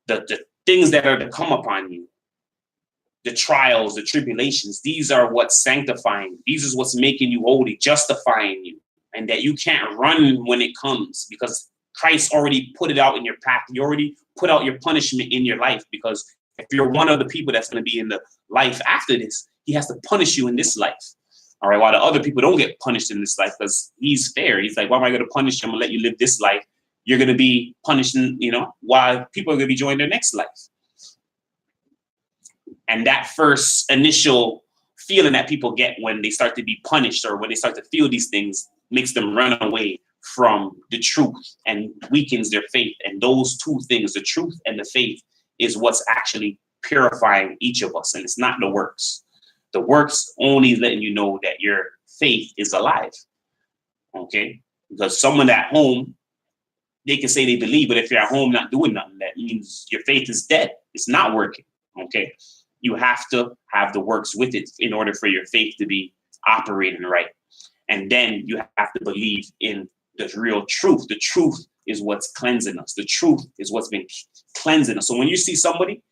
[SPEAKER 1] that the things that are to come upon you, the trials, the tribulations, these are what's sanctifying. These is what's making you holy, justifying you. And that you can't run when it comes, because Christ already put it out in your path. You already put out your punishment in your life, because if you're one of the people that's going to be in the life after this, he has to punish you in this life. All right, while the other people don't get punished in this life, because he's fair. He's like, why am I going to punish them and let you live this life? You're going to be punished, while people are going to be joining their next life. And that first initial feeling that people get when they start to be punished, or when they start to feel these things, makes them run away from the truth and weakens their faith. And those two things, the truth and the faith, is what's actually purifying each of us. And it's not the works. The works only letting you know that your faith is alive. Okay? Because someone at home, they can say they believe, but if you're at home not doing nothing, that means your faith is dead. It's not working. Okay? You have to have the works with it in order for your faith to be operating right. And then you have to believe in the real truth. The truth is what's cleansing us. The truth is what's been cleansing us. So when you see somebody,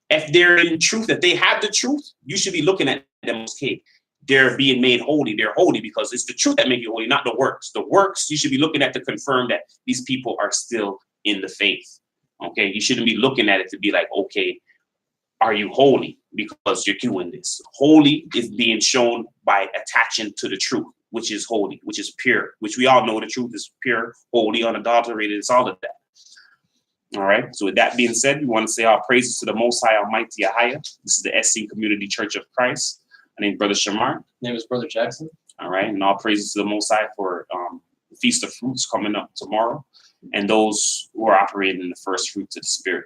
[SPEAKER 1] if they're in truth, if they have the truth, you should be looking at them as, okay, they're being made holy. They're holy because it's the truth that makes you holy, not the works. The works you should be looking at to confirm that these people are still in the faith. Okay, you shouldn't be looking at it to be like, okay, are you holy because you're doing this? Holy is being shown by attaching to the truth, which is holy, which is pure, which we all know the truth is pure, holy, unadulterated. It's all of that. All right. So with that being said, we want to say our praises to the Most High Almighty Ahaya. This is the SC Community Church of Christ. My name is Brother Shamar.
[SPEAKER 2] My name is Brother Jackson.
[SPEAKER 1] All right. And all praises to the Most High for the Feast of Fruits coming up tomorrow, and those who are operating in the first fruits of the Spirit.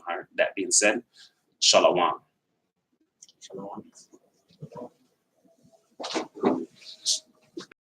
[SPEAKER 1] All right. That being said, Shalom.
[SPEAKER 2] Shalom.